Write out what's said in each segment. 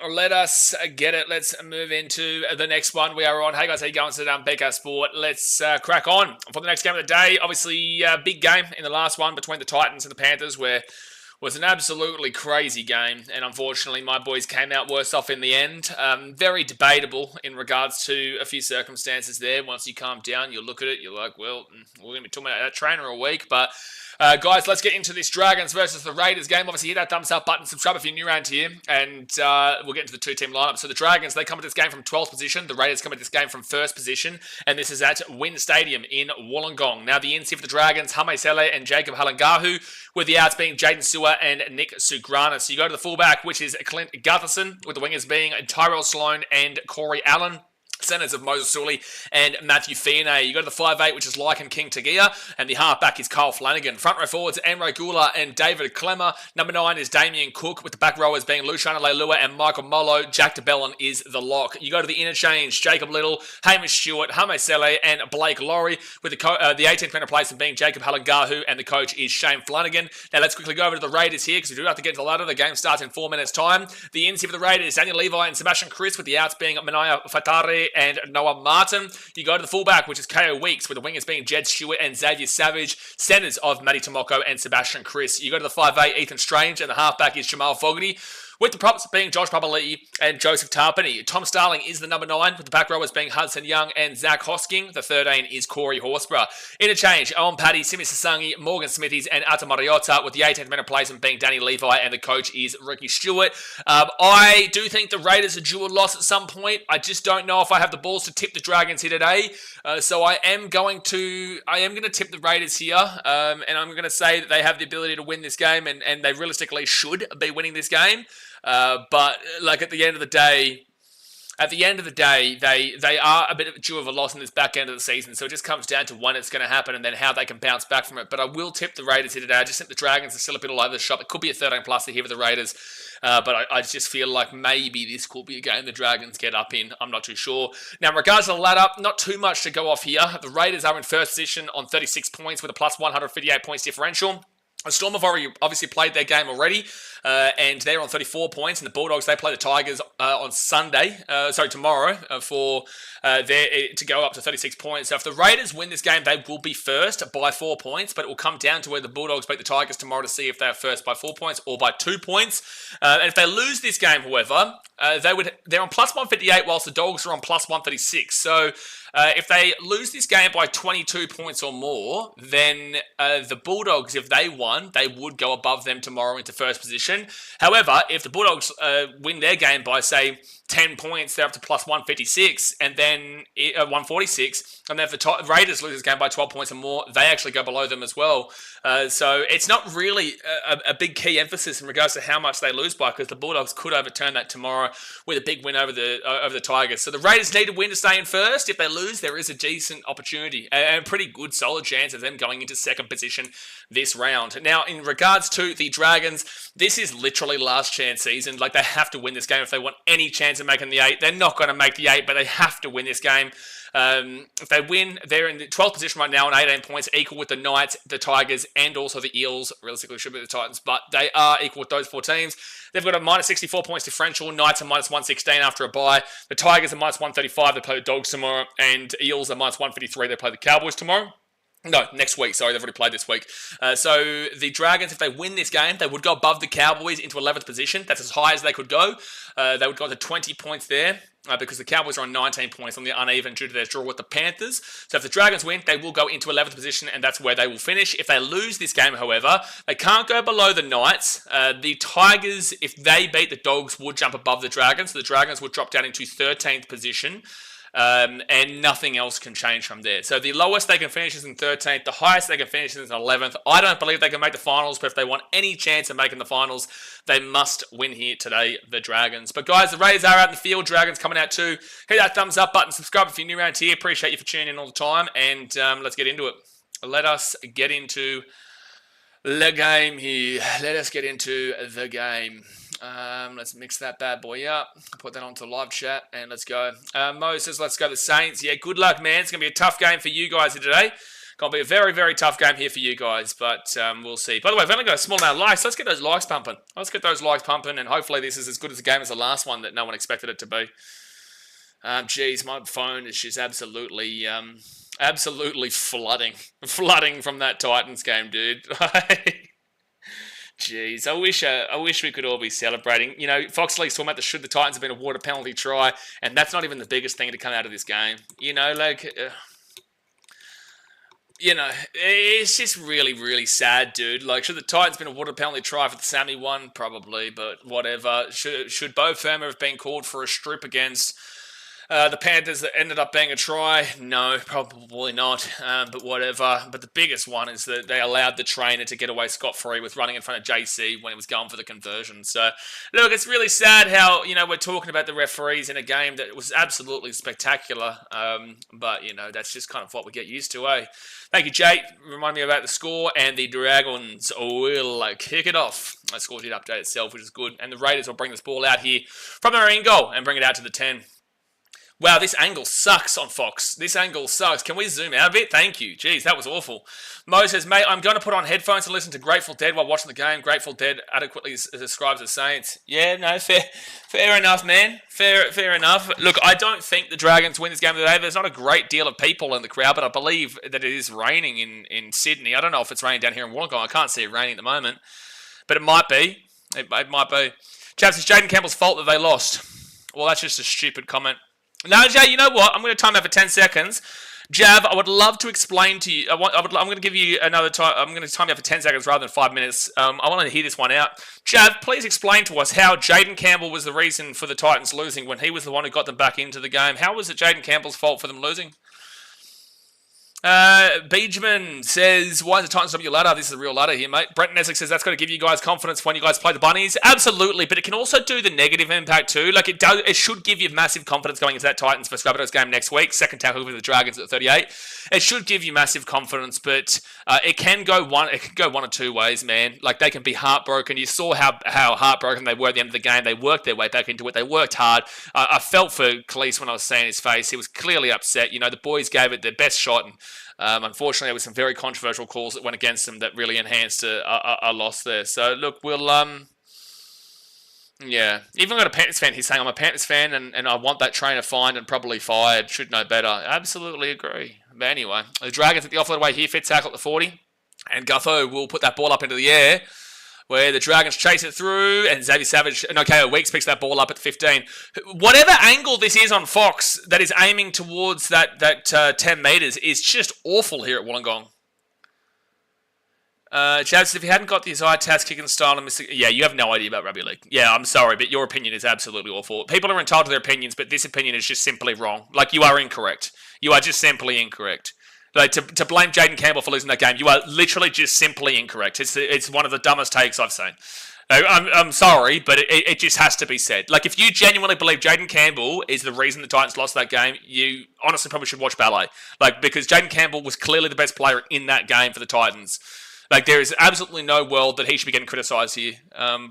let us get it. Let's move into the next one we are on. Hey guys, how you going today? BK Sport. Let's crack on for the next game of the day. Obviously, big game in the last one between the Titans and the Panthers, where was an absolutely crazy game, and unfortunately my boys came out worse off in the end. Very debatable in regards to a few circumstances there. Once you calm down, you look at it, you're like, well, we're going to be talking about that trainer a week, but guys, let's get into this Dragons versus the Raiders game. Obviously, hit that thumbs up button, subscribe if you're new around here, and we'll get into the two-team lineup. So the Dragons, they come at this game from 12th position. The Raiders come at this game from 1st position, and this is at Wynn Stadium in Wollongong. Now, the NC for the Dragons, Hame Sele and Jacob Halangahu, with the outs being Jaden Sewer and Nick Sugrana. So you go to the fullback, which is Clint Gutherson, with the wingers being Tyrell Sloan and Corey Allen. Centers of Moses Sully and Matthew Fionney. You go to the 5'8", which is Lycan King Tagia, and the halfback is Kyle Flanagan. Front row forwards, Amro Gula and David Clemmer. Number 9 is Damien Cook, with the back rowers being Luciano Leilua and Michael Molo. Jack DeBellin is the lock. You go to the interchange, Jacob Little, Hamish Stewart, Hame Sele, and Blake Laurie, with the 18th man replacement being Jacob Halangahu, and the coach is Shane Flanagan. Now let's quickly go over to the Raiders here, because we do have to get to the ladder. The game starts in 4 minutes' time. The NC for the Raiders, Daniel Levi and Sebastian Chris, with the outs being Manaya Fatare and Noah Martin. You go to the fullback, which is KO Weeks, with the wingers being Jed Stewart and Xavier Savage. Centers of Matty Tomoko and Sebastian Chris. You go to the 5'8", Ethan Strange, and the halfback is Jamal Fogarty, with the props being Josh Papali'i and Joseph Tarpany. Tom Starling is the number 9, with the back rowers being Hudson Young and Zach Hosking. The 13 is Corey Horsburgh. Interchange, Owen Paddy, Simi Sasangi, Morgan Smithies, and Ata Mariota, with the 18th man replacement being Danny Levi, and the coach is Ricky Stewart. I do think the Raiders are due a loss at some point. I just don't know if I have the balls to tip the Dragons here today. So I am going to tip the Raiders here, and I'm going to say that they have the ability to win this game, and they realistically should be winning this game. But like at the end of the day, they are a bit due of a loss in this back end of the season. So it just comes down to when it's going to happen and then how they can bounce back from it. But I will tip the Raiders here today. I just think the Dragons are still a bit all over the shop. It could be a 13+ here for the Raiders. But I just feel like maybe this could be a game the Dragons get up in. I'm not too sure. Now, in regards to the ladder, not too much to go off here. The Raiders are in 1st position on 36 points with a plus 158 points differential. The Storm have obviously played their game already, and they're on 34 points. And the Bulldogs, they play the Tigers on tomorrow, to go up to 36 points. So if the Raiders win this game, they will be first by 4 points, but it will come down to where the Bulldogs beat the Tigers tomorrow to see if they are first by 4 points or by 2 points. And if they lose this game, however, they're on plus 158, whilst the Dogs are on plus 136. So if they lose this game by 22 points or more, then the Bulldogs, if they won, they would go above them tomorrow into 1st position. However, if the Bulldogs win their game by, say, 10 points, they're up to plus 156, and then 146. And then if the Raiders lose this game by 12 points or more, they actually go below them as well. So it's not really a big key emphasis in regards to how much they lose by, because the Bulldogs could overturn that tomorrow with a big win over the Tigers. So the Raiders need to win to stay in first. If they lose, there is a decent opportunity and a pretty good, solid chance of them going into 2nd position this round. Now, in regards to the Dragons, this is literally last chance season. Like, they have to win this game if they want any chance of making the 8. They're not going to make the 8, but they have to win this game. If they win, they're in the 12th position right now on 18 points, equal with the Knights, the Tigers, and also the Eels. Realistically, should be the Titans, but they are equal with those 4 teams. They've got a minus 64 points differential. Knights are minus 116 after a bye. The Tigers are minus 135. They play the Dogs tomorrow, and Eels are minus 153. They play the Cowboys tomorrow. No, next week. Sorry, they've already played this week. So the Dragons, if they win this game, they would go above the Cowboys into 11th position. That's as high as they could go. They would go to 20 points there. Because the Cowboys are on 19 points on the uneven due to their draw with the Panthers. So if the Dragons win, they will go into 11th position, and that's where they will finish. If they lose this game, however, they can't go below the Knights. The Tigers, if they beat the Dogs, would jump above the Dragons. So the Dragons would drop down into 13th position. And nothing else can change from there. So the lowest they can finish is in 13th. The highest they can finish is in 11th. I don't believe they can make the finals, but if they want any chance of making the finals, they must win here today, the Dragons. But guys, the Raiders are out in the field. Dragons coming out too. Hit that thumbs up button. Subscribe if you're new around here. Appreciate you for tuning in all the time. And let's get into it. Let us get into the game here. Let us get into the game. Let's mix that bad boy up. Put that onto live chat and let's go. Mo says, let's go the Saints. Yeah, good luck, man. It's going to be a tough game for you guys here today. Going to be a very, very tough game here for you guys, but we'll see. By the way, I've only got a small amount of likes. So let's get those likes pumping. And hopefully this is as good as a game as the last one that no one expected it to be. Geez, my phone is just absolutely flooding from that Titans game, dude. Jeez, I wish we could all be celebrating. You know, Fox League's talking about should the Titans have been awarded a penalty try, and that's not even the biggest thing to come out of this game. You know, like, you know, it's just really, really sad, dude. Like, should the Titans have been awarded a penalty try for the Sammy one? Probably, but whatever. Should Bo Firma have been called for a strip against the Panthers that ended up being a try? No, probably not, but whatever. But the biggest one is that they allowed the trainer to get away scot-free with running in front of JC when he was going for the conversion. So, look, it's really sad how, you know, we're talking about the referees in a game that was absolutely spectacular, but, you know, that's just kind of what we get used to, eh? Thank you, Jay. Remind me about the score, and the Dragons will kick it off. The score did update itself, which is good, and the Raiders will bring this ball out here from their own goal and bring it out to the 10. Wow, this angle sucks on Fox. This angle sucks. Can we zoom out a bit? Thank you. Jeez, that was awful. Mo says, mate, I'm going to put on headphones to listen to Grateful Dead while watching the game. Grateful Dead adequately describes the Saints. Yeah, no, fair enough, man. Fair enough. Look, I don't think the Dragons win this game today. There's not a great deal of people in the crowd, but I believe that it is raining in Sydney. I don't know if it's raining down here in Wollongong. I can't see it raining at the moment, but it might be. It might be. Chaps, it's Jaden Campbell's fault that they lost. Well, that's just a stupid comment. Now, Jay, you know what? I'm going to time out for 10 seconds. Jav, I would love to explain to you. I'm going to give you another time. I'm going to time out for 10 seconds rather than 5 minutes. I want to hear this one out. Jav, please explain to us how Jaden Campbell was the reason for the Titans losing when he was the one who got them back into the game. How was it Jaden Campbell's fault for them losing? Beejman says, why is the Titans up your ladder? This is a real ladder here, mate. Brenton Essex says, that's got to give you guys confidence when you guys play the Bunnies. Absolutely, but it can also do the negative impact too. Like, it should give you massive confidence going into that Titans vs Rabbitohs game next week. Second tackle with the Dragons at 38. It should give you massive confidence, but it can go one or two ways, man. Like, they can be heartbroken. You saw how heartbroken they were at the end of the game. They worked their way back into it. They worked hard. I felt for Khalees when I was seeing his face. He was clearly upset. You know, the boys gave it their best shot, and unfortunately, there were some very controversial calls that went against them that really enhanced a loss there. So, look, we'll, yeah. Even got a Panthers fan, he's saying, I'm a Panthers fan and I want that trainer fined and probably fired. Should know better. Absolutely agree. But anyway, the Dragons at the offload away here, fit tackle at the 40. And Gutho will put that ball up into the air, where the Dragons chase it through, and Xavier Savage, no, KO Weeks picks that ball up at 15. Whatever angle this is on Fox that is aiming towards that 10 metres is just awful here at Wollongong. Chavs, if you hadn't got the Isaiah Tass kicking style and yeah, you have no idea about rugby league. Yeah, I'm sorry, but your opinion is absolutely awful. People are entitled to their opinions, but this opinion is just simply wrong. Like, you are incorrect. You are just simply incorrect. Like, to blame Jaden Campbell for losing that game, you are literally just simply incorrect. It's one of the dumbest takes I've seen. I'm sorry, but it just has to be said. Like, if you genuinely believe Jaden Campbell is the reason the Titans lost that game, you honestly probably should watch ballet. Like, because Jaden Campbell was clearly the best player in that game for the Titans. Like, there is absolutely no world that he should be getting criticised here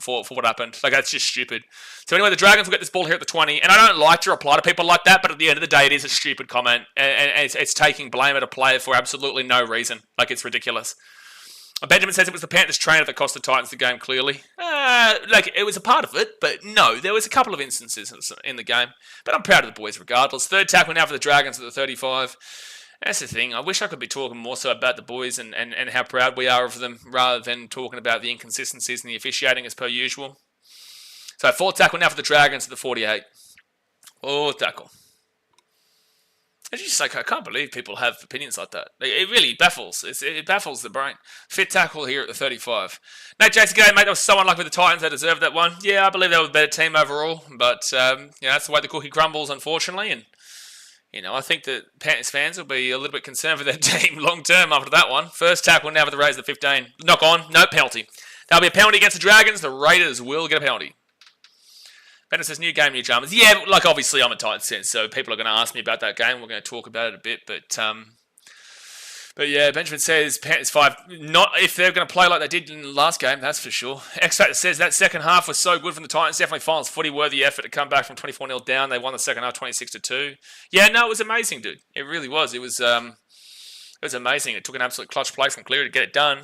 for what happened. Like, that's just stupid. So anyway, the Dragons will get this ball here at the 20. And I don't like to reply to people like that, but at the end of the day, it is a stupid comment. And it's taking blame at a player for absolutely no reason. Like, it's ridiculous. Benjamin says it was the Panthers trainer that cost the Titans the game, clearly. Like, it was a part of it, but no, there was a couple of instances in the game. But I'm proud of the boys regardless. Third tackle now for the Dragons at the 35. That's the thing. I wish I could be talking more so about the boys and how proud we are of them rather than talking about the inconsistencies in the officiating as per usual. So, fourth tackle now for the Dragons at the 48. Fourth tackle. It's just like, I can't believe people have opinions like that. It really baffles. It baffles the brain. Fifth tackle here at the 35. Nate Jackson, g'day, mate. That was so unlucky with the Titans. They deserved that one. Yeah, I believe they were a better team overall. But, that's the way the cookie crumbles, unfortunately. And, I think that Panthers fans will be a little bit concerned for their team long term after that one. First tackle now for the Raiders at 15. Knock on, no penalty. There'll be a penalty against the Dragons. The Raiders will get a penalty. Bennett says, new game, new dramas. Yeah, like, obviously I'm a Titans fan, so people are going to ask me about that game. We're going to talk about it a bit, but yeah, Benjamin says Panthers 5. Not if they're going to play like they did in the last game, that's for sure. X Factor says that second half was so good from the Titans. Definitely finals footy worthy effort to come back from 24-0 down. They won the second half 26-2. Yeah, no, it was amazing, dude. It really was. It was It was amazing. It took an absolute clutch play from Cleary to get it done.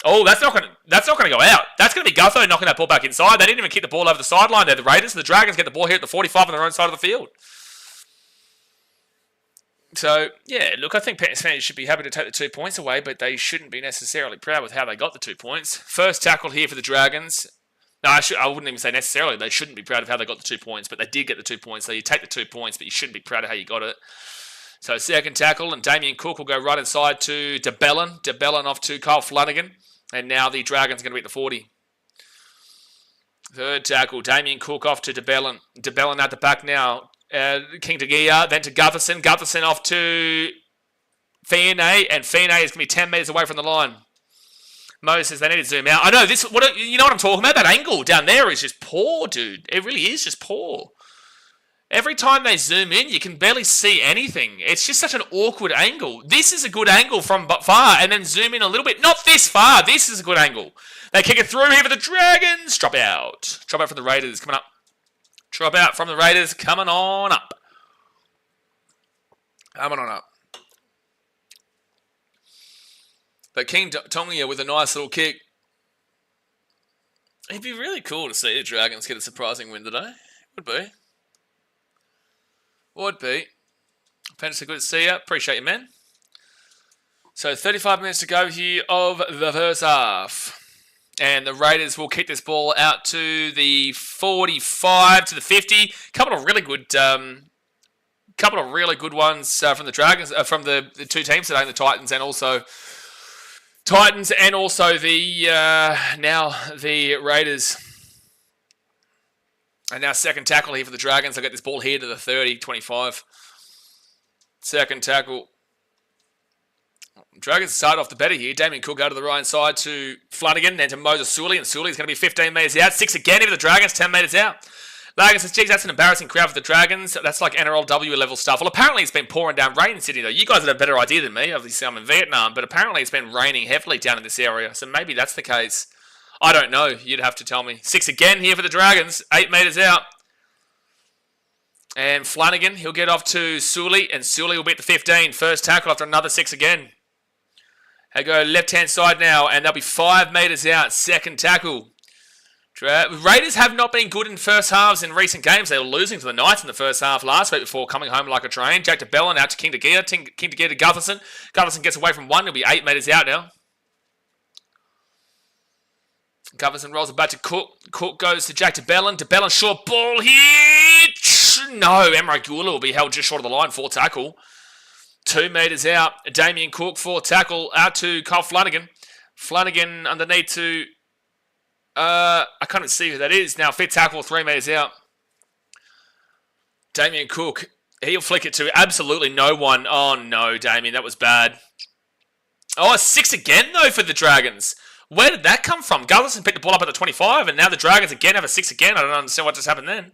Oh, that's not going to go out. That's going to be Gutho knocking that ball back inside. They didn't even kick the ball over the sideline there. The Raiders and the Dragons get the ball here at the 45 on their own side of the field. So, yeah, look, I think Panthers fans should be happy to take the 2 points away, but they shouldn't be necessarily proud with how they got the 2 points. First tackle here for the Dragons. No, I wouldn't even say necessarily. They shouldn't be proud of how they got the 2 points, but they did get the 2 points. So you take the 2 points, but you shouldn't be proud of how you got it. So second tackle, and Damien Cook will go right inside to DeBellin. DeBellin off to Kyle Flanagan. And now the Dragons are going to be at the 40. Third tackle, Damien Cook off to DeBellin. DeBellin at the back now. King Tagia, then to Gutherson. Gutherson off to Fionney, and Fionney is going to be 10 metres away from the line. Mo says they need to zoom out. I know this. You know what I'm talking about? That angle down there is just poor, dude. It really is just poor. Every time they zoom in, you can barely see anything. It's just such an awkward angle. This is a good angle from far, and then zoom in a little bit. Not this far. This is a good angle. They kick it through here for the Dragons. Drop out. Drop out for the Raiders. Coming up. Drop out from the Raiders. Coming on up. Coming on up. But King Tonga with a nice little kick. It'd be really cool to see the Dragons get a surprising win today. Would be. Would be. Penderson, good to see you. Appreciate you, man. So 35 minutes to go here of the first half. And the Raiders will kick this ball out to the 45 to the 50. Couple of really good ones from the Dragons, from the two teams today, the Titans and also the now the Raiders. And now second tackle here for the Dragons. They'll get this ball here to the 30, 25. Second tackle. Dragons start off the better here. Damien Cook go to the right side to Flanagan, then to Moses Sully. And Sully's going to be 15 metres out. 6 again here for the Dragons, 10 metres out. Lagan says, geez, that's an embarrassing crowd for the Dragons. That's like NRL level stuff. Well, apparently it's been pouring down rain in Sydney, though. You guys have a better idea than me. Obviously, I'm in Vietnam. But apparently it's been raining heavily down in this area. So maybe that's the case. I don't know. You'd have to tell me. 6 again here for the Dragons. 8 metres out. And Flanagan, he'll get off to Sully. And Sully will be at the 15. First tackle after another 6 again. They go left-hand side now. And they'll be 5 metres out. Second tackle. Raiders have not been good in first halves in recent games. They were losing to the Knights in the first half last week before coming home like a train. Jack DeBellin out to King Tagia. King Tagia to Gutherson. Gutherson gets away from one. He'll be 8 metres out now. Gutherson rolls it back to Cook. Cook goes to Jack DeBellin. DeBellin short ball here. No, Emre Gula will be held just short of the line. 4 tackle. 2 metres out. Damien Cook 4 tackle out to Kyle Flanagan. Flanagan underneath to... I can't even see who that is. Now 5th tackle 3 metres out. Damien Cook. He'll flick it to absolutely no one. Oh no, Damien, that was bad. Oh, 6 again though for the Dragons. Where did that come from? Gutherson picked the ball up at the 25, and now the Dragons again have a 6 again. I don't understand what just happened then.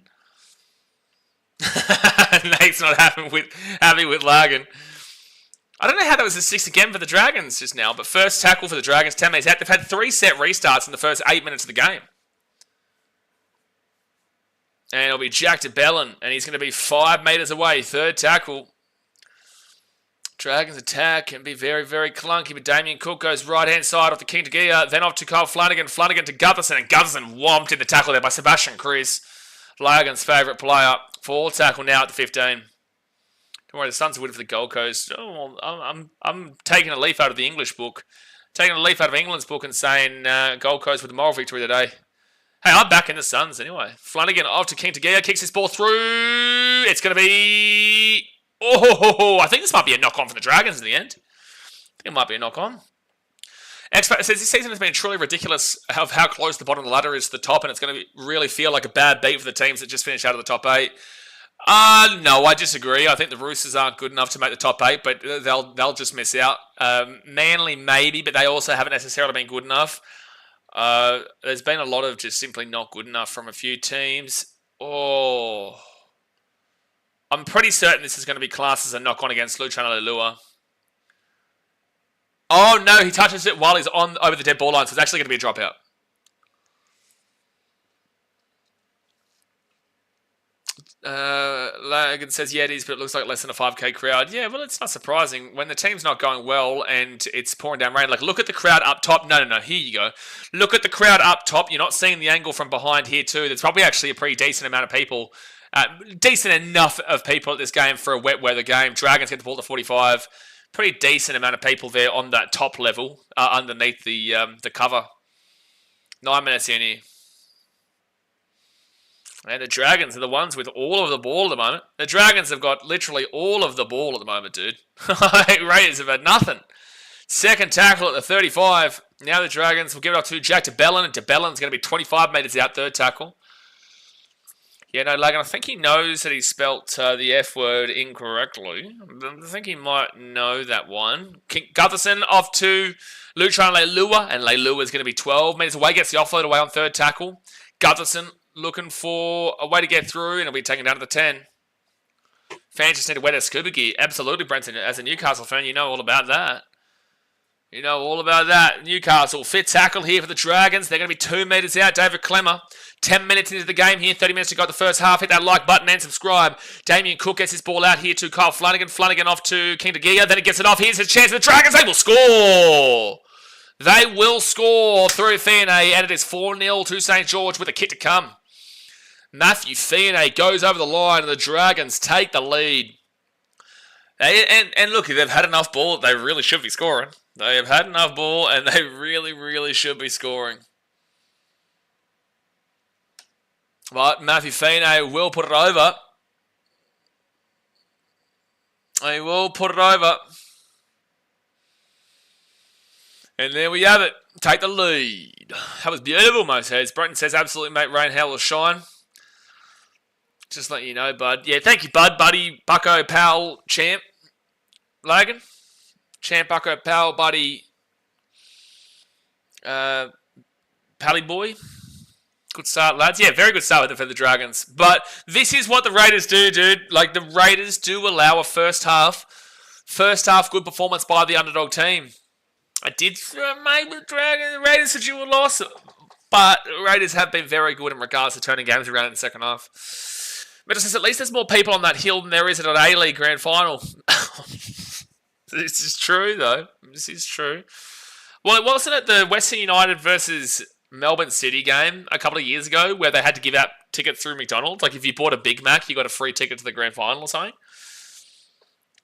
Nate's not happy with Lagan. I don't know how that was a 6 again for the Dragons just now, but first tackle for the Dragons, 10 metres out. They've had 3 set restarts in the first 8 minutes of the game. And it'll be Jack DeBellin, and he's going to be 5 metres away. Third tackle. Dragons attack can be very, very clunky, but Damien Cook goes right-hand side off the King Tagia, then off to Kyle Flanagan. Flanagan to Gutherson, and Gutherson whomped in the tackle there by Sebastian Cruz. Lagan's favourite player. 4 tackle now at the 15. Don't worry, the Suns are winning for the Gold Coast. Oh, I'm taking a leaf out of the English book. Taking a leaf out of England's book and saying Gold Coast with a moral victory today. Hey, I'm back in the Suns anyway. Flanagan off to King Tagia, kicks this ball through. It's going to be... Oh, I think this might be a knock-on for the Dragons in the end. I think it might be a knock-on. Expert says this season has been truly ridiculous of how close the bottom of the ladder is to the top, and it's going to really feel like a bad beat for the teams that just finished out of the top 8. No, I disagree. I think the Roosters aren't good enough to make the top 8, but they'll just miss out. Manly maybe, but they also haven't necessarily been good enough. There's been a lot of just simply not good enough from a few teams. Oh, I'm pretty certain this is going to be classed as a knock-on against Luciano Leilua. Oh no, he touches it while he's over the dead ball line, so it's actually going to be a dropout. Logan says, yeah, it is, but it looks like less than a 5K crowd. Yeah, well, it's not surprising when the team's not going well and it's pouring down rain. Like, look at the crowd up top. No. Here you go. Look at the crowd up top. You're not seeing the angle from behind here, too. There's probably actually a pretty decent amount of people. Decent enough of people at this game for a wet weather game. Dragons get the ball to 45. Pretty decent amount of people there on that top level underneath the cover. 9 minutes in here. And the Dragons are the ones with all of the ball at the moment. The Dragons have got literally all of the ball at the moment, dude. Raiders have had nothing. Second tackle at the 35. Now the Dragons will give it up to Jack DeBellin. And DeBellin's going to be 25 metres out, third tackle. Yeah, no, Logan, I think he knows that he spelt the F word incorrectly. I think he might know that one. Gutherson off to Lutron Leilua. And Leilua is going to be 12 metres away. Gets the offload away on third tackle. Gutherson looking for a way to get through, and it'll be taken down to the 10. Fans just need to wear their scuba gear. Absolutely, Brenton. As a Newcastle fan, you know all about that. You know all about that. Newcastle, fifth tackle here for the Dragons. They're going to be 2 metres out. David Clemmer, 10 minutes into the game here. 30 minutes to go the first half. Hit that like button and subscribe. Damien Cook gets his ball out here to Kyle Flanagan. Flanagan off to King Degia. Then he gets it off. Here's his chance. The Dragons, they will score. They will score through Fionney, and it is 4-0 to St. George with a kick to come. Matthew Fionney goes over the line, and the Dragons take the lead. And look, they've had enough ball. They really should be scoring. They have had enough ball, and they really, really should be scoring. But Matthew Fionney will put it over. He will put it over. And there we have it. Take the lead. That was beautiful, most heads. Brenton says, absolutely, mate. Rain, hail, or shine. Just let you know, bud. Yeah, thank you, bud. Buddy, Bucko, pal, champ. Logan. Champ, Bucko, pal, buddy. Pally boy. Good start, lads. Yeah, very good start for the Dragons. But this is what the Raiders do, dude. Like, the Raiders do allow a first half good performance by the underdog team. I did make the Raiders a dual loss, but the Raiders have been very good in regards to turning games around in the second half. But it says at least there's more people on that hill than there is at an A-League Grand Final. This is true, though. This is true. Well, wasn't it the Western United versus Melbourne City game a couple of years ago where they had to give out tickets through McDonald's? Like, if you bought a Big Mac, you got a free ticket to the Grand Final or something?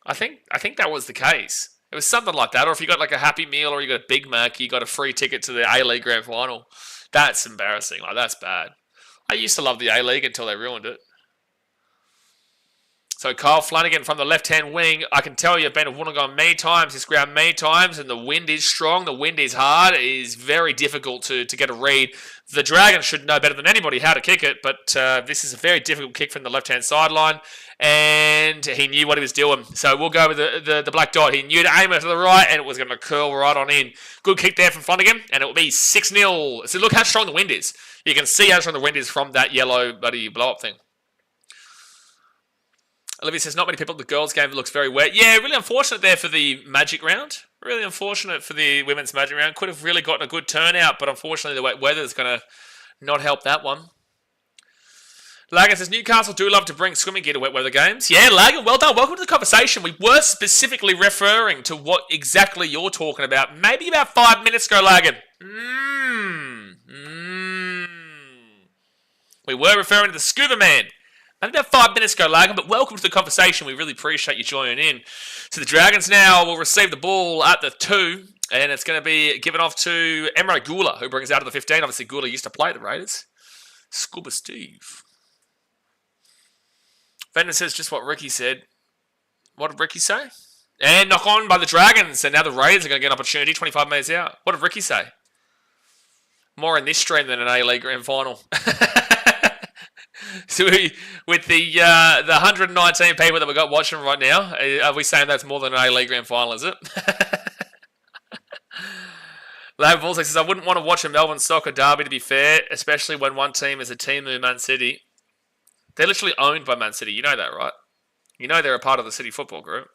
I think that was the case. It was something like that. Or if you got like a Happy Meal or you got a Big Mac, you got a free ticket to the A-League Grand Final. That's embarrassing. Like, that's bad. I used to love the A-League until they ruined it. So Kyle Flanagan from the left-hand wing. I can tell you, I've been to Wollongong many times, this ground many times, and the wind is strong, the wind is hard. It is very difficult to get a read. The Dragons should know better than anybody how to kick it, but this is a very difficult kick from the left-hand sideline, and he knew what he was doing. So we'll go with the black dot. He knew to aim it to the right, and it was going to curl right on in. Good kick there from Flanagan, and it will be 6-0. So look how strong the wind is. You can see how strong the wind is from that yellow bloody blow-up thing. Olivia says, not many people at the girls' game. It looks very wet. Yeah, really unfortunate there for the Magic round. Really unfortunate for the women's Magic round. Could have really gotten a good turnout, but unfortunately the wet weather is going to not help that one. Lagan says, Newcastle do love to bring swimming gear to wet weather games. Yeah, Lagan, well done. Welcome to the conversation. We were specifically referring to what exactly you're talking about. Maybe about 5 minutes ago, Lagan. We were referring to the Scuba Man. Maybe about 5 minutes ago, Lagan, but welcome to the conversation. We really appreciate you joining in. So the Dragons now will receive the ball at the 2, and it's going to be given off to Emre Gula, who brings out of the 15. Obviously, Gula used to play the Raiders. Scuba Steve. Fender says just what Ricky said. What did Ricky say? And knock on by the Dragons, and now the Raiders are going to get an opportunity 25 metres out. What did Ricky say? More in this stream than an A-League Grand Final. So with the 119 people that we've got watching right now, are we saying that's more than an A-League Grand Final, is it? Lab Balls says, I wouldn't want to watch a Melbourne soccer derby, to be fair, especially when one team is a team of Man City. They're literally owned by Man City. You know that, right? You know they're a part of the City Football Group.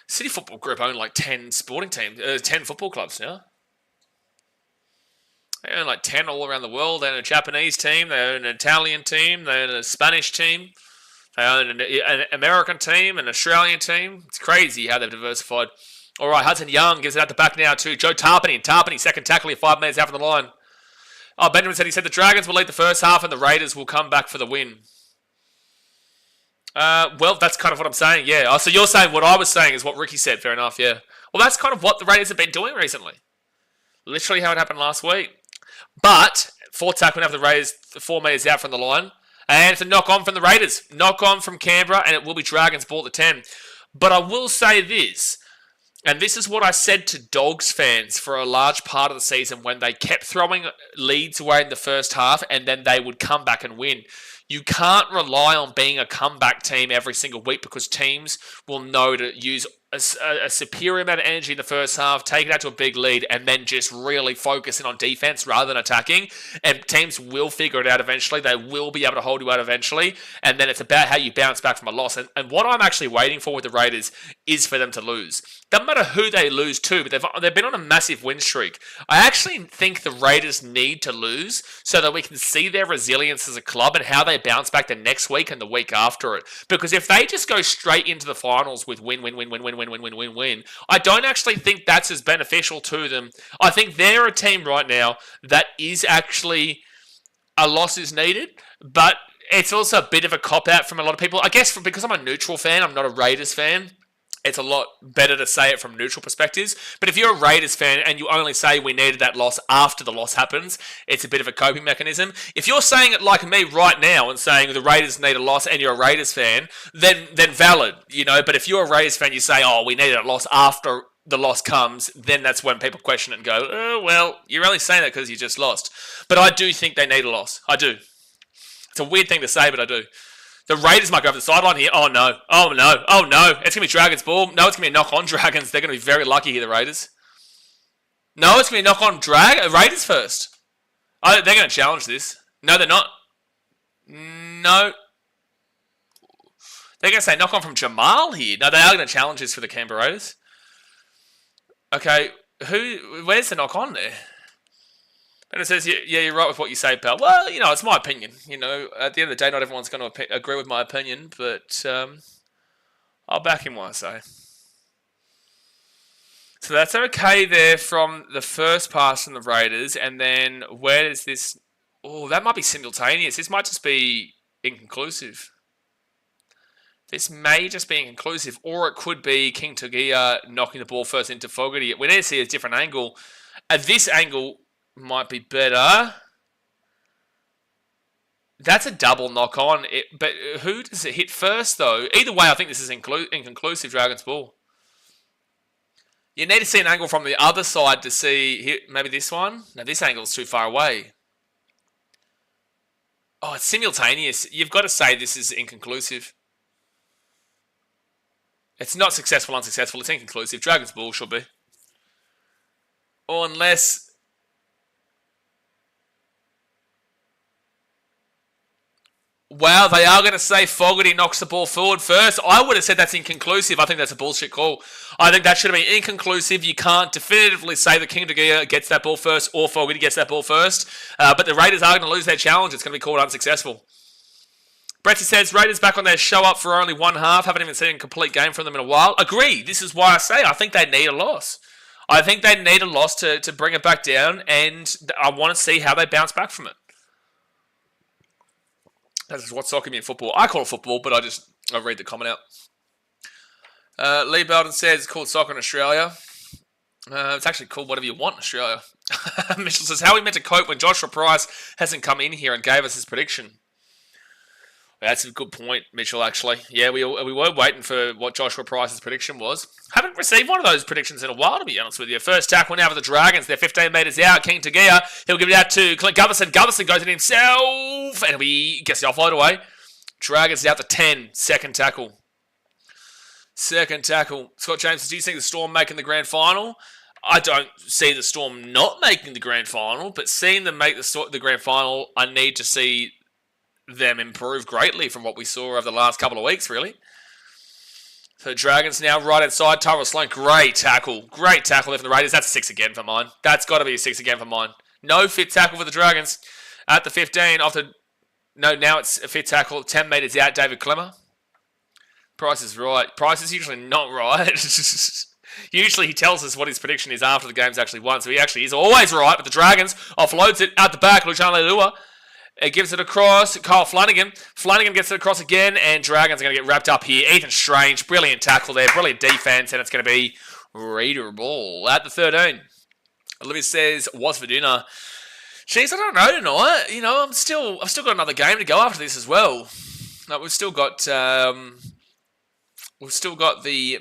City Football Group own like 10 sporting teams, 10 football clubs now. They own like 10 all around the world. They own a Japanese team. They own an Italian team. They own a Spanish team. They own an American team, an Australian team. It's crazy how they've diversified. All right, Hudson Young gives it out the back now to Joe Tarpany. Tarpany, second tackle here, 5 minutes out from the line. Oh, Benjamin said the Dragons will lead the first half and the Raiders will come back for the win. Well, that's kind of what I'm saying, yeah. Oh, so you're saying what I was saying is what Ricky said, fair enough, yeah. Well, that's kind of what the Raiders have been doing recently. Literally how it happened last week. But, fourth tackle now for the Raiders, 4 metres out from the line. And it's a knock-on from the Raiders. Knock-on from Canberra, and it will be Dragons ball at 10. But I will say this, and this is what I said to Dogs fans for a large part of the season when they kept throwing leads away in the first half, and then they would come back and win. You can't rely on being a comeback team every single week because teams will know to use a superior amount of energy in the first half, take it out to a big lead, and then just really focus in on defense rather than attacking. And teams will figure it out eventually. They will be able to hold you out eventually. And then it's about how you bounce back from a loss. And what I'm actually waiting for with the Raiders is for them to lose. Doesn't matter who they lose to, but they've been on a massive win streak. I actually think the Raiders need to lose so that we can see their resilience as a club and how they bounce back the next week and the week after it. Because if they just go straight into the finals with win, I don't actually think that's as beneficial to them. I think they're a team right now that is actually a loss is needed, but it's also a bit of a cop-out from a lot of people. I guess because I'm a neutral fan, I'm not a Raiders fan. It's a lot better to say it from neutral perspectives. But if you're a Raiders fan and you only say we needed that loss after the loss happens, it's a bit of a coping mechanism. If you're saying it like me right now and saying the Raiders need a loss and you're a Raiders fan, then valid, you know. But if you're a Raiders fan, you say, oh, we needed a loss after the loss comes, then that's when people question it and go, oh, well, you're only saying that because you just lost. But I do think they need a loss. I do. It's a weird thing to say, but I do. The Raiders might go over the sideline here. Oh, no. Oh, no. Oh, no. It's going to be Dragons ball. No, it's going to be a knock on Dragons. They're going to be very lucky here, the Raiders. No, it's going to be a knock on Raiders first. Oh, they're going to challenge this. No, they're not. No. They're going to say knock on from Jamal here. No, they are going to challenge this for the Canberra Raiders. Okay, where's the knock on there? And it says, yeah, you're right with what you say, pal. Well, you know, it's my opinion. You know, at the end of the day, not everyone's going to agree with my opinion, but I'll back him what I say. So that's okay there from the first pass from the Raiders, and then where does this... Oh, that might be simultaneous. This might just be inconclusive. This may just be inconclusive, or it could be King Tugia knocking the ball first into Fogarty. We need to see a different angle. At this angle... might be better. That's a double knock on. But who does it hit first, though? Either way, I think this is inconclusive Dragons ball. You need to see an angle from the other side to see... maybe this one? No, this angle's too far away. Oh, it's simultaneous. You've got to say this is inconclusive. It's not successful, unsuccessful. It's inconclusive. Dragons ball should be. Or unless... Wow, they are going to say Fogarty knocks the ball forward first. I would have said that's inconclusive. I think that's a bullshit call. I think that should have been inconclusive. You can't definitively say that King Tugia gets that ball first or Fogarty gets that ball first. But the Raiders are going to lose their challenge. It's going to be called unsuccessful. Bretty says, Raiders back on their show up for only one half. Haven't even seen a complete game from them in a while. Agree. This is why I say I think they need a loss. I think they need a loss to bring it back down, and I want to see how they bounce back from it. That's what soccer means, football. I call it football, but I read the comment out. Lee Belden says it's called soccer in Australia. It's actually called whatever you want in Australia. Mitchell says, how are we meant to cope when Joshua Price hasn't come in here and gave us his prediction? That's a good point, Mitchell, actually. Yeah, we were waiting for what Joshua Price's prediction was. Haven't received one of those predictions in a while, to be honest with you. First tackle now for the Dragons. They're 15 metres out. King Tugia, he'll give it out to Clint Gutherson. Gutherson goes in himself, and he gets the offload away. Dragons out to 10. Second tackle. Second tackle. Scott James, do you think the Storm making the grand final? I don't see the Storm not making the grand final, but seeing them make the grand final, I need to see them improve greatly from what we saw over the last couple of weeks, really. So Dragons now right inside. Tyrell Sloan, great tackle. Great tackle there from the Raiders. That's a 6 again for mine. That's got to be a 6 again for mine. No fit tackle for the Dragons at the 15. No, now it's a fit tackle. 10 metres out, David Clemmer. Price is right. Price is usually not right. Usually he tells us what his prediction is after the game's actually won, so he actually is always right, but the Dragons offloads it at the back. Luciano Leilua. It gives it across. Kyle Flanagan. Flanagan gets it across again, and Dragons are going to get wrapped up here. Ethan Strange, brilliant tackle there, brilliant defense, and it's going to be Raider ball at the 13. Olivia says, what's for dinner? Jeez, I don't know tonight. You know, I've still got another game to go after this as well. Like, we've still got the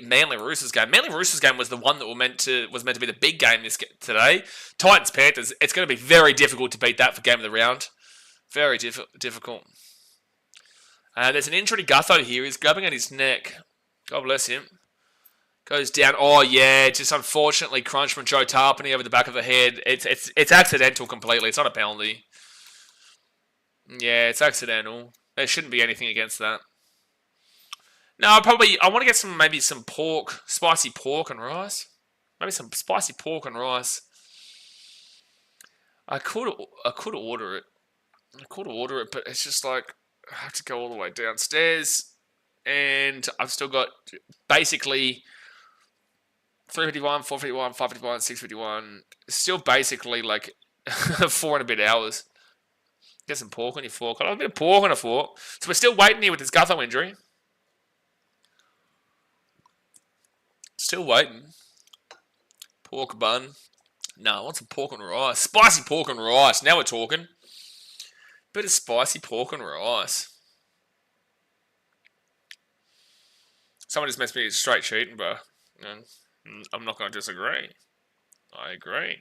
Manly Roosters game. Manly Roosters game was the one that was meant to be the big game today. Titans Panthers. It's going to be very difficult to beat that for game of the round. Very difficult. There's an injury to Gutho here. He's grabbing at his neck. God bless him. Goes down. Oh, yeah. Just unfortunately crunched from Joe Tarpany over the back of the head. It's accidental completely. It's not a penalty. Yeah, it's accidental. There shouldn't be anything against that. No, I want to get maybe some pork, spicy pork and rice. Maybe some spicy pork and rice. I could order it. But it's just like, I have to go all the way downstairs. And I've still got basically 3:51, 4:51, 5:51, 6:51. Still basically like 4 and a bit hours. Get some pork on your fork. I love a bit of pork on a fork. So we're still waiting here with this Gutho injury. Still waiting. Pork bun. No, I want some pork and rice. Spicy pork and rice. Now we're talking. Bit of spicy pork and rice. Someone just messed me with straight cheating, bro. I'm not going to disagree. I agree.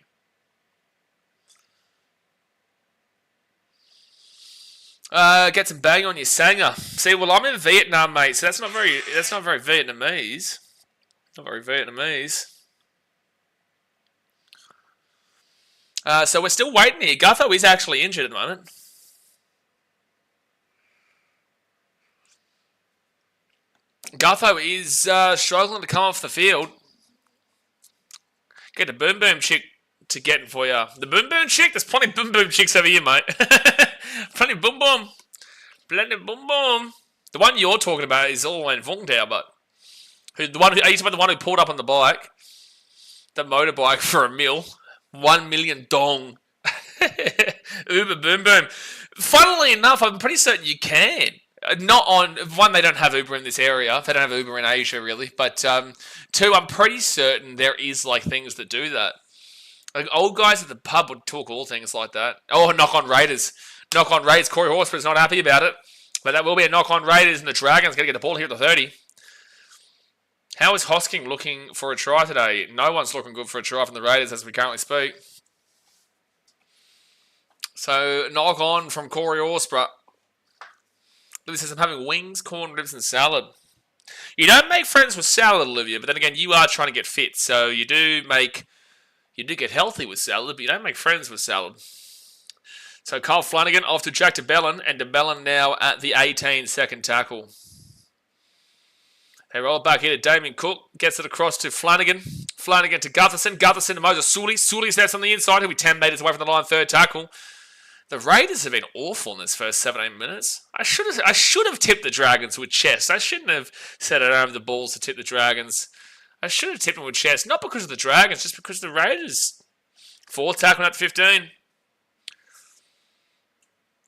Get some bang on your sanger. See, well, I'm in Vietnam, mate, so that's not very Vietnamese. Not very Vietnamese. So we're still waiting here. Gutho is actually injured at the moment. Gutho is struggling to come off the field. Get the boom boom chick to get for you. The boom boom chick? There's plenty of boom boom chicks over here, mate. Plenty of boom boom. Plenty of boom boom. The one you're talking about is all in Vung Tau, but are you talking about the one who pulled up on the bike? The motorbike for a mil. 1 million dong. Uber boom boom. Funnily enough, I'm pretty certain you can. Not on one, they don't have Uber in this area. They don't have Uber in Asia, really. But two, I'm pretty certain there is like things that do that. Like old guys at the pub would talk all things like that. Oh, knock on Raiders. Knock on Raiders. Corey Horsford's not happy about it. But that will be a knock on Raiders, and the Dragons going to get the ball here at the 30. How is Hosking looking for a try today? No one's looking good for a try from the Raiders as we currently speak. So, knock on from Corey Horsburgh. Lewis says, I'm having wings, corn, ribs, and salad. You don't make friends with salad, Olivia, but then again, you are trying to get fit, so you do get healthy with salad, but you don't make friends with salad. So Kyle Flanagan off to Jack DeBellin, and DeBellin now at the 18, second tackle. They roll it back here to Damien Cook, gets it across to Flanagan. Flanagan to Gutherson, Gutherson to Moses Sully. Sully's there on the inside, he'll be 10 metres away from the line, third tackle. The Raiders have been awful in this first 17 minutes. I should have tipped the Dragons with chest. I shouldn't have said I don't have the balls to tip the Dragons. I should have tipped them with chest, not because of the Dragons, just because of the Raiders. Fourth tackle at 15.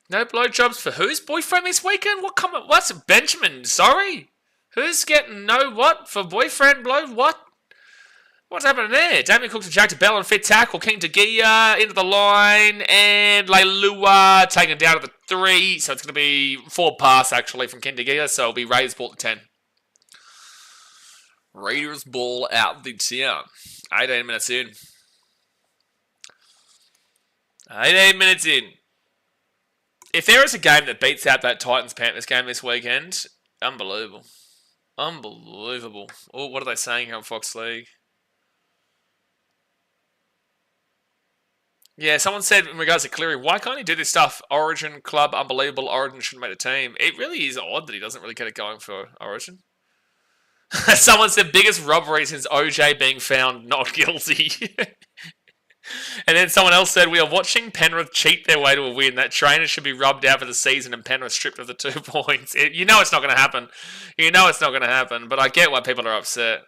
No blowjobs for whose boyfriend this weekend? What's Benjamin? Sorry? Who's getting no what for boyfriend blow? What? What's happening there? Damien Cook to Jack DeBellin, fit tackle. King Tagia into the line. And Leilua taken down to the 3. So it's going to be 4 pass, actually, from King Tagia. So it'll be Raiders ball to 10. Raiders ball out the 10. 18 minutes in. 18 minutes in. If there is a game that beats out that Titans-Panthers game this weekend, unbelievable. Unbelievable. Oh, what are they saying here on Fox League? Yeah, someone said in regards to Cleary, why can't he do this stuff? Origin, club, unbelievable. Origin shouldn't make the team. It really is odd that he doesn't really get it going for Origin. Someone said biggest robbery since OJ being found not guilty. And then someone else said, we are watching Penrith cheat their way to a win. That trainer should be rubbed out for the season and Penrith stripped of the 2 points. You know it's not going to happen. You know it's not going to happen, but I get why people are upset.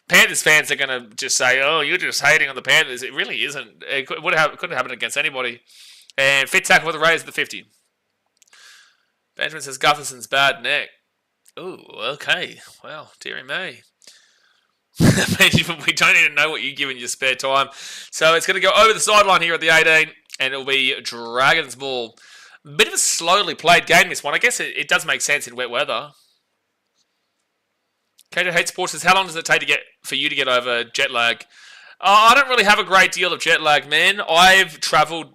Panthers fans are going to just say, oh, you're just hating on the Panthers. It really isn't. It couldn't happen against anybody. And fit tackle for the Raiders at the 50. Benjamin says, Gutherson's bad neck. Ooh, okay. Well, dearie me. Benjamin, we don't even know what you give in your spare time. So it's going to go over the sideline here at the 18, and it'll be Dragons ball. Bit of a slowly played game, this one. I guess it does make sense in wet weather. KJ Hate Sports says, how long does it take for you to get over jet lag? I don't really have a great deal of jet lag, man. I've travelled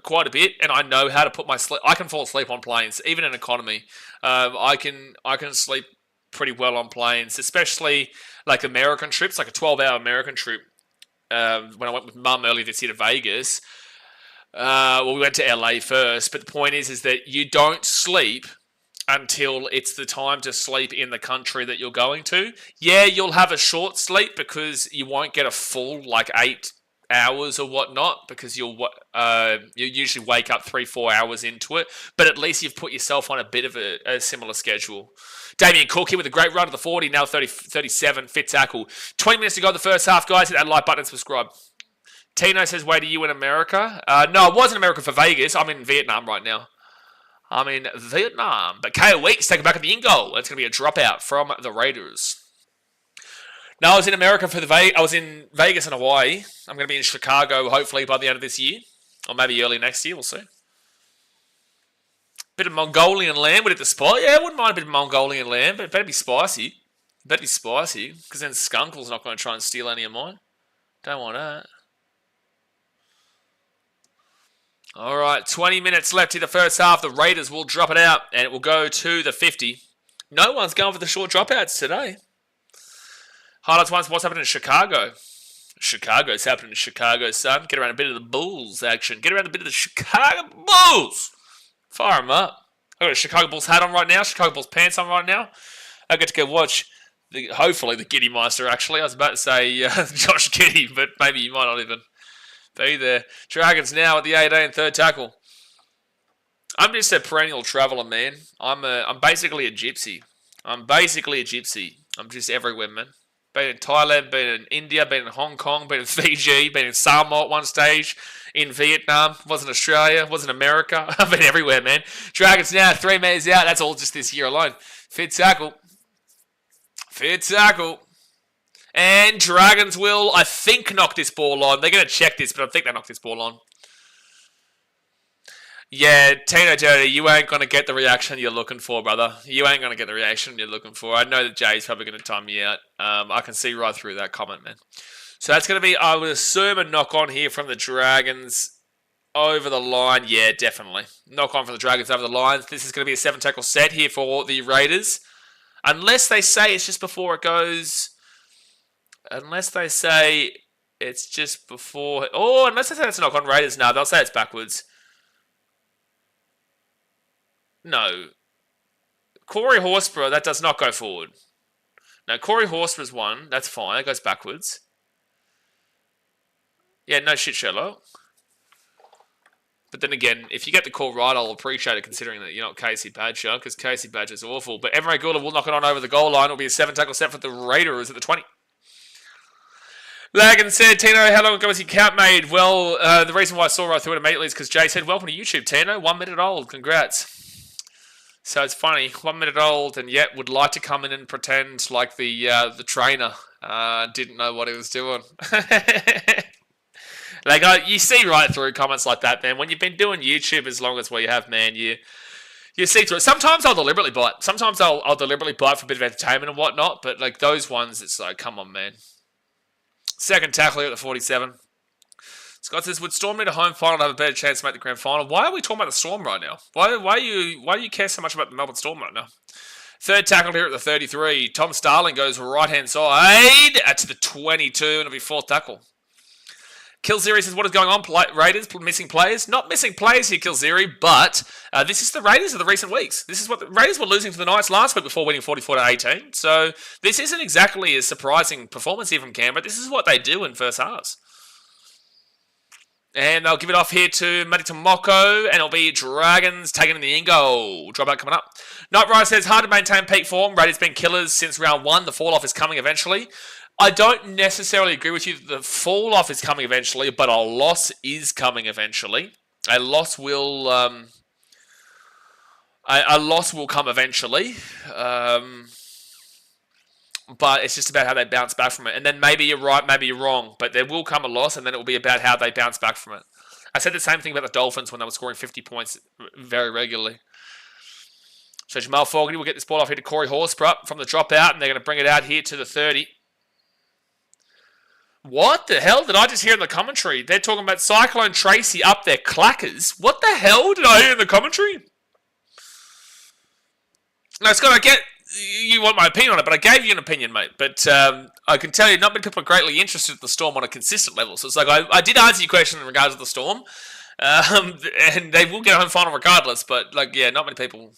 quite a bit, and I know how to put my sleep. I can fall asleep on planes, even in economy. I can sleep pretty well on planes, especially like American trips, like a 12-hour American trip. When I went with Mum earlier this year to Vegas, we went to LA first. But the point is that you don't sleep until it's the time to sleep in the country that you're going to. Yeah, you'll have a short sleep because you won't get a full 8 hours or whatnot, because you usually wake up 3-4 hours into it, but at least you've put yourself on a bit of a similar schedule. Damien Cook here with a great run to the 40, now 37, fit tackle. 20 minutes to go in the first half, guys. Hit that like button and subscribe. Tino says, wait, are you in America? No, I was in America for Vegas. I'm in Vietnam right now. But KO Weeks taking back at the in goal. It's going to be a dropout from the Raiders. No, I was in America for I was in Vegas and Hawaii. I'm going to be in Chicago, hopefully, by the end of this year. Or maybe early next year, we'll see. Bit of Mongolian lamb, would it the spot? Yeah, I wouldn't mind a bit of Mongolian lamb, but it better be spicy. Because then Skunkle's not going to try and steal any of mine. Don't want that. Alright, 20 minutes left in the first half. The Raiders will drop it out, and it will go to the 50. No one's going for the short dropouts today. Highlights once, what's happening in Chicago? Chicago's happening in Chicago, son. Get around a bit of the Bulls action. Get around a bit of the Chicago Bulls. Fire them up. I've got a Chicago Bulls hat on right now. Chicago Bulls pants on right now. I get to go watch, hopefully, the Giddy Meister, actually. I was about to say Josh Giddy, but maybe you might not even be there. Dragons now at the 18, third tackle. I'm just a perennial traveller, man. I'm basically a gypsy. I'm just everywhere, man. Been in Thailand, been in India, been in Hong Kong, been in Fiji, been in Samoa at one stage, in Vietnam, wasn't Australia, wasn't America. I've been everywhere, man. Dragons now, 3 meters out. That's all just this year alone. Fit tackle. And Dragons will, I think, knock this ball on. They're going to check this, but I think they knock this ball on. Yeah, Tino Jody, you ain't going to get the reaction you're looking for, brother. You ain't going to get the reaction you're looking for. I know that Jay's probably going to time me out. I can see right through that comment, man. So that's going to be, I would assume, a knock-on here from the Dragons over the line. Yeah, definitely. Knock-on from the Dragons over the line. This is going to be a 7-tackle set here for the Raiders. Unless they say it's just before it goes... Unless they say it's just before... Oh, unless they say it's a knock-on Raiders. No, they'll say it's backwards. No. Corey Horsburgh, that does not go forward. No, Corey Horsburgh's one. That's fine. It goes backwards. Yeah, no shit, Sherlock. But then again, if you get the call right, I'll appreciate it, considering that you're not Casey Badger, because Casey Badger's awful. But Emery Gula will knock it on over the goal line. It'll be a 7-tackle set for the Raiders at the 20. Lagan said, Tino, how long ago was your count made? Well, the reason why I saw right through it immediately is because Jay said, welcome to YouTube, Tino. 1 minute old. Congrats. So it's funny, 1 minute old, and yet would like to come in and pretend like the trainer didn't know what he was doing. You see right through comments like that, man. When you've been doing YouTube as long as we have, man, you see through it. Sometimes I'll deliberately bite. Sometimes I'll deliberately bite for a bit of entertainment and whatnot, but like those ones, it's like, come on, man. Second tackle here at the 47. Scott says, would Storm need a home final to have a better chance to make the grand final? Why are we talking about the Storm right now? Why do you care so much about the Melbourne Storm right now? Third tackle here at the 33. Tom Starling goes right-hand side to the 22, and it'll be fourth tackle. Killziri says, what is going on, Raiders? Missing players? Not missing players here, Killziri, but this is the Raiders of the recent weeks. This is what the Raiders were losing to the Knights last week before winning 44-18. So this isn't exactly a surprising performance here from Canberra. This is what they do in first halves. And they'll give it off here to Matty Tomoko, and it'll be Dragons taking in the Ingo. Dropout coming up. Night Rider says, hard to maintain peak form. Raiders been killers since round 1. The fall-off is coming eventually. I don't necessarily agree with you that the fall-off is coming eventually, but a loss is coming eventually. A loss will come eventually. But it's just about how they bounce back from it. And then maybe you're right, maybe you're wrong. But there will come a loss, and then it will be about how they bounce back from it. I said the same thing about the Dolphins when they were scoring 50 points very regularly. So Jamal Fogarty will get this ball off here to Corey Horsburgh from the dropout, and they're going to bring it out here to the 30. What the hell did I just hear in the commentary? They're talking about Cyclone Tracy up their clackers. What the hell did I hear in the commentary? No, Scott, I get you want my opinion on it, but I gave you an opinion, mate. But I can tell you not many people are greatly interested in the Storm on a consistent level. So it's like I did answer your question in regards to the Storm, and they will get a home final regardless. But like, yeah, not many people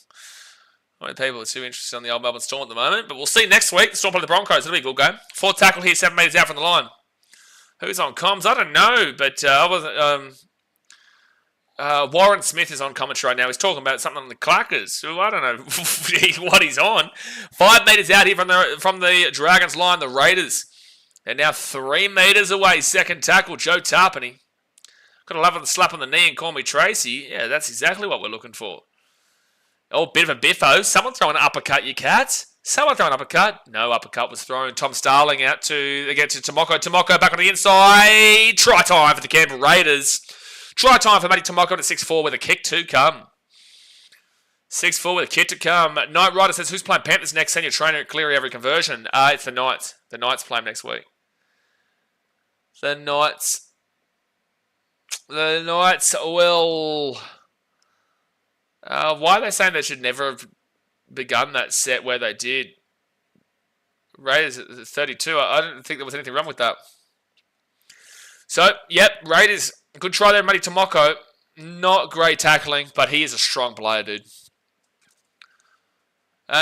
are too interested in the old Melbourne Storm at the moment. But we'll see next week. The Storm play the Broncos. It'll be a good game. 4th tackle here, 7 metres out from the line. Who's on comms? I don't know, but I wasn't. Warren Smith is on commentary right now. He's talking about something on the clackers. So I don't know what he's on. 5 metres out here from the Dragons line. The Raiders. They're now 3 metres away. 2nd tackle, Joe Tarpany. Got to love the slap on the knee and call me Tracy. Yeah, that's exactly what we're looking for. Oh, bit of a biffo. Someone throwing an uppercut, you cats. Someone throwing an uppercut. No uppercut was thrown. Tom Starling out to Tomoko. Tomoko back on the inside. Try time for the Canberra Raiders. Try time for Matty Tomoko to 6-4 with a kick to come. 6-4 with a kick to come. Night Rider says, who's playing Panthers next? Senior trainer at Cleary every conversion. It's the Knights. The Knights play next week. The Knights will... why are they saying they should never have begun that set where they did? Raiders at 32. I didn't think there was anything wrong with that. So, yep, Raiders... Good try there, Matty Tomoko. Not great tackling, but he is a strong player, dude.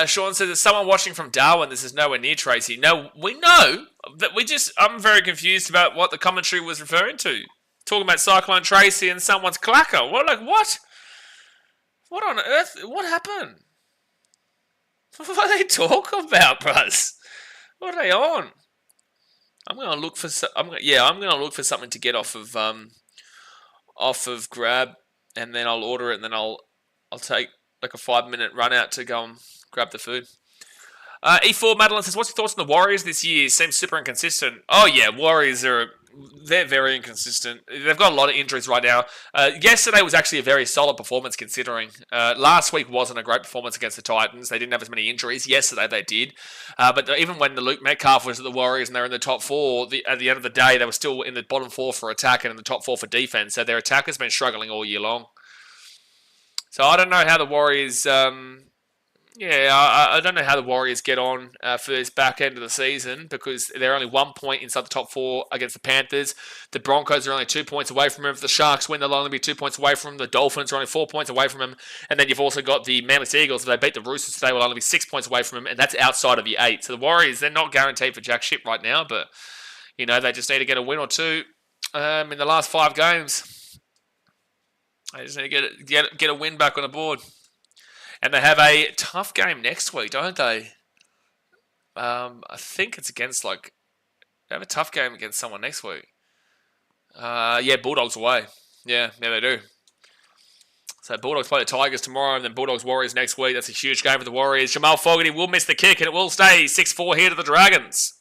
Sean says, there's someone watching from Darwin. This is nowhere near Tracy. No, we know. That I'm very confused about what the commentary was referring to. Talking about Cyclone Tracy and someone's clacker. What? What on earth? What happened? What are they talking about, Buzz? What are they on? I'm gonna look for something to get off of Grab, and then I'll order it, and then I'll take like a 5-minute run out to go and grab the food. E4 Madeline says, what's your thoughts on the Warriors this year? Seems super inconsistent. Oh yeah, Warriors they're very inconsistent. They've got a lot of injuries right now. Yesterday was actually a very solid performance considering. Last week wasn't a great performance against the Titans. They didn't have as many injuries. Yesterday they did. But even when the Luke Metcalf was at the Warriors and they were in the top 4, at the end of the day, they were still in the bottom 4 for attack and in the top 4 for defense. So their attack has been struggling all year long. So I don't know how the Warriors... I don't know how the Warriors get on for this back end of the season because they're only 1 point inside the top 4 against the Panthers. The Broncos are only 2 points away from them. If the Sharks win, they'll only be 2 points away from them. The Dolphins are only 4 points away from them. And then you've also got the Manly Eagles. If they beat the Roosters today, will only be 6 points away from them, and that's outside of the 8. So the Warriors, they're not guaranteed for jack shit right now, but they just need to get a win or two in the last 5 games. They just need to get a win back on the board. And they have a tough game next week, don't they? I think it's against, they have a tough game against someone next week. Bulldogs away. Yeah, they do. So Bulldogs play the Tigers tomorrow, and then Bulldogs Warriors next week. That's a huge game for the Warriors. Jamal Fogarty will miss the kick, and it will stay 6-4 here to the Dragons.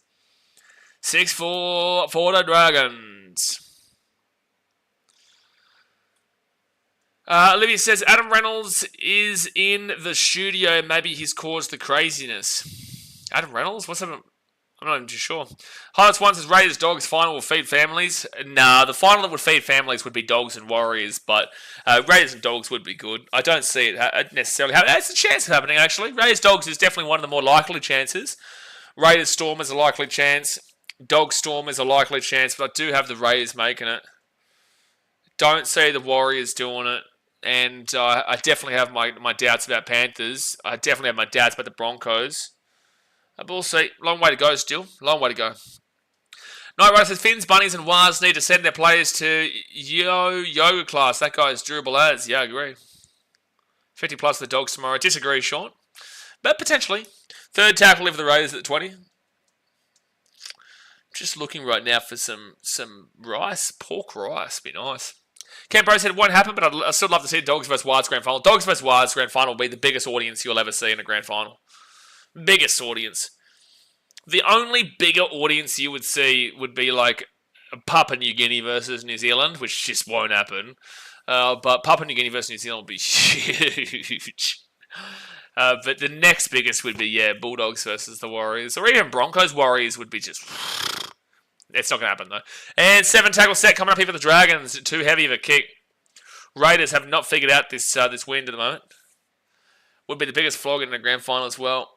6-4 for the Dragons. Olivia says, Adam Reynolds is in the studio. Maybe he's caused the craziness. Adam Reynolds? What's up? I'm not even too sure. Highlights 1 says, Raiders Dogs final will feed families. Nah, the final that would feed families would be Dogs and Warriors, but Raiders and Dogs would be good. I don't see it necessarily happening. It's a chance of happening, actually. Raiders Dogs is definitely one of the more likely chances. Raiders Storm is a likely chance. Dogs Storm is a likely chance, but I do have the Raiders making it. Don't see the Warriors doing it. And I definitely have my doubts about Panthers. I definitely have my doubts about the Broncos. But we'll see. Long way to go still. Long way to go. Night Rider says Finns, Bunnies, and Wars need to send their players to yoga class. That guy is durable as. Yeah, I agree. 50 plus the Dogs tomorrow. Disagree, Sean. But potentially. Third tackle of the Raiders at 20. Just looking right now for some rice. Pork rice. Be nice. Canberra said it won't happen, but I'd still love to see Dogs vs. Wards Grand Final. Dogs vs. Wards Grand Final will be the biggest audience you'll ever see in a Grand Final. Biggest audience. The only bigger audience you would see would be like Papua New Guinea versus New Zealand, which just won't happen. But Papua New Guinea versus New Zealand would be huge. But the next biggest would be, Bulldogs versus the Warriors. Or even Broncos Warriors would be just... It's not going to happen, though. And 7 tackle set coming up here for the Dragons. Too heavy of a kick. Raiders have not figured out this wind at the moment. Would be the biggest flog in the grand final as well.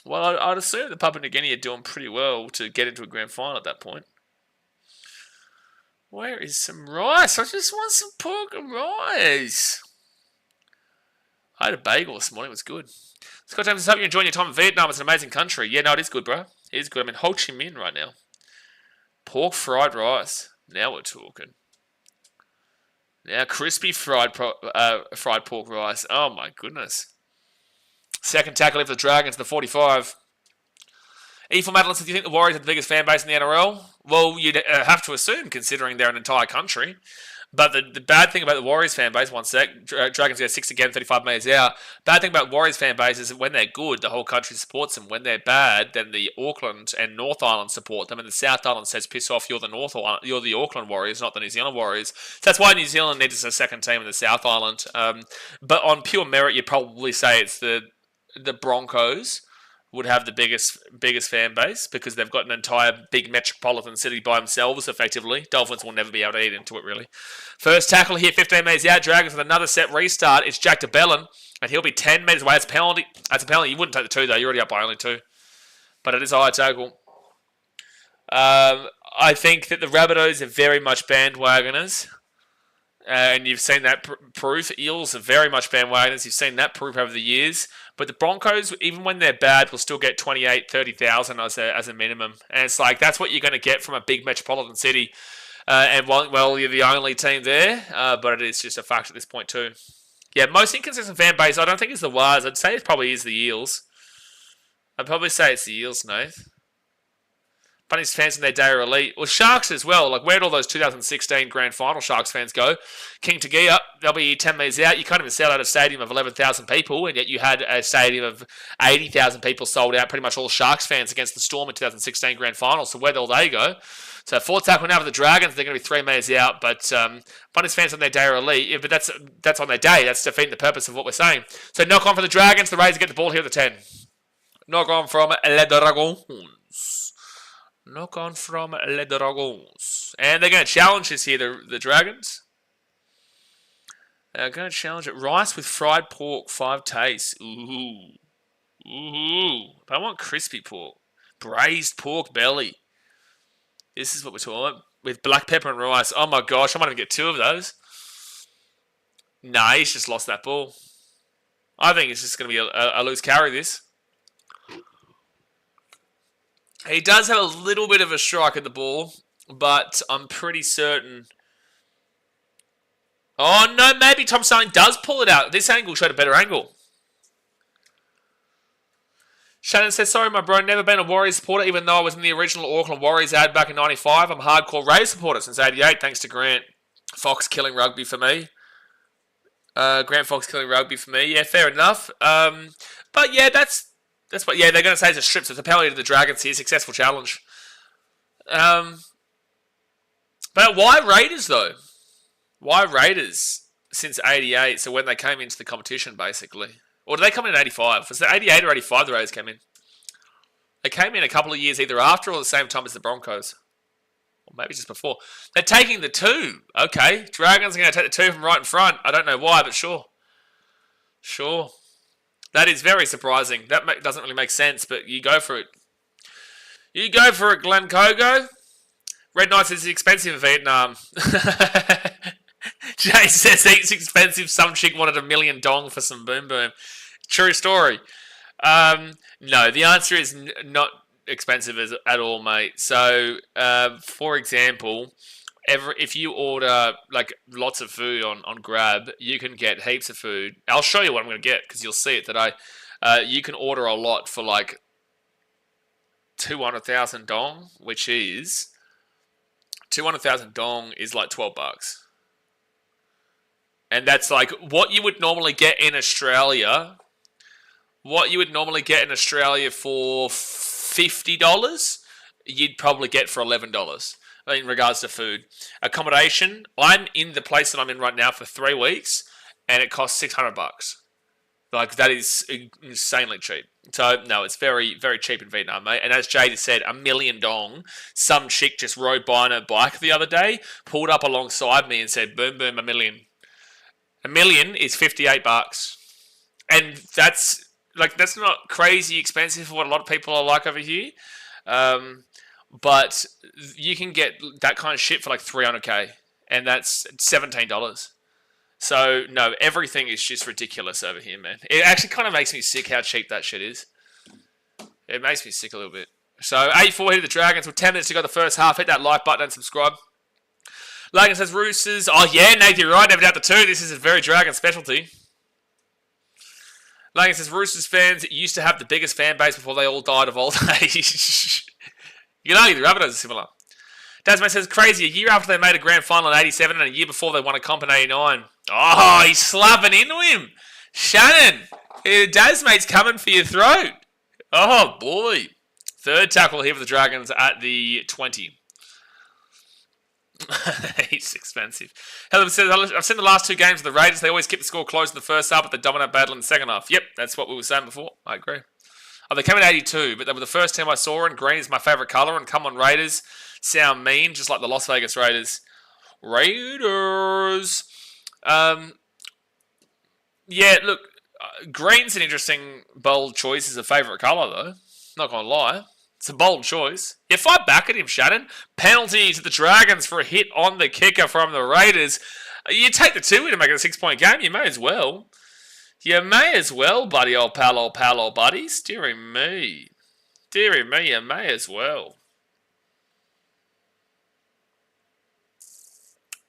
Well, I'd assume the Papua New Guinea are doing pretty well to get into a grand final at that point. Where is some rice? I just want some pork and rice. I had a bagel this morning. It was good. Scott James, I hope you're enjoying your time in Vietnam. It's an amazing country. Yeah, no, it is good, bro. It is good. I'm in Ho Chi Minh right now. Pork fried rice. Now we're talking. Now crispy fried pork rice. Oh my goodness. Second tackle in for the Dragons, the 45. E4 Madeline says, do you think the Warriors have the biggest fan base in the NRL? Well, you'd have to assume, considering they're an entire country. But the bad thing about the Warriors fan base, one sec, Dragons go 6 again, 35 metres out. Bad thing about Warriors fan base is that when they're good, the whole country supports them. When they're bad, then the Auckland and North Island support them, and the South Island says, piss off, you're the Auckland Warriors, not the New Zealand Warriors. So that's why New Zealand needs a second team in the South Island. But on pure merit, you'd probably say it's the Broncos would have the biggest fan base because they've got an entire big metropolitan city by themselves, effectively. Dolphins will never be able to eat into it, really. First tackle here, 15 metres out. Dragons with another set restart. It's Jack DeBellin, and he'll be 10 metres away. That's a penalty. That's a penalty. You wouldn't take the 2, though. You're already up by only 2. But it is a high tackle. I think that the Rabbitohs are very much bandwagoners. And you've seen that proof. Eels are very much bandwagoners. You've seen that proof over the years. But the Broncos, even when they're bad, will still get 28, 30,000 as a minimum. And it's like, that's what you're going to get from a big metropolitan city. And well, you're the only team there. But it is just a fact at this point too. Yeah, most inconsistent fan base, I don't think it's the Wars. I'd say it probably is the Eels. I'd probably say it's the Eels, Nath. Bunnies fans in their day are elite. Well, Sharks as well. Like, where'd all those 2016 Grand Final Sharks fans go? King Tagia, they'll be 10 metres out. You can't even sell out a stadium of 11,000 people, and yet you had a stadium of 80,000 people sold out, pretty much all Sharks fans against the Storm in 2016 Grand Final. So where'd all they go? So fourth tackle now for the Dragons. They're going to be 3 metres out, but Bunnies fans on their day are elite. Yeah, but that's on their day. That's defeating the purpose of what we're saying. So knock on for the Dragons. The Raiders get the ball here at the 10. Knock on from Les Dragons. Knock on from Les Dragons. And they're going to challenge this here, the Dragons. They're going to challenge it. Rice with fried pork, 5 tastes. Ooh. Ooh. But I want crispy pork. Braised pork belly. This is what we're talking about. With black pepper and rice. Oh my gosh, I might even get 2 of those. Nah, he's just lost that ball. I think it's just going to be a loose carry, this. He does have a little bit of a strike at the ball, but I'm pretty certain... Oh, no, maybe Tom Starling does pull it out. This angle showed a better angle. Shannon says, sorry, my bro, never been a Warriors supporter, even though I was in the original Auckland Warriors ad back in 95. I'm a hardcore Raiders supporter since 88, thanks to Grant Fox killing rugby for me. Grant Fox killing rugby for me. Yeah, fair enough. But yeah, that's what, yeah, they're going to say it's a strip, so it's a penalty to the Dragons here. Successful challenge. But why Raiders, though? Why Raiders since 88? So when they came into the competition, basically. Or did they come in 85? Was it 88 or 85 the Raiders came in? They came in a couple of years either after or the same time as the Broncos. Or maybe just before. They're taking the 2. Okay. Dragons are going to take the 2 from right in front. I don't know why, but sure. Sure. That is very surprising. That doesn't really make sense, but you go for it. You go for it, Glenn Kogo. Red Knights is expensive in Vietnam. Jay says it's expensive. Some chick wanted $1 million dong for some boom boom. True story. No, the answer is not. expensive at all, mate. So, for example, if you order like lots of food on Grab, you can get heaps of food. I'll show you what I'm going to get because you'll see it today. You can order a lot for like 200,000 dong, which is 200,000 dong is like $12. And that's like what you would normally get in Australia. What you would normally get in Australia for $50, you'd probably get for $11 in regards to food. Accommodation, I'm in the place that I'm in right now for 3 weeks, and it costs $600. Like, that is insanely cheap. So, no, it's very, very cheap in Vietnam, mate. And as Jay just said, $1 million dong. Some chick just rode by on her bike the other day, pulled up alongside me and said, boom, boom, $1 million. $1 million is $58. And that's not crazy expensive for what a lot of people are like over here. But you can get that kind of shit for like $300K. And that's $17. So, no, everything is just ridiculous over here, man. It actually kind of makes me sick how cheap that shit is. It makes me sick a little bit. So, 8-4 here to the Dragons with 10 minutes to go the first half. Hit that like button and subscribe. Logan says Roosters. Oh, yeah, Nate, you're right. Never doubt the two. This is a very Dragon specialty. Logan says Roosters fans used to have the biggest fan base before they all died of old age. You know, the Rabbitohs are similar. Dasman says, crazy, a year after they made a grand final in 87 and a year before they won a comp in 89. Oh, he's slapping into him. Shannon, Dasmate's coming for your throat. Oh, boy. Third tackle here for the Dragons at the 20. He's expensive. Helen says, I've seen the last 2 games of the Raiders. They always keep the score close in the first half, but they dominate battle in the second half. Yep, that's what we were saying before. I agree. Oh, they came in 82, but they were the first team I saw, and green is my favourite colour, and come on, Raiders. Sound mean, just like the Las Vegas Raiders. Raiders. Yeah, look, green's an interesting, bold choice as a favourite colour, though. Not going to lie. It's a bold choice. You fight back at him, Shannon. Penalty to the Dragons for a hit on the kicker from the Raiders. You take the 2 to make it a 6-point game. You may as well. You may as well, buddy, old pal, buddies. Deary me. Deary me, you may as well.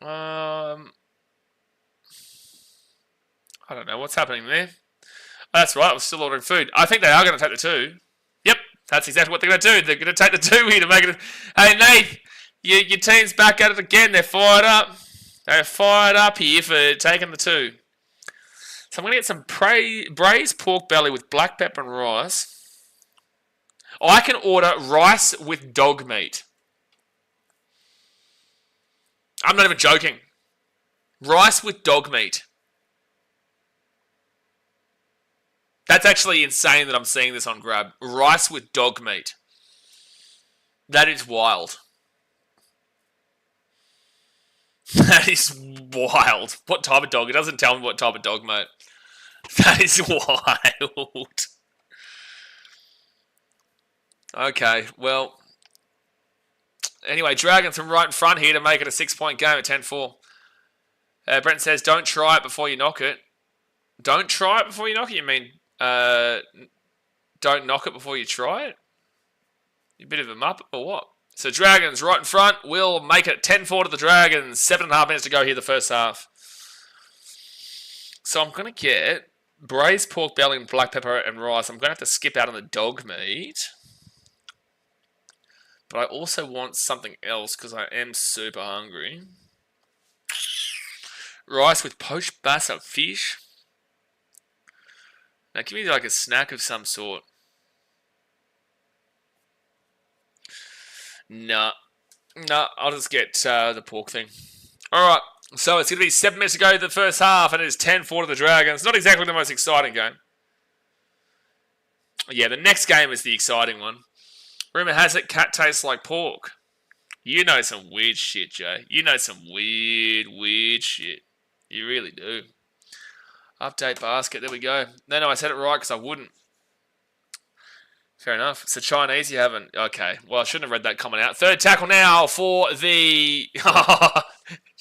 I don't know what's happening there. Oh, that's right, I was still ordering food. I think they are going to take the 2. Yep, that's exactly what they're going to do. They're going to take the 2 here to make it. Hey, Nate, your team's back at it again. They're fired up. They're fired up here for taking the 2. So I'm going to get some braised pork belly with black pepper and rice. Oh, I can order rice with dog meat. I'm not even joking. Rice with dog meat. That's actually insane that I'm seeing this on Grab. Rice with dog meat. That is wild. That is wild. What type of dog? It doesn't tell me what type of dog, mate. That is wild. Okay, well. Anyway, Dragons from right in front here to make it a 6-point game at 10-4. Brent says, don't try it before you knock it. Don't try it before you knock it? You mean, don't knock it before you try it? You a bit of a muppet or what? So Dragons right in front will make it 10-4 to the Dragons. 7.5 minutes to go here the first half. So I'm going to get braised pork belly and black pepper and rice. I'm going to have to skip out on the dog meat. But I also want something else because I am super hungry. Rice with poached bass or fish. Now give me like a snack of some sort. Nah, I'll just get the pork thing. Alright, so it's going to be 7 minutes to go to the first half, and it is 10-4 to the Dragons. Not exactly the most exciting game. Yeah, the next game is the exciting one. Rumour has it cat tastes like pork. You know some weird shit, Jay. You know some weird shit. You really do. Update basket, there we go. No, I said it right because I wouldn't. Fair enough. It's a Chinese you haven't. Okay, well, I shouldn't have read that comment out. Third tackle now for the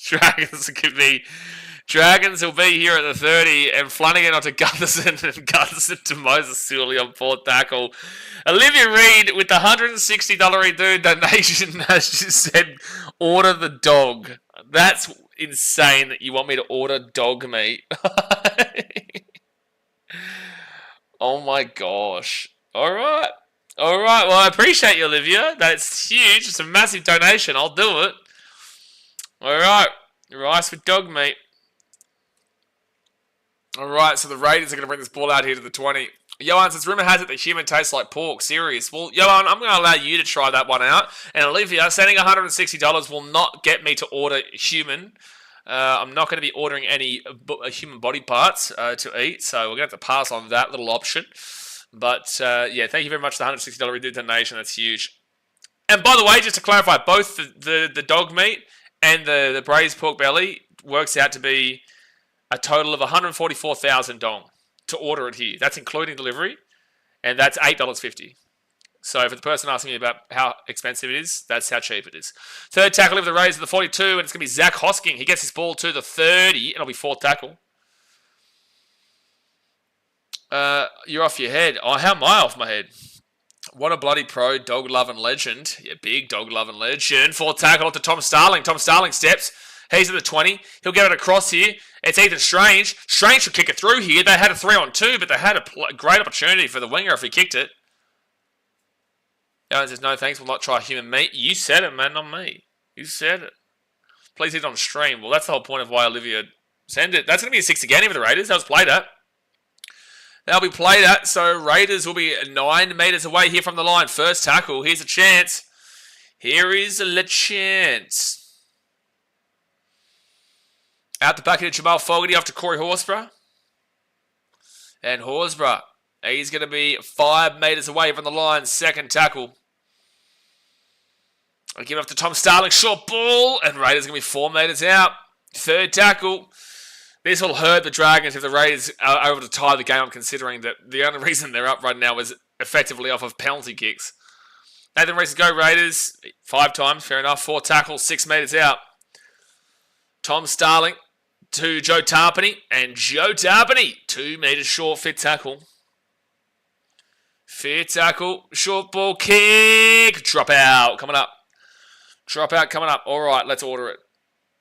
Dragons. Give me Dragons will be here at the 30, and Flanagan onto Gutherson, and Gutherson to Moses Suley on 4th tackle. Olivia Reed with the $160 dude donation has just said, order the dog. That's insane that you want me to order dog meat. Oh my gosh. Alright. Alright, well I appreciate you, Olivia. That's huge. It's a massive donation. I'll do it. Alright. Rice with dog meat. Alright, so the Raiders are going to bring this ball out here to the 20. Johan says, rumour has it that human tastes like pork. Serious. Well, Johan, I'm going to allow you to try that one out. And Olivia, sending $160 will not get me to order human. I'm not going to be ordering any human body parts to eat. So we're going to have to pass on that little option. But, yeah, thank you very much for the $160 donation. That's huge. And by the way, just to clarify, both the dog meat and the braised pork belly works out to be a total of 144,000 dong to order it here. That's including delivery, and that's $8.50. So for the person asking me about how expensive it is, that's how cheap it is. Third tackle of the Raiders at the 42, and it's going to be Zach Hosking. He gets his ball to the 30, and it'll be 4th tackle. You're off your head. Oh, how am I off my head? What a bloody pro, dog-loving legend. Yeah, big dog-loving legend. 4th tackle to Tom Starling. Tom Starling steps. He's at the 20. He'll get it across here. It's Ethan Strange. Strange should kick it through here. They had a 3-on-2, but they had a great opportunity for the winger if he kicked it. Owens says, no thanks, we'll not try human meat. You said it, man, not me. You said it. Please hit on stream. Well, that's the whole point of why Olivia sent it. That's going to be a 6 again for the Raiders. That was played at. That'll be played at, so Raiders will be 9 metres away here from the line. First tackle. Here's a chance. Here is a chance. Out the back of Jamal Fogarty off to Corey Horsburgh. And Horsburgh, he's going to be 5 metres away from the line. Second tackle. I give it off to Tom Starling. Short ball. And Raiders going to be 4 metres out. Third tackle. This will hurt the Dragons if the Raiders are able to tie the game. I'm considering that the only reason they're up right now is effectively off of penalty kicks. Nathan Reese, go Raiders. 5 times, fair enough. 4 tackles, 6 metres out. Tom Starling to Joe Tarpany. And Joe Tarpany, 2 metres short, 5th tackle. 5th tackle, short ball kick. Drop out coming up. Drop out coming up. All right, let's order it.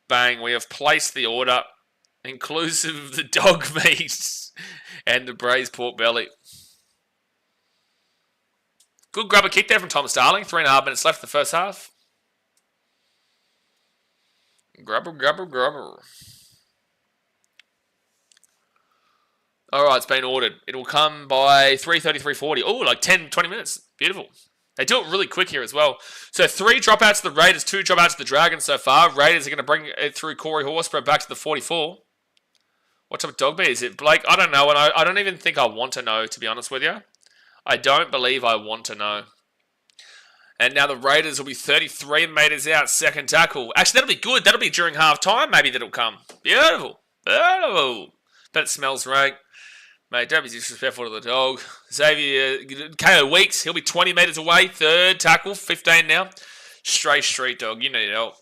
Bang, we have placed the order. Inclusive of the dog meat and the braised pork belly. Good grubber kick there from Tom Starling. 3.5 minutes left in the first half. Grubber, grubber, grubber. All right, it's been ordered. It will come by 3:30, 3:40. Oh, like 10, 20 minutes. Beautiful. They do it really quick here as well. So 3 dropouts to the Raiders, 2 dropouts to the Dragons so far. Raiders are going to bring it through Corey Horsburgh back to the 44. What type of dog meat is it? Blake, I don't know, and I don't even think I want to know, to be honest with you. I don't believe I want to know. And now the Raiders will be 33 metres out, second tackle. Actually, that'll be good. That'll be during half time, maybe that'll come. Beautiful. Beautiful. But it smells rank. Mate, don't be disrespectful to the dog. Xavier, KO Weeks, he'll be 20 metres away, third tackle, 15 now. Stray street dog, you need help.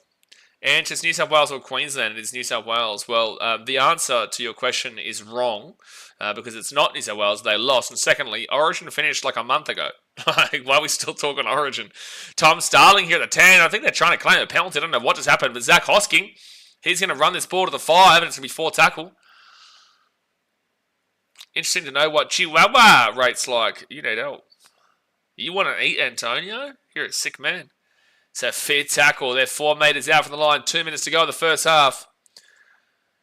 And it's New South Wales or Queensland? It is New South Wales. Well, the answer to your question is wrong because it's not New South Wales. They lost. And secondly, Origin finished like a month ago. Why are we still talking Origin? Tom Starling here at the 10. I think they're trying to claim a penalty. I don't know what just happened. But Zach Hosking, he's going to run this ball to the 5 and it's going to be 4th tackle. Interesting to know what Chihuahua rates like. You need help. You want to eat, Antonio? You're a sick man. So 5th tackle. They're 4 metres out from the line. 2 minutes to go in the first half.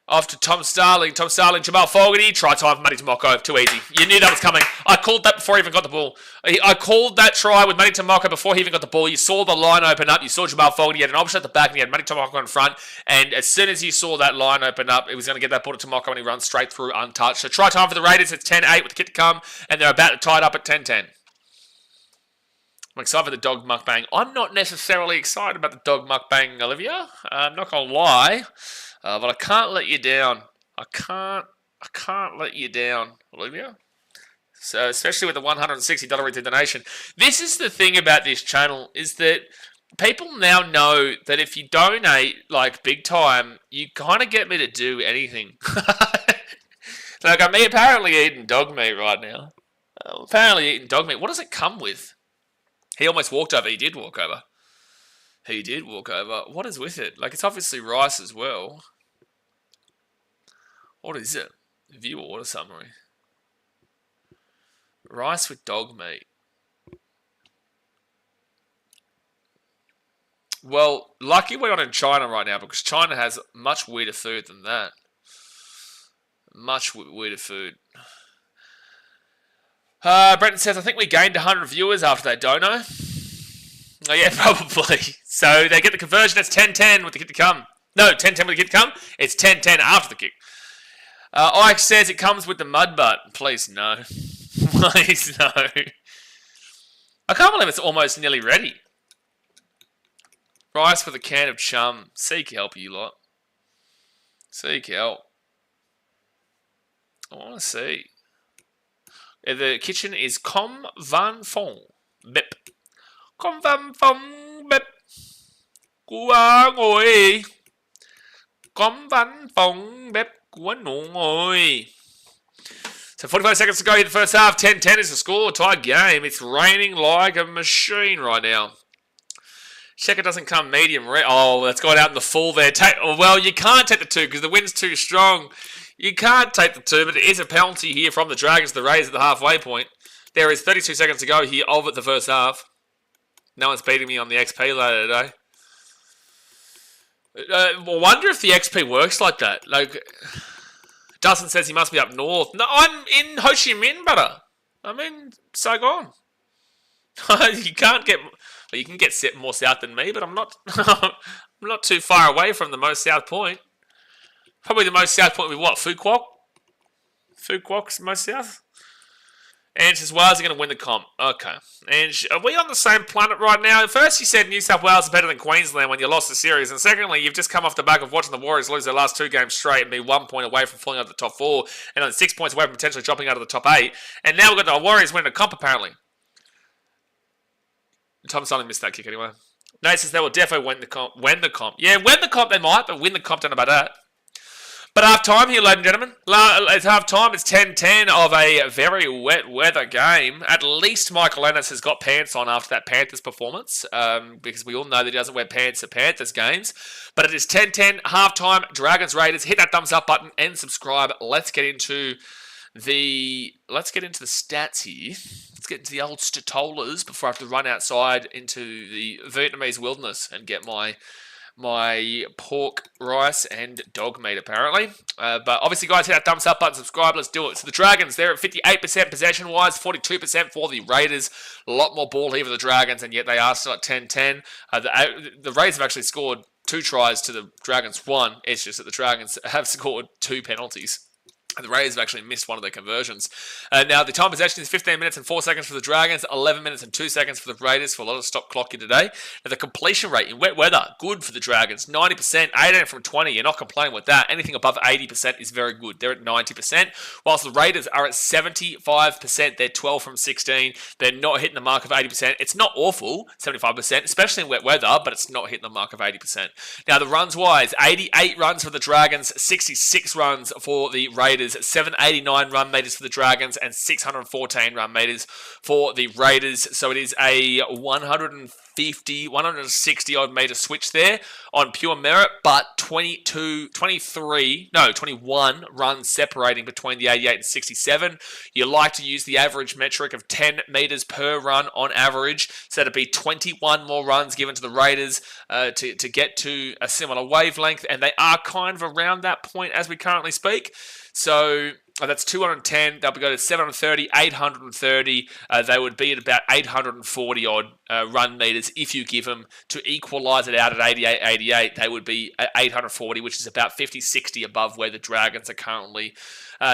Off to Tom Starling. Tom Starling, Jamal Fogarty. Try time for Matty Tomoko. Too easy. You knew that was coming. I called that before he even got the ball. I called that try with Matty Tomoko before he even got the ball. You saw the line open up. You saw Jamal Fogarty. He had an option at the back and he had Matty Tomoko in front. And as soon as you saw that line open up, it was going to get that ball to Tomoko and he runs straight through untouched. So try time for the Raiders. It's 10-8 with the kick to come. And they're about to tie it up at 10-10. I'm excited for the dog mukbang. I'm not necessarily excited about the dog mukbang, Olivia. I'm not going to lie. But I can't let you down. I can't let you down, Olivia. So, especially with the $160 donation. This is the thing about this channel, is that people now know that if you donate like big time, you kind of get me to do anything. Like I'm apparently eating dog meat right now. Apparently eating dog meat. What does it come with? He almost walked over. He did walk over. He did walk over. What is with it? Like it's obviously rice as well. What is it? View order summary. Rice with dog meat. Well, lucky we're not in China right now because China has much weirder food than that. Much weirder food. Brenton says, I think we gained 100 viewers after that dono. Oh, yeah, probably. So they get the conversion. It's 10-10 with the kick to come. No, 10-10 with the kick to come. It's 10-10 after the kick. Ike says it comes with the mud butt. Please, no. Please, no. I can't believe it's almost nearly ready. Rice with a can of chum. Seek help, you lot. Seek help. I want to see. The kitchen is Com Van Fong. Bep. Com Van Fong. Bep. Của ngồi. Com Van Fong. Bep. Của ngồi. So 45 seconds to go in the first half. 10-10 is the score. Tied game. It's raining like a machine right now. Checker doesn't come medium rare. Oh, that's gone out in the full there. Well, you can't take the 2 because the wind's too strong. You can't take the 2, but it is a penalty here from the Dragons to raise at the halfway point. There is 32 seconds to go here of the first half. No one's beating me on the XP ladder today. I wonder if the XP works like that. Like, Dustin says he must be up north. No, I'm in Ho Chi Minh, brother. I'm in Saigon. You can't get... Well, you can get more south than me, but I'm not. I'm not too far away from the most south point. Probably the most south point with what? Phu Quoc? Phu Quoc's most south. And says Wales are going to win the comp. Okay. And are we on the same planet right now? First, you said New South Wales is better than Queensland when you lost the series, and secondly, you've just come off the back of watching the Warriors lose their last 2 games straight and be 1 point away from falling out of the top 4, and on 6 points away from potentially dropping out of the top 8. And now we've got the Warriors winning the comp apparently. Tom Sullivan missed that kick anyway. Nate says they will definitely win the comp. Yeah, win the comp they might, but win the comp, don't know about that. But half time here, ladies and gentlemen. It's half time. It's 10-10 of a very wet weather game. At least Michael Ennis has got pants on after that Panthers performance, because we all know that he doesn't wear pants at Panthers games. But it is 10-10, half time. Dragons Raiders. Hit that thumbs up button and subscribe. Let's get into the stats here. Let's get into the old statolas before I have to run outside into the Vietnamese wilderness and get my pork, rice, and dog meat, apparently. But obviously, guys, hit that thumbs up button, subscribe, let's do it. So the Dragons, they're at 58% possession-wise, 42% for the Raiders. A lot more ball here for the Dragons, and yet they are still at 10-10. The Raiders have actually scored 2 tries to the Dragons 1. It's just that the Dragons have scored 2 penalties. And the Raiders have actually missed one of their conversions. Now, the time possession is 15 minutes and 4 seconds for the Dragons, 11 minutes and 2 seconds for the Raiders, for a lot of stop clock here today. Now, the completion rate in wet weather, good for the Dragons. 90%, 18 from 20. You're not complaining with that. Anything above 80% is very good. They're at 90%, whilst the Raiders are at 75%. They're 12 from 16. They're not hitting the mark of 80%. It's not awful, 75%, especially in wet weather, but it's not hitting the mark of 80%. Now, the runs-wise, 88 runs for the Dragons, 66 runs for the Raiders. 789 run meters for the Dragons and 614 run meters for the Raiders. So it is a 160 odd meter switch there on pure merit, but 21 runs separating between the 88 and 67. You like to use the average metric of 10 meters per run on average. So it'd be 21 more runs given to the Raiders to get to a similar wavelength, and they are kind of around that point as we currently speak. So that's 210. They'll go to 730, 830. They would be at about 840 odd run meters if you give them to equalise it out at 88. They would be at 840, which is about 50, 60 above where the Dragons are currently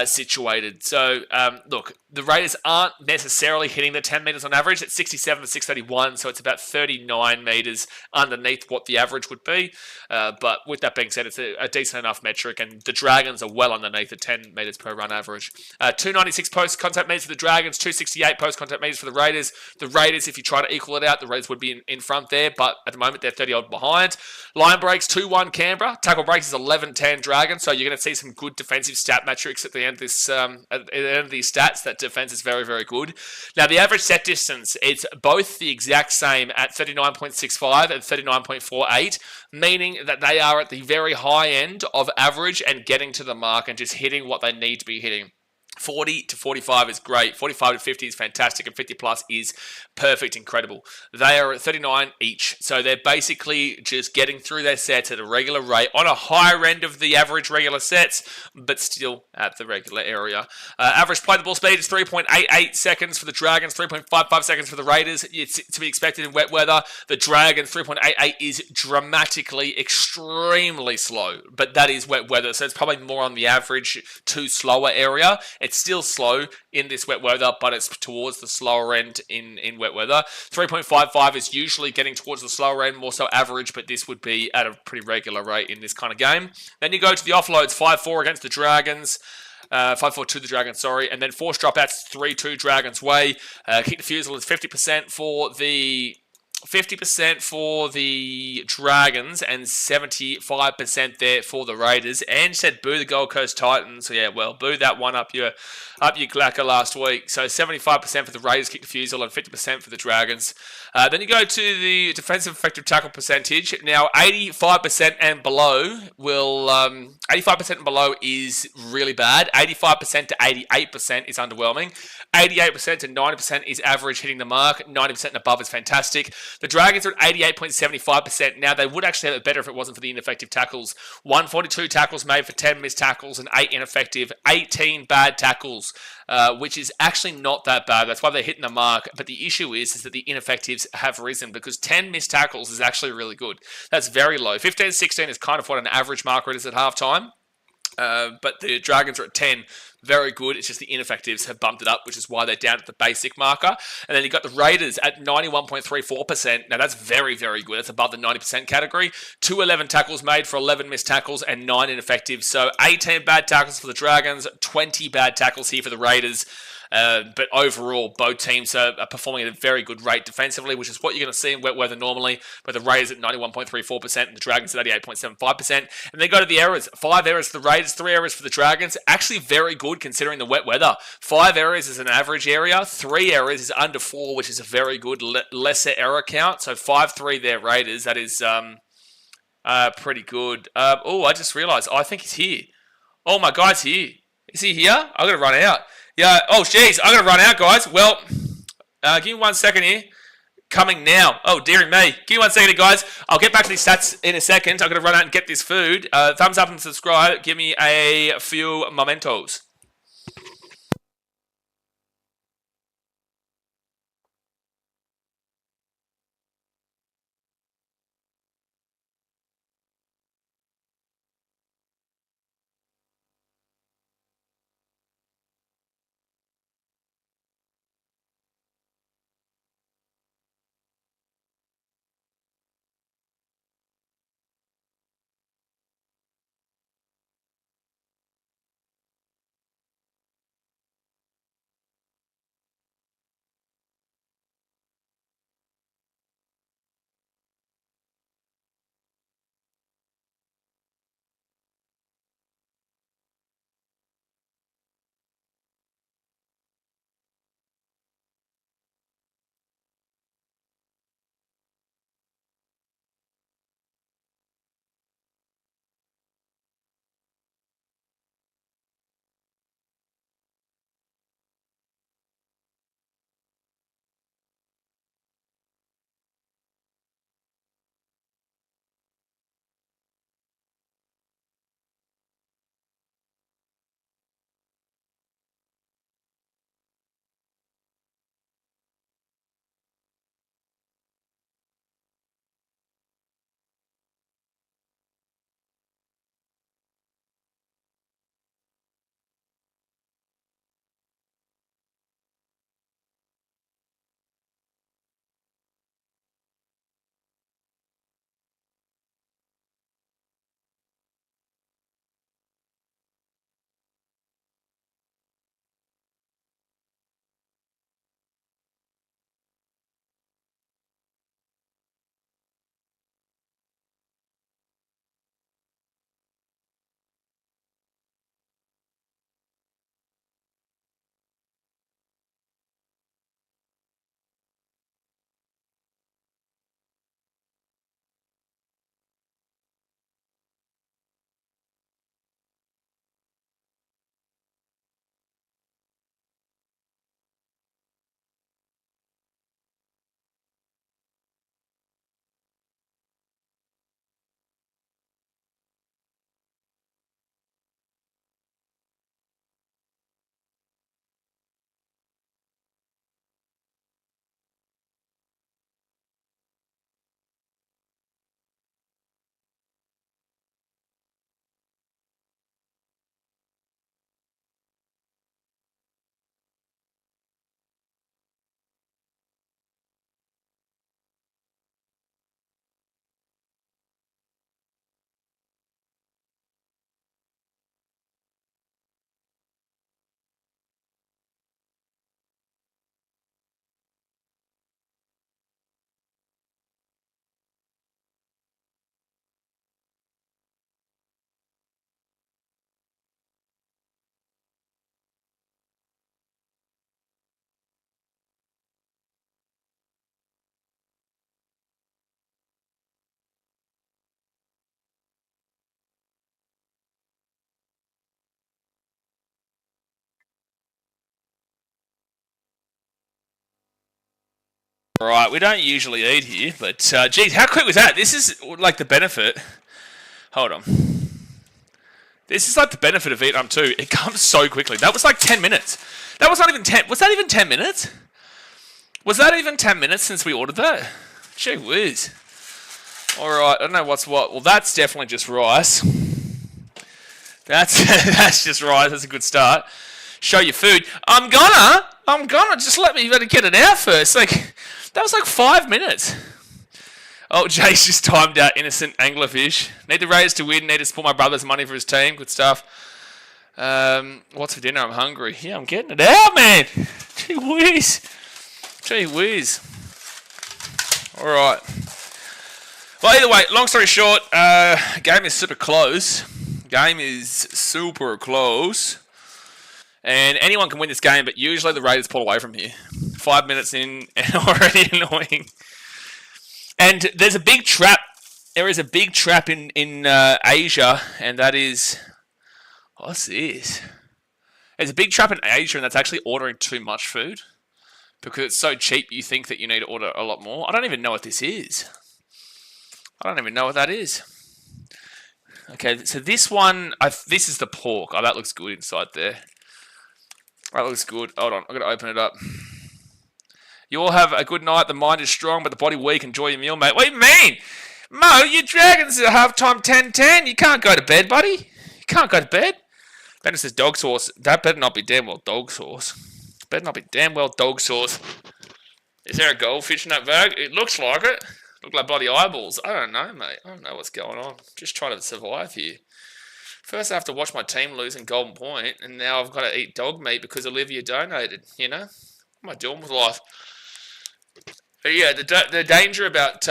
situated. So, look, the Raiders aren't necessarily hitting the 10 metres on average. It's 67 to 631, so it's about 39 metres underneath what the average would be. But with that being said, it's a decent enough metric, and the Dragons are well underneath the 10 metres per run average. 296 post-contact metres for the Dragons, 268 post-contact metres for the Raiders. The Raiders, if you try to equal it out, the Raiders would be in front there, but at the moment they're 30-odd behind. Line breaks, 2-1 Canberra. Tackle breaks is 11-10 Dragons, so you're going to see some good defensive stat metrics at the end of this. At the end of these stats, that defense is very, very good. Now, the average set distance, it's both the exact same at 39.65 and 39.48, meaning that they are at the very high end of average and getting to the mark and just hitting what they need to be hitting. 40 to 45 is great. 45 to 50 is fantastic. And 50 plus is perfect, incredible. They are at 39 each. So they're basically just getting through their sets at a regular rate on a higher end of the average regular sets, but still at the regular area. Average play the ball speed is 3.88 seconds for the Dragons, 3.55 seconds for the Raiders. It's to be expected in wet weather. The Dragons, 3.88 is dramatically, extremely slow, but that is wet weather. So it's probably more on the average to slower area. It's still slow in this wet weather, but it's towards the slower end in wet weather. 3.55 is usually getting towards the slower end, more so average, but this would be at a pretty regular rate in this kind of game. Then you go to the offloads, 5-4 against the Dragons. 5-4 to the Dragons, sorry. And then force dropouts, 3-2 Dragons way. Kick defusal is 50% for the Dragons and 75% there for the Raiders. And said boo the Gold Coast Titans. So yeah, well, boo that one up your clacker last week. So 75% for the Raiders kick defusal and 50% for the Dragons. Then you go to the defensive effective tackle percentage. Now 85% and below will 85% and below is really bad. 85% to 88% is underwhelming. 88% to 90% is average, hitting the mark. 90% and above is fantastic. The Dragons are at 88.75%. Now, they would actually have it better if it wasn't for the ineffective tackles. 142 tackles made for 10 missed tackles and 8 ineffective. 18 bad tackles, which is actually not that bad. That's why they're hitting the mark. But the issue is that the ineffectives have risen because 10 missed tackles is actually really good. That's very low. 15-16 is kind of what an average marker is at halftime. But the Dragons are at 10. Very good. It's just the ineffectives have bumped it up, which is why they're down at the basic marker. And then you've got the Raiders at 91.34%. Now, that's very, very good. That's above the 90% category. 211 tackles made for 11 missed tackles and 9 ineffectives. So 18 bad tackles for the Dragons, 20 bad tackles here for the Raiders. But overall, both teams are performing at a very good rate defensively, which is what you're going to see in wet weather normally. But the Raiders at 91.34% and the Dragons at 88.75%. And then go to the errors. 5 errors for the Raiders, 3 errors for the Dragons. Actually very good considering the wet weather. 5 errors is an average area. 3 errors is under 4, which is a very good lesser error count. So 5-3 there, Raiders. That is pretty good. Oh, I just realised. I think he's here. Oh, my guy's here. Is he here? I'm going to run out. Yeah, oh, jeez, I'm going to run out, guys. Well, give me 1 second here. Coming now. Oh, dearie me. Give me 1 second, guys. I'll get back to these stats in a second. I'm going to run out and get this food. Thumbs up and subscribe. Give me a few mementos. Right, we don't usually eat here, but geez, how quick was that? This is like the benefit. Hold on. This is like the benefit of Vietnam too. It comes so quickly. That was like 10 minutes. That was not even 10. Was that even 10 minutes? Was that even 10 minutes since we ordered that? Gee whiz. Alright, I don't know what's what. Well, that's definitely just rice. That's just rice. That's a good start. Show your food. I'm gonna. Just let me better get it out first. Like, that was like 5 minutes. Oh, Jay's just timed out innocent anglerfish. Need the Raiders to win. Need to support my brother's money for his team. Good stuff. What's for dinner? I'm hungry. Yeah, I'm getting it out, man. Gee whiz. Gee whiz. All right. Well, either way, long story short, game is super close. Game is super close. And anyone can win this game, but usually the Raiders pull away from here. 5 minutes in and already annoying. And there's a big trap. There is a big trap in Asia, and that is... What's this? There's a big trap in Asia, and that's actually ordering too much food. Because it's so cheap, you think that you need to order a lot more. I don't even know what this is. I don't even know what that is. Okay, so this one... this is the pork. Oh, that looks good inside there. That looks good. Hold on, I'm going to open it up. You all have a good night. The mind is strong, but the body weak. Enjoy your meal, mate. What do you mean? Mo, your Dragons at halftime 10-10. You can't go to bed, buddy. You can't go to bed. Ben says dog sauce. That better not be damn well dog sauce. Better not be damn well dog sauce. Is there a goldfish in that bag? It looks like it. Look like bloody eyeballs. I don't know, mate. I don't know what's going on. Just trying to survive here. First, I have to watch my team lose in Golden Point, and now I've got to eat dog meat because Olivia donated. You know? What am I doing with life? But yeah, the danger about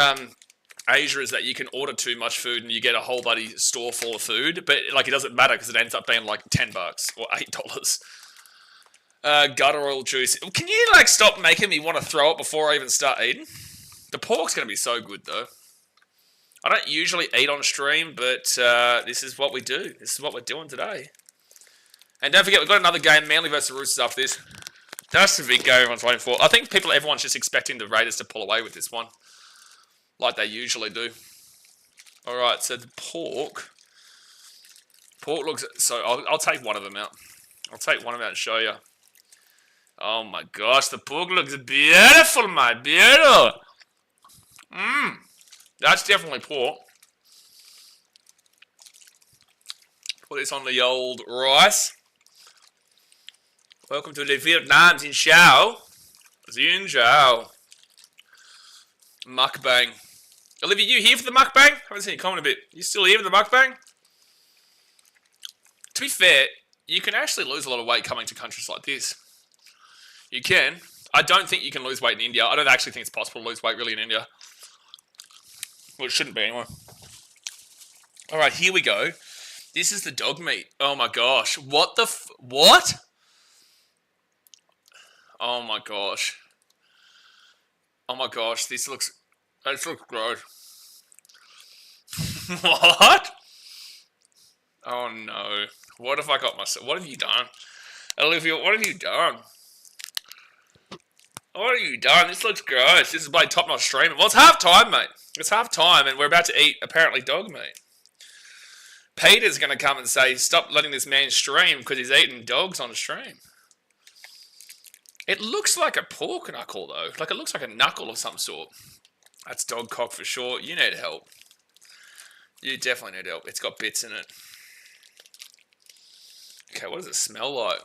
Asia is that you can order too much food and you get a whole bloody store full of food, but like it doesn't matter because it ends up being like $10 or $8. Gutter oil juice. Can you like stop making me want to throw it before I even start eating? The pork's gonna be so good though. I don't usually eat on stream, but this is what we do. This is what we're doing today. And don't forget, we've got another game, Manly versus Roosters after this. That's the big game everyone's waiting for. I think everyone's just expecting the Raiders to pull away with this one. Like they usually do. Alright, so the pork. Pork looks... So, I'll take one of them out. I'll take one of them out and show you. Oh my gosh, the pork looks beautiful, mate. Beautiful. Mmm. That's definitely pork. Put this on the old rice. Welcome to the Vietnam Xin Xiao. Xin Xiao. Mukbang. Olivia, you here for the mukbang? I haven't seen you comment a bit. You still here for the mukbang? To be fair, you can actually lose a lot of weight coming to countries like this. You can. I don't think you can lose weight in India. I don't actually think it's possible to lose weight really in India. Well, it shouldn't be anyway. Alright, here we go. This is the dog meat. Oh my gosh. What the what? Oh my gosh. Oh my gosh, this looks gross. What? Oh no. What have I got myself? What have you done? Olivia, what have you done? What have you done? This looks gross. This is my top-notch stream. Well, it's half time, mate. It's half time, and we're about to eat, apparently, dog meat. Peter's going to come and say, stop letting this man stream because he's eating dogs on stream. It looks like a pork knuckle, though. Like, it looks like a knuckle of some sort. That's dog cock for sure. You need help. You definitely need help. It's got bits in it. Okay, what does it smell like?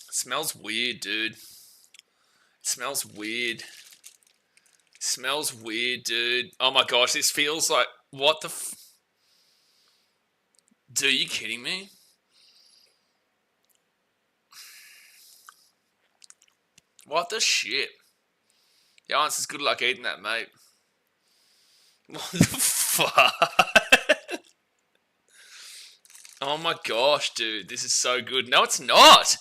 It smells weird, dude. It smells weird. It smells weird, dude. Oh my gosh, this feels like... What the f... Dude, are you kidding me? What the shit? Giannis, good luck eating that, mate. What the fuck? Oh my gosh, dude. This is so good. No, it's not.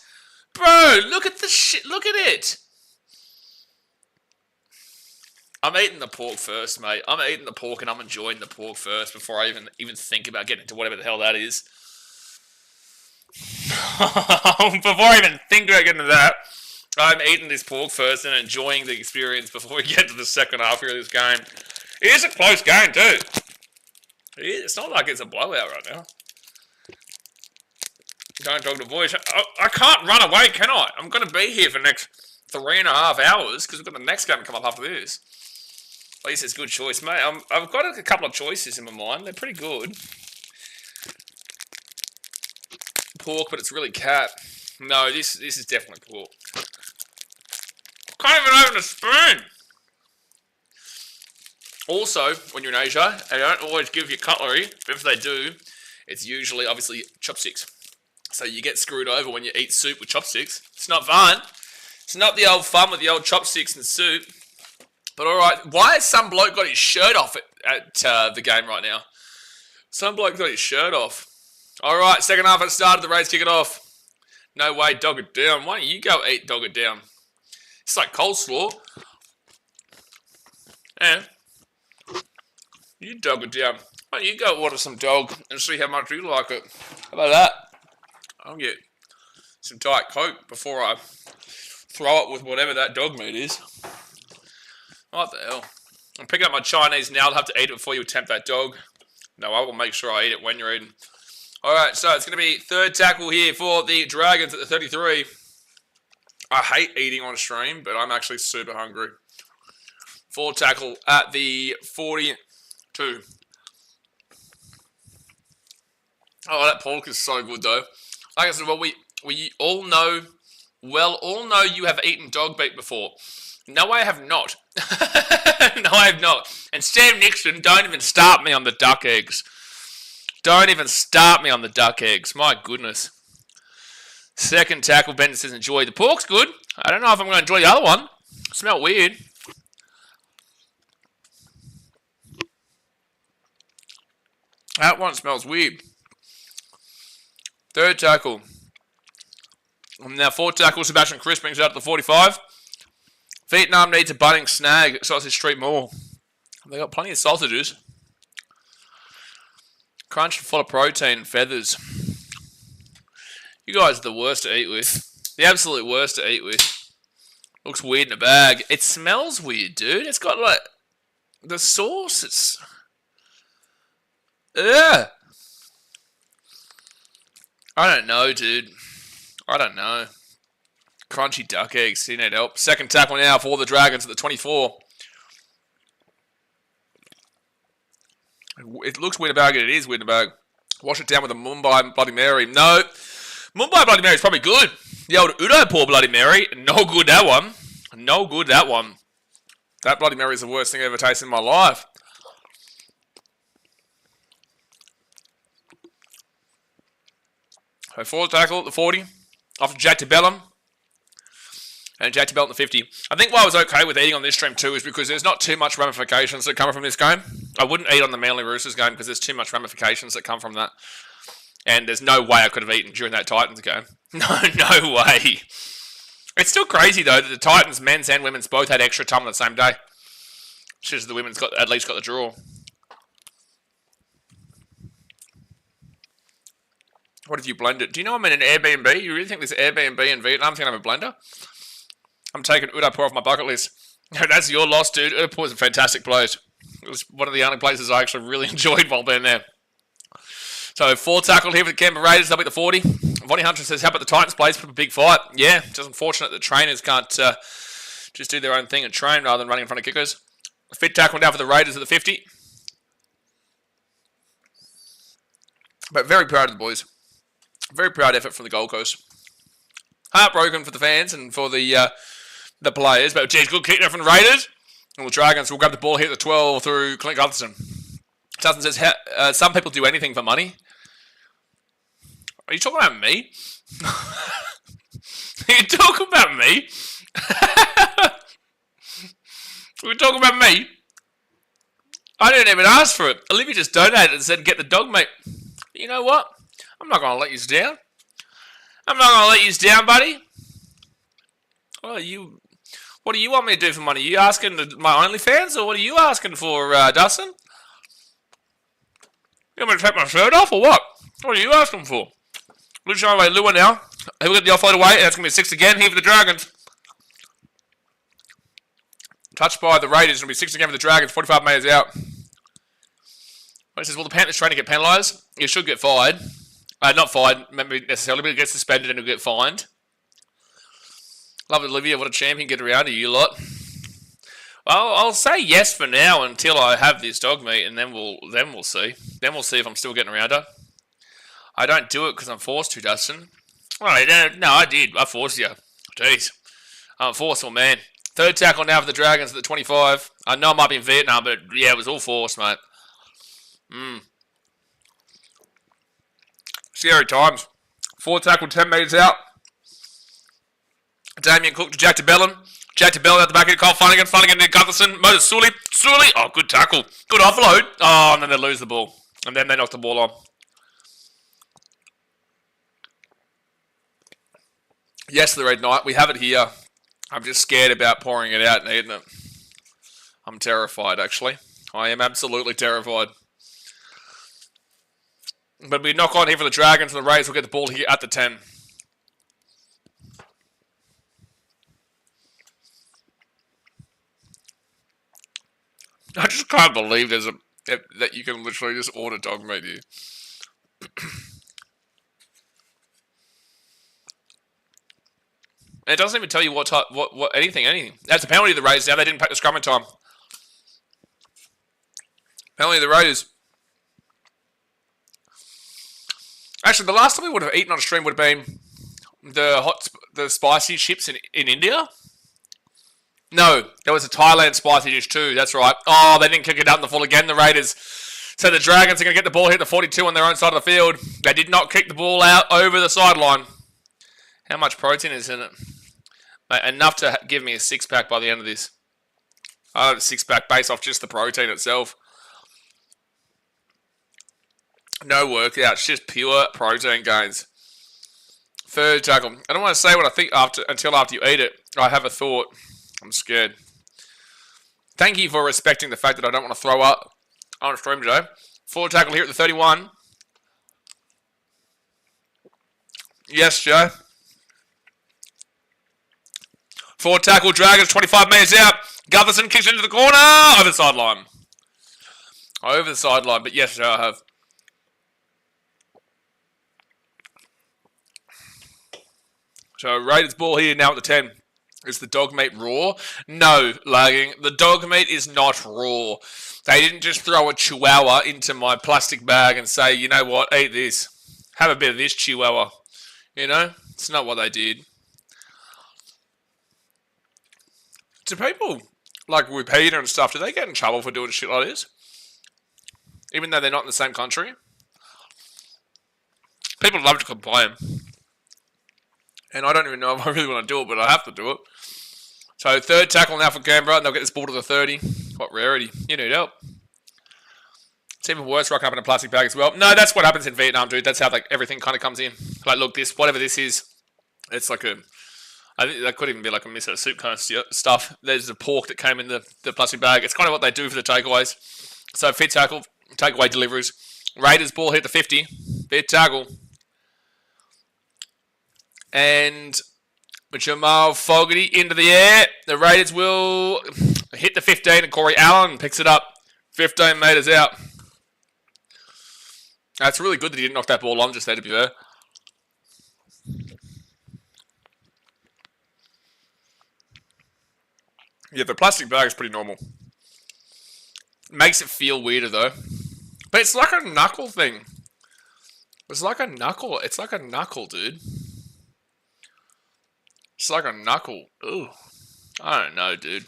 Bro, look at the shit. Look at it. I'm eating the pork first, mate. I'm eating the pork and I'm enjoying the pork first before I even think about getting into whatever the hell that is. Before I even think about getting to that, I'm eating this pork first and enjoying the experience before we get to the second half here of this game. It is a close game too. It's not like it's a blowout right now. Don't talk to voice. I can't run away, can I? I'm going to be here for the next 3.5 hours because we've got the next game to come up after this. At least it's a good choice, mate. I've got a couple of choices in my mind. They're pretty good. Pork, but it's really cat. No, this is definitely pork. Can't even open a spoon. Also, when you're in Asia, they don't always give you cutlery. But if they do, it's usually, obviously, chopsticks. So you get screwed over when you eat soup with chopsticks. It's not fun. It's not the old fun with the old chopsticks and soup. But alright, why has some bloke got his shirt off at the game right now? Some bloke got his shirt off. Alright, second half has started, the Raiders kick it off. No way, dog it down. Why don't you go eat dog it down? It's like coleslaw. Yeah. You dog it down. Why don't you go order some dog and see how much you like it? How about that? I'll get some Diet Coke before I throw it with whatever that dog meat is. What the hell? I'm picking up my Chinese now. I'll have to eat it before you attempt that dog. No, I will make sure I eat it when you're eating. Alright, so it's going to be third tackle here for the Dragons at the 33. I hate eating on stream, but I'm actually super hungry. Fourth tackle at the 42. Oh, that pork is so good though. Like I said, well, we all know you have eaten dog meat before. No, I have not. No, I have not. And Sam Nixon, don't even start me on the duck eggs. Don't even start me on the duck eggs. My goodness. Second tackle, Bender says enjoy. The pork's good. I don't know if I'm going to enjoy the other one. Smell weird. That one smells weird. Third tackle. Now fourth tackle, Sebastian Chris brings it out to the 45. Vietnam needs a Bunnings snag at Sausage Street Mall. They got plenty of sausages. Crunch full of protein and feathers. You guys are the worst to eat with. The absolute worst to eat with. Looks weird in a bag. It smells weird, dude. It's got like... The sauce, it's... Ugh. I don't know, dude. I don't know. Crunchy duck eggs. You need help. Second tackle now for the Dragons at the 24. It looks weird in a bag, and it is weird in a bag. Wash it down with a Mumbai Bloody Mary. No. Mumbai Bloody Mary is probably good. The old Udaipur Bloody Mary. No good, that one. No good, that one. That Bloody Mary is the worst thing I've ever tasted in my life. So fourth tackle at the 40. Off Jack Tabellum. And Jack Tabellum at the 50. I think why I was okay with eating on this stream too is because there's not too much ramifications that come from this game. I wouldn't eat on the Manly Roosters game because there's too much ramifications that come from that. And there's no way I could have eaten during that Titans game. No way. It's still crazy though that the Titans, men's and women's, both had extra time on the same day. It's just the women's at least got the draw. What have you blended? Do you know I'm in an Airbnb? You really think this Airbnb in Vietnam is going to have a blender? I'm taking Udaipur off my bucket list. That's your loss, dude. Udaipur is a fantastic place. It was one of the only places I actually really enjoyed while being there. So, four tackle here for the Canberra Raiders. They'll be at the 40. Vonnie Hunter says, how about the Titans place? Put up a big fight. Yeah, just unfortunate that trainers can't just do their own thing and train rather than running in front of kickers. Fit tackle down for the Raiders at the 50. But very proud of the boys. Very proud effort from the Gold Coast. Heartbroken for the fans and for the players. But, geez, good kick there from the Raiders. And the Dragons will grab the ball here at the 12 through Clint Gutherson. Gutherson says, some people do anything for money. Are you talking about me? Are you talking about me? Are you talking about me? I didn't even ask for it. Olivia just donated and said, get the dog, mate. You know what? I'm not going to let you down. I'm not going to let you down, buddy. Well, what do you want me to do for money? Are you asking my OnlyFans, or what are you asking for, Dustin? You want me to take my shirt off, or what? What are you asking for? Losing away Lua now. He'll get the offload away, and that's going to be 6 again here for the Dragons. Touched by the Raiders. It'll be 6 again for the Dragons. 45 metres out. He says, will the Panthers trying to get penalised? He should get fired. Not fired, maybe necessarily, but he gets suspended and he'll get fined. Love it, Olivia. What a champion. Get around to you lot. Well, I'll say yes for now until I have this dog meat, and then we'll see. Then we'll see if I'm still getting around her. I don't do it because I'm forced to, Dustin. Oh, no, I did. I forced you. Jeez. I'm a forceful man. Third tackle now for the Dragons at the 25. I know I might be in Vietnam, but yeah, it was all forced, mate. Scary times. 4 tackle, 10 metres out. Damien Cook to Jack DeBellin. Jack DeBellin at the back of Cole Flanagan. Flanagan to Gutherson. Moses Sully. Sully. Oh, good tackle. Good offload. Oh, and then they lose the ball. And then they knock the ball on. Yes, the Red Knight. We have it here. I'm just scared about pouring it out and eating it. I'm terrified, actually. I am absolutely terrified. But we knock on here for the Dragons, and the Rays will get the ball here at the 10. I just can't believe there's that you can literally just order dog meat here. And it doesn't even tell you what type, what anything. That's a penalty to the Raiders now. They didn't pack the scrum in time. Penalty to the Raiders. Actually, the last time we would have eaten on a stream would have been the spicy chips in India. No, there was a Thailand spicy dish too. That's right. Oh, they didn't kick it out in the full again, the Raiders. So the Dragons are going to get the ball hit the 42 on their own side of the field. They did not kick the ball out over the sideline. How much protein is in it? Mate, enough to give me a 6-pack by the end of this. I have a 6-pack based off just the protein itself. No workouts, just pure protein gains. Third tackle. I don't want to say what I think until after you eat it. I have a thought. I'm scared. Thank you for respecting the fact that I don't want to throw up on stream today. Forward tackle here at the 31. Yes, Joe. Forward tackle, Dragons, 25 metres out. Gutherson kicks into the corner. Over the sideline. Over the sideline, but yes, Joe, I have. So Raiders ball here now at the 10. Is the dog meat raw? No, lagging. The dog meat is not raw. They didn't just throw a chihuahua into my plastic bag and say, you know what, eat this. Have a bit of this chihuahua. You know? It's not what they did. Do people, like with Peter and stuff, do they get in trouble for doing shit like this? Even though they're not in the same country? People love to complain. And I don't even know if I really want to do it, but I have to do it. So third tackle now for Canberra, and they'll get this ball to the 30. What rarity. You need help. It's even worse rocking up in a plastic bag as well. No, that's what happens in Vietnam, dude. That's how everything kind of comes in. Like, look, whatever this is, it's like I think that could even be like a miso soup kind of stuff. There's the pork that came in the plastic bag. It's kind of what they do for the takeaways. So fit tackle, takeaway deliveries. Raiders ball hit the 50. Fit tackle. And Jamal Fogarty into the air. The Raiders will hit the 15 and Corey Allen picks it up. 15 metres out. That's really good that he didn't knock that ball on just there, to be fair. Yeah, the plastic bag is pretty normal. Makes it feel weirder, though. But it's like a knuckle thing. It's like a knuckle. It's like a knuckle, dude. It's like a knuckle. Ooh. I don't know, dude.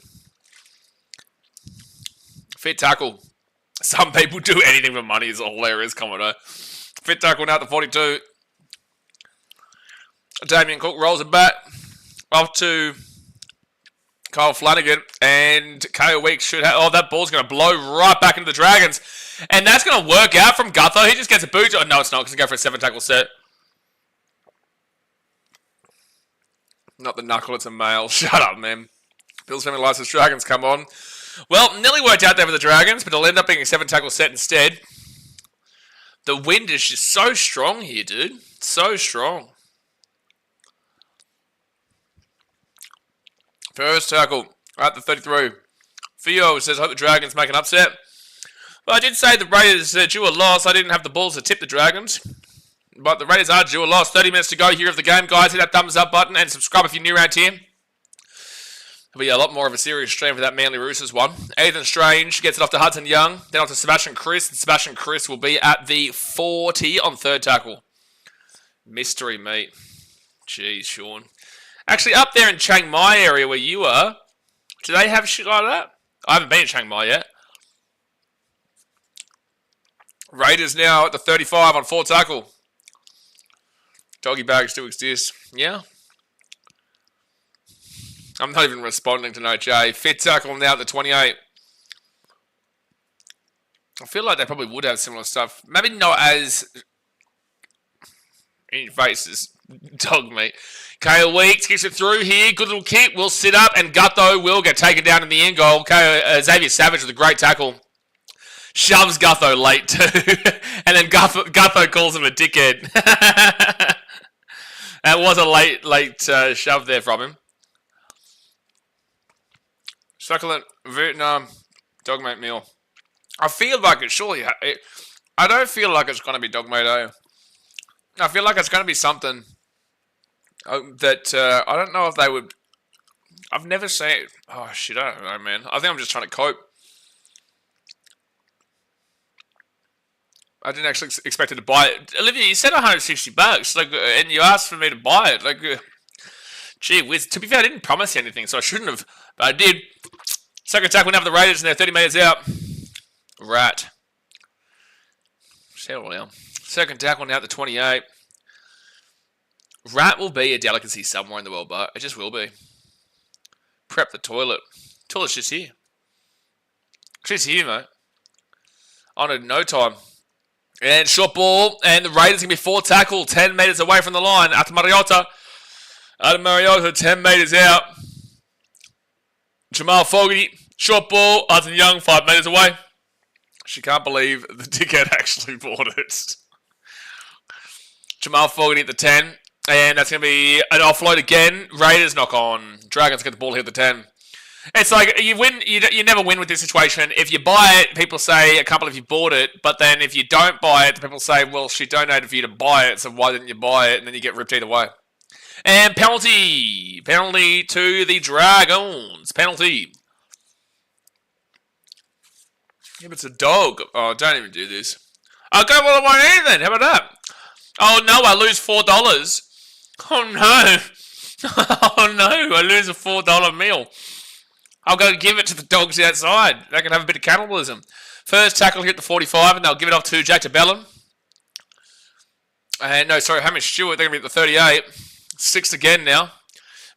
Fit tackle. Some people do anything for money. It's a hilarious comment. Fit tackle now at the 42. Damien Cook rolls it back. Off to Kyle Flanagan. And KO Weeks should have... Oh, that ball's going to blow right back into the Dragons. And that's going to work out from Gutho. He just gets a boot. Oh, no, it's not. Because he's going for a 7-tackle set. Not the knuckle, it's a male. Shut up, man. Bill's Family License Dragons come on. Well, nearly worked out there for the Dragons, but it'll end up being a 7-tackle set instead. The wind is just so strong here, dude. So strong. First tackle at the 33. Theo says, hope the Dragons make an upset. Well, I did say the Raiders due a loss. I didn't have the balls to tip the Dragons. But the Raiders are due a loss. 30 minutes to go here of the game. Guys, hit that thumbs up button and subscribe if you're new around here. There'll be a lot more of a serious stream for that Manly Roosters one. Ethan Strange gets it off to Hudson Young. Then off to Sebastian Chris. And Sebastian Chris will be at the 40 on third tackle. Mystery meat. Jeez, Sean. Actually, up there in Chiang Mai area where you are, do they have shit like that? I haven't been to Chiang Mai yet. Raiders now at the 35 on fourth tackle. Doggy bags still exist. Yeah. I'm not even responding to no Jay. Fifth tackle now at the 28. I feel like they probably would have similar stuff. Maybe not as in your face as dog meat. Kale Weeks kicks it through here. Good little kick. Will sit up and Gutho will get taken down in the end goal. Xavier Savage with a great tackle. Shoves Gutho late too. And then Gutho calls him a dickhead. That was a late shove there from him. Succulent Vietnam dogmeat meal. I feel like it surely... I don't feel like it's going to be dogmeat, eh? I feel like it's going to be something that I don't know if they would... I've never seen it. Oh, shit, I don't know, man. I think I'm just trying to cope. I didn't actually expect to buy it. Olivia, you said $160, like, and you asked for me to buy it. Like, gee whiz. To be fair, I didn't promise you anything, so I shouldn't have. But I did. Second tackle now for the Raiders, and they're 30 metres out. Rat. Settle down. Second tackle now at the 28. Rat will be a delicacy somewhere in the world, but it just will be. Prep the toilet. Toilet's just here. Just here, mate. On in no time. And short ball, and the Raiders can be fourth tackle, 10 metres away from the line. Ata Mariota, 10 metres out. Jamal Fogarty, short ball, Hudson Young, 5 metres away. She can't believe the dickhead actually bought it. Jamal Fogarty at the 10, and that's going to be an offload again. Raiders knock on. Dragons get the ball here at the 10. It's like, you win. You never win with this situation. If you buy it, people say, I can't believe you bought it. But then if you don't buy it, people say, well, she donated for you to buy it, so why didn't you buy it? And then you get ripped either way. And penalty. Penalty to the Dragons. Penalty. If it's a dog. Oh, don't even do this. I'll go well, I won't eat then. How about that? Oh, no, I lose $4. Oh, no. Oh, no, I lose a $4 meal. I'll go give it to the dogs outside. They can have a bit of cannibalism. First tackle here at the 45, and they'll give it off to Jack DeBellum. And no, sorry, Hamish Stewart. They're going to be at the 38. Sixth again now.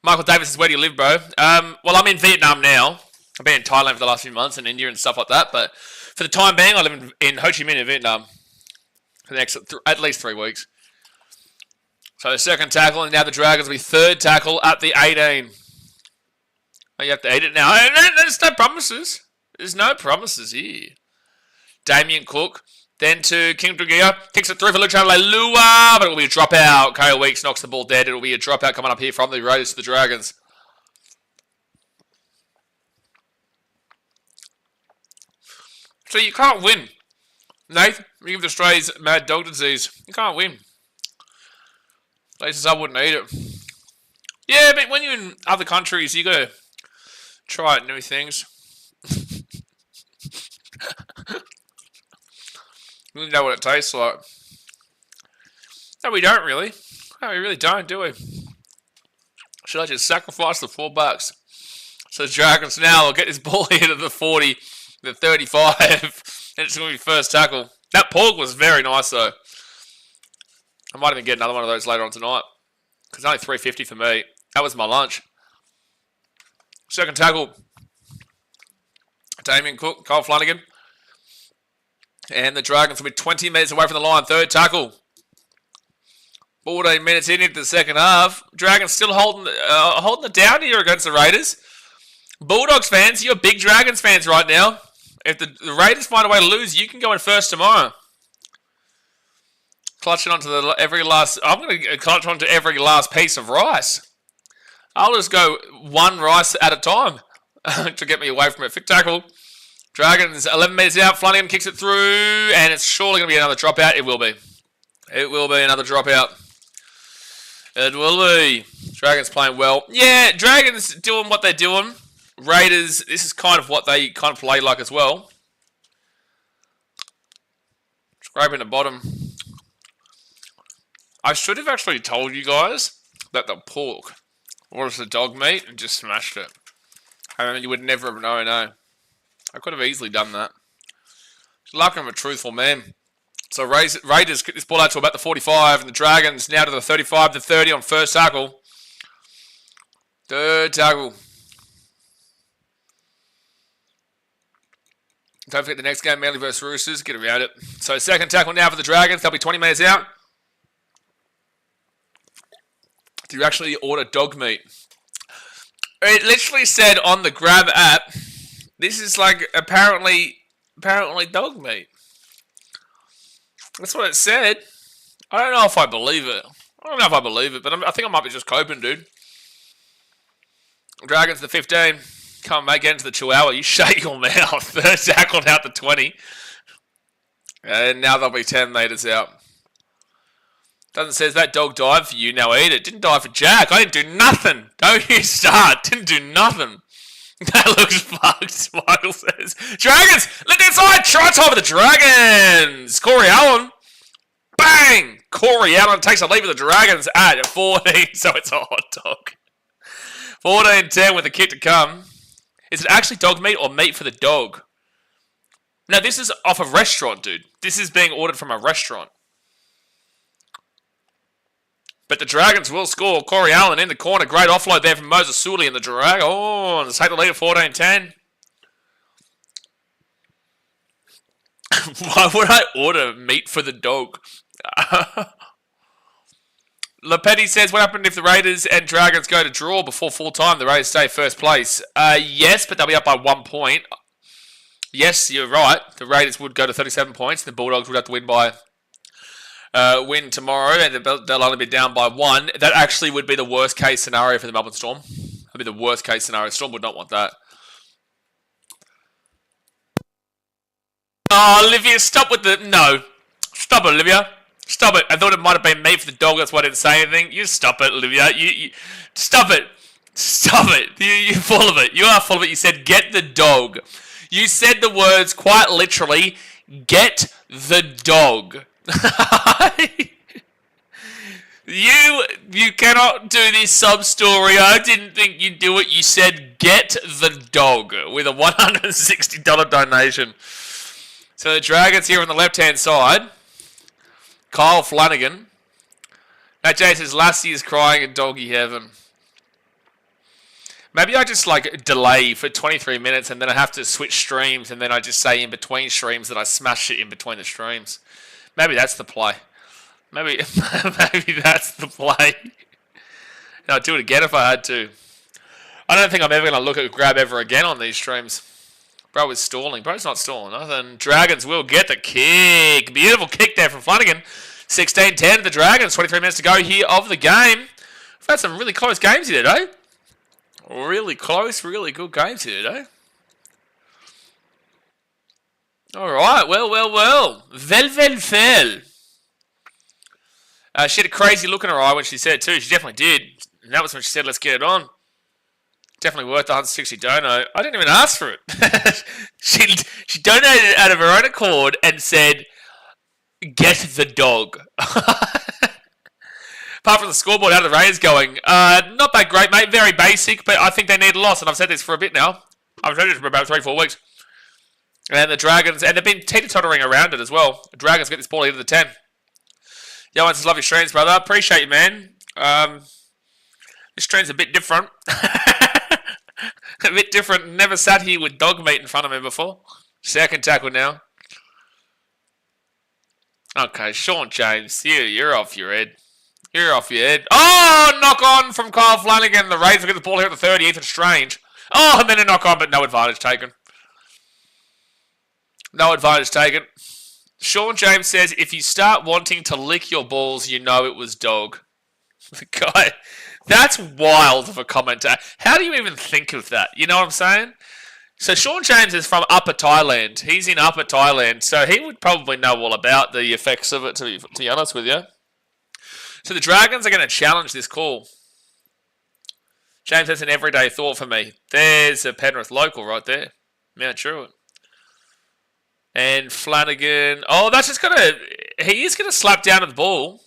Michael Davis is where do you live, bro? Well, I'm in Vietnam now. I've been in Thailand for the last few months and India and stuff like that. But for the time being, I live in Ho Chi Minh in Vietnam for the next at least 3 weeks. So the second tackle, and now the Dragons will be third tackle at the 18. You have to eat it now. There's no promises. There's no promises here. Damien Cook. Then to King Dragia. Kicks it through for Luke Lua, but it will be a dropout. Kale Weeks knocks the ball dead. It will be a dropout coming up here from the Raiders to the Dragons. So you can't win. Nathan, you give the Strays mad dog disease. You can't win. Places I wouldn't eat it. Yeah, but when you're in other countries, you got to try new things. We know what it tastes like. No, we don't really. No, we really don't, do we? Should I just sacrifice the $4? So the Dragons now will get this ball here to the 40, the 35, and it's going to be first tackle. That pork was very nice, though. I might even get another one of those later on tonight. Because only $3.50 for me. That was my lunch. Second tackle. Damien Cook, Kyle Flanagan. And the Dragons will be 20 metres away from the line. Third tackle. 14 minutes into the second half. Dragons still holding it down here against the Raiders. Bulldogs fans, you're big Dragons fans right now. If the Raiders find a way to lose, you can go in first tomorrow. Clutching onto every last... I'm going to clutch onto every last piece of rice. I'll just go one rice at a time to get me away from it. Fit tackle. Dragons, 11 metres out. Flanagan kicks it through, and it's surely going to be another dropout. It will be. It will be another dropout. It will be. Dragons playing well. Yeah, Dragons doing what they're doing. Raiders, this is kind of what they kind of play like as well. Scraping the bottom. I should have actually told you guys that the pork was the dog meat and just smashed it. I mean, you would never have known, no. I could have easily done that. Just luck I'm a truthful man. So Raiders get this ball out to about the 45, and the Dragons now to the 35, the 30 on first tackle. Third tackle. Don't forget the next game, Manly versus Roosters. Get around it. So second tackle now for the Dragons. They'll be 20 metres out. Do you actually order dog meat? It literally said on the Grab app, this is like apparently dog meat. That's what it said. I don't know if I believe it. But I think I might be just coping, dude. Dragons to the 15. Come on, mate, get into the Chihuahua. You shut your mouth. Third tackle out to 20. And now they'll be 10 metres out. Doesn't says that dog died for you, now eat it. Didn't die for Jack. I didn't do nothing. Don't you start. Didn't do nothing. That looks fucked, Michael says. Dragons! Let the inside! Try time for the Dragons! Corey Allen. Bang! Corey Allen takes a lead with the Dragons at 14, so it's a hot dog. 14-10 with a kick to come. Is it actually dog meat or meat for the dog? Now, this is off a restaurant, dude. This is being ordered from a restaurant. But the Dragons will score. Corey Allen in the corner. Great offload there from Moses Sully and the Dragons. Oh, let's take the lead at 14-10. Why would I order meat for the dog? Lepetti says, what happened if the Raiders and Dragons go to draw before full time? The Raiders stay first place. Yes, but they'll be up by 1 point. Yes, you're right. The Raiders would go to 37 points. The Bulldogs would have to win tomorrow, and they'll only be down by 1. That actually would be the worst case scenario for the Melbourne Storm. That would be the worst case scenario. Storm would not want that. Oh, Olivia, stop with the... No. Stop it, Olivia. Stop it. I thought it might have been me for the dog. That's why I didn't say anything. You stop it, Olivia. You stop it. Stop it. You're full of it. You are full of it. You said, get the dog. You said the words quite literally, get the dog. You cannot do this sub-story. I didn't think you'd do it. You said, get the dog with a $160 donation. So the Dragons here on the left-hand side. Kyle Flanagan. Now Jay says, Lassie is crying in doggy heaven. Maybe I just like delay for 23 minutes and then I have to switch streams and then I just say in between streams that I smash it in between the streams. Maybe that's the play. Maybe that's the play. And I'd do it again if I had to. I don't think I'm ever going to look at Grab ever again on these streams. Bro is stalling. Bro's not stalling nothing. Dragons will get the kick. Beautiful kick there from Flanagan. 16-10 the Dragons. 23 minutes to go here of the game. We've had some really close games here today. Really close, really good games here today. Alright, well. Well. She had a crazy look in her eye when she said it too. She definitely did. And that was when she said, let's get it on. Definitely worth the 160 dono. I didn't even ask for it. She donated out of her own accord and said, get the dog. Apart from the scoreboard, how are the Raiders going? Not that great, mate. Very basic, but I think they need a loss. And I've said this for a bit now. I've said this for about 3-4 weeks. And the Dragons, and they've been teeter-tottering around it as well. The Dragons get this ball into the 10. Yohan says, love your streams, brother. Appreciate you, man. This stream's a bit different. A bit different. Never sat here with dog meat in front of me before. Second tackle now. Okay, Sean James. You're off your head. You're off your head. Oh, knock on from Kyle Flanagan. The Raiders will get the ball here at the 30. Ethan Strange. Oh, and then a knock on, but no advantage taken. No advantage taken. Sean James says, if you start wanting to lick your balls, you know it was dog. Guy, that's wild of a commenter. How do you even think of that? You know what I'm saying? So Sean James is from Upper Thailand. He's in Upper Thailand, so he would probably know all about the effects of it, to be honest with you. So the Dragons are going to challenge this call. James, that's an everyday thought for me. There's a Penrith local right there. Mount Druitt. And Flanagan. Oh, that's just going to... He is going to slap down at the ball.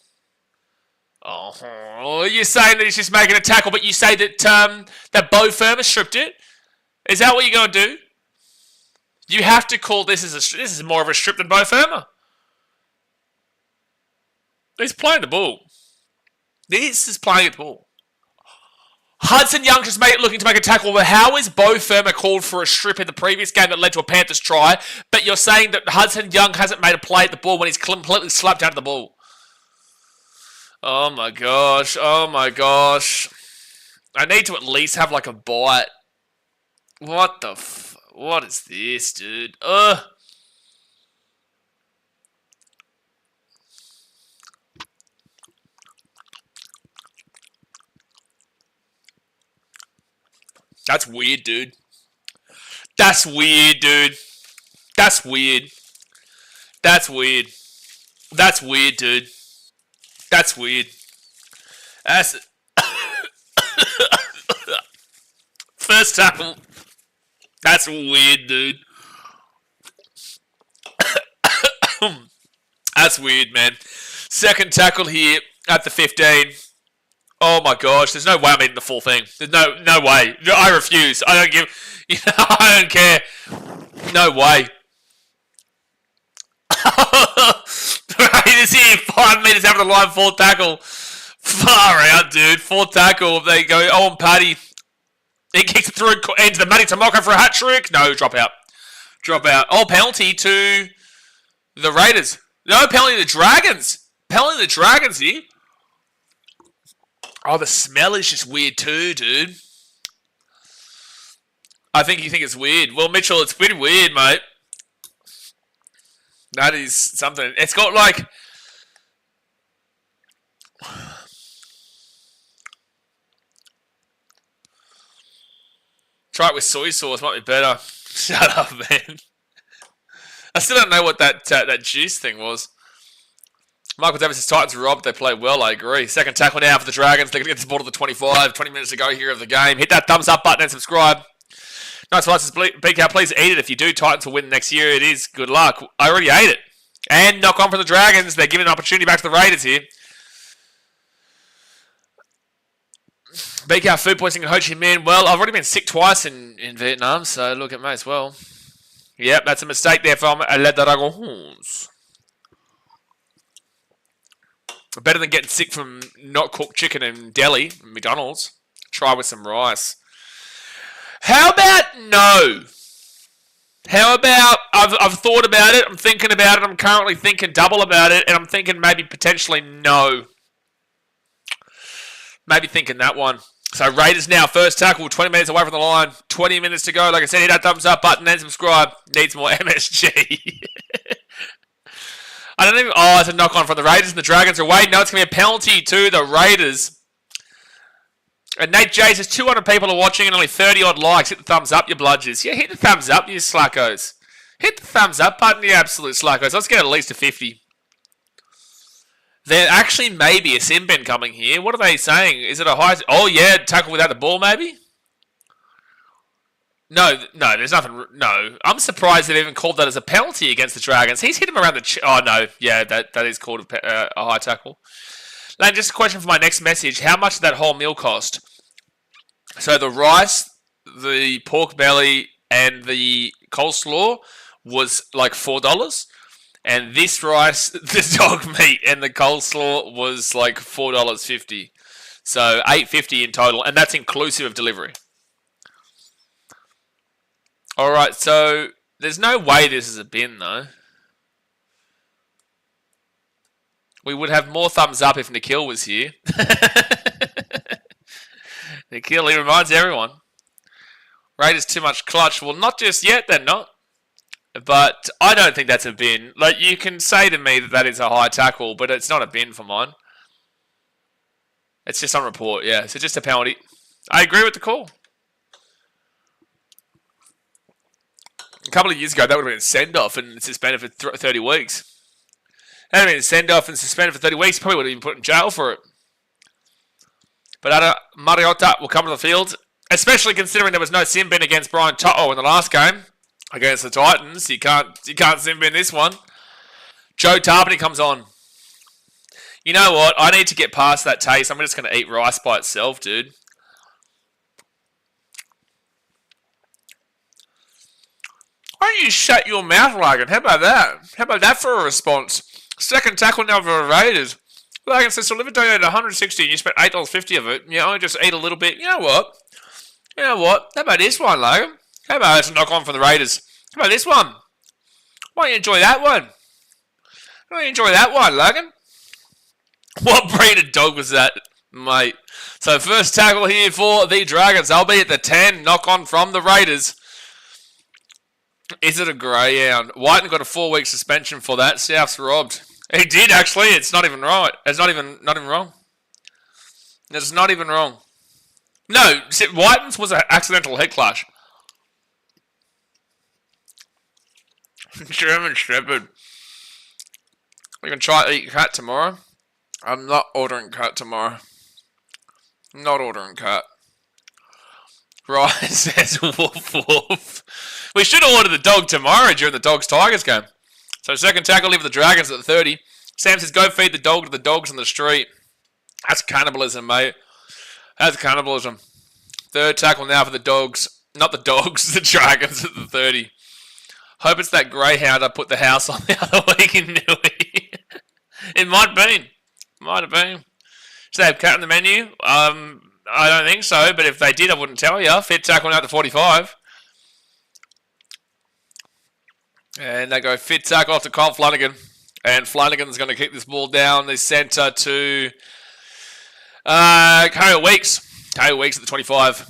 Oh, you're saying that he's just making a tackle, but you say that that Beau Fermor stripped it? Is that what you're going to do? You have to call this as this is more of a strip than Beau Fermor. He's playing the ball. This is playing the ball. Hudson Young just looking to make a tackle. But how is Beau Fermor called for a strip in the previous game that led to a Panthers try? But you're saying that Hudson Young hasn't made a play at the ball when he's completely slapped out of the ball. Oh my gosh. Oh my gosh. I need to at least have like a bite. What the what is this, dude? Ugh. That's weird, dude. That's weird, dude. That's weird. That's weird. That's weird, dude. That's weird. That's... First tackle. That's weird, dude. That's weird, man. Second tackle here at the 15. Oh my gosh, there's no way I'm eating the full thing. There's no way. I refuse. I don't give... I don't care. No way. Raiders here, 5 metres after the line, fourth tackle. Far out, dude. Fourth tackle. They go, Owen Paddy. He kicks it through into the Matty Tomoko for a hat trick. No, drop out. Drop out. Oh, penalty to the Raiders. No, penalty to the Dragons. Penalty to the Dragons here. Oh, the smell is just weird too, dude. I think you think it's weird. Well, Mitchell, it's pretty weird, mate. That is something. It's got like... Try it with soy sauce, might be better. Shut up, man. I still don't know what that juice thing was. Michael Davis says Titans are robbed. They play well, I agree. Second tackle now for the Dragons. They're going to get this ball to the 25. 20 minutes to go here of the game. Hit that thumbs up button and subscribe. Nice one. BK, please eat it. If you do, Titans will win next year. It is good luck. I already ate it. And knock on for the Dragons. They're giving an opportunity back to the Raiders here. BK food poisoning in Ho Chi Minh. Well, I've already been sick twice in Vietnam, so look, it may as well. Yep, that's a mistake there from Les Dragons. Better than getting sick from not cooked chicken in Delhi, McDonald's. Try with some rice. How about no? How about I've thought about it, I'm thinking about it, I'm currently thinking double about it, and I'm thinking maybe potentially no. Maybe thinking that one. So Raiders now, first tackle, 20 minutes away from the line. 20 minutes to go. Like I said, hit that thumbs up button and subscribe. Needs more MSG. I don't even... Oh, it's a knock-on from the Raiders and the Dragons are away. No, it's going to be a penalty to the Raiders. And Nate J says 200 people are watching and only 30-odd likes. Hit the thumbs up, you bludgers. Yeah, hit the thumbs up, you slackos. Hit the thumbs up button, you absolute slackos. Let's get at least a 50. There actually may be a sin bin coming here. What are they saying? Is it a high... Oh, yeah, tackle without the ball, maybe? No, there's nothing... No. I'm surprised they've even called that as a penalty against the Dragons. He's hit him around the... Oh, no. Yeah, that is called a high tackle. Lane, just a question for my next message. How much did that whole meal cost? So the rice, the pork belly, and the coleslaw was like $4. And this rice, the dog meat, and the coleslaw was like $4.50. So $8.50 in total, and that's inclusive of delivery. Alright, so there's no way this is a bin, though. We would have more thumbs up if Nikhil was here. Nikhil, he reminds everyone. Raiders too much clutch. Well, not just yet, they're not. But I don't think that's a bin. Like, you can say to me that that is a high tackle, but it's not a bin for mine. It's just on report, yeah. So just a penalty. I agree with the call. A couple of years ago, that would have been send-off and suspended for 30 weeks. That would have been send-off and suspended for 30 weeks. Probably would have been put in jail for it. But Mariota will come to the field, especially considering there was no sin bin against Brian Toto in the last game against the Titans. You can't sin bin this one. Joe Tarpany comes on. You know what? I need to get past that taste. I'm just going to eat rice by itself, dude. Why don't you shut your mouth, Logan? How about that? How about that for a response? Second tackle now for the Raiders. Logan says, so Liver donated 160 and you spent $8.50 of it. You only just ate a little bit. You know what? How about this one, Logan? How about this knock on from the Raiders? How about this one? Why don't you enjoy that one? Why don't you enjoy that one, Logan? What breed of dog was that, mate? So first tackle here for the Dragons. They'll be at the 10. Knock on from the Raiders. Is it a greyhound? Whiten got a 4-week suspension for that. South's robbed. He did, actually. It's not even right. It's not even wrong. It's not even wrong. No, Whiten's was an accidental head clash. German Shepherd. We can try to eat cat tomorrow. I'm not ordering cat tomorrow. Not ordering cat. Ryan says woof woof. We should have ordered the dog tomorrow during the Dogs-Tigers game. So second tackle here for the Dragons at the 30. Sam says go feed the dog to the dogs on the street. That's cannibalism, mate. That's cannibalism. Third tackle now for the Dogs. Not the Dogs, the Dragons at the 30. Hope it's that greyhound I put the house on the other week in Newey. It might have been. Might have been. Should they have cat on the menu? I don't think so, but if they did, I wouldn't tell you. Fit tackle now to 45. And they go fit tackle off to Kyle Flanagan. And Flanagan's going to kick this ball down the centre to Kyle Weeks. Kyle Weeks at the 25.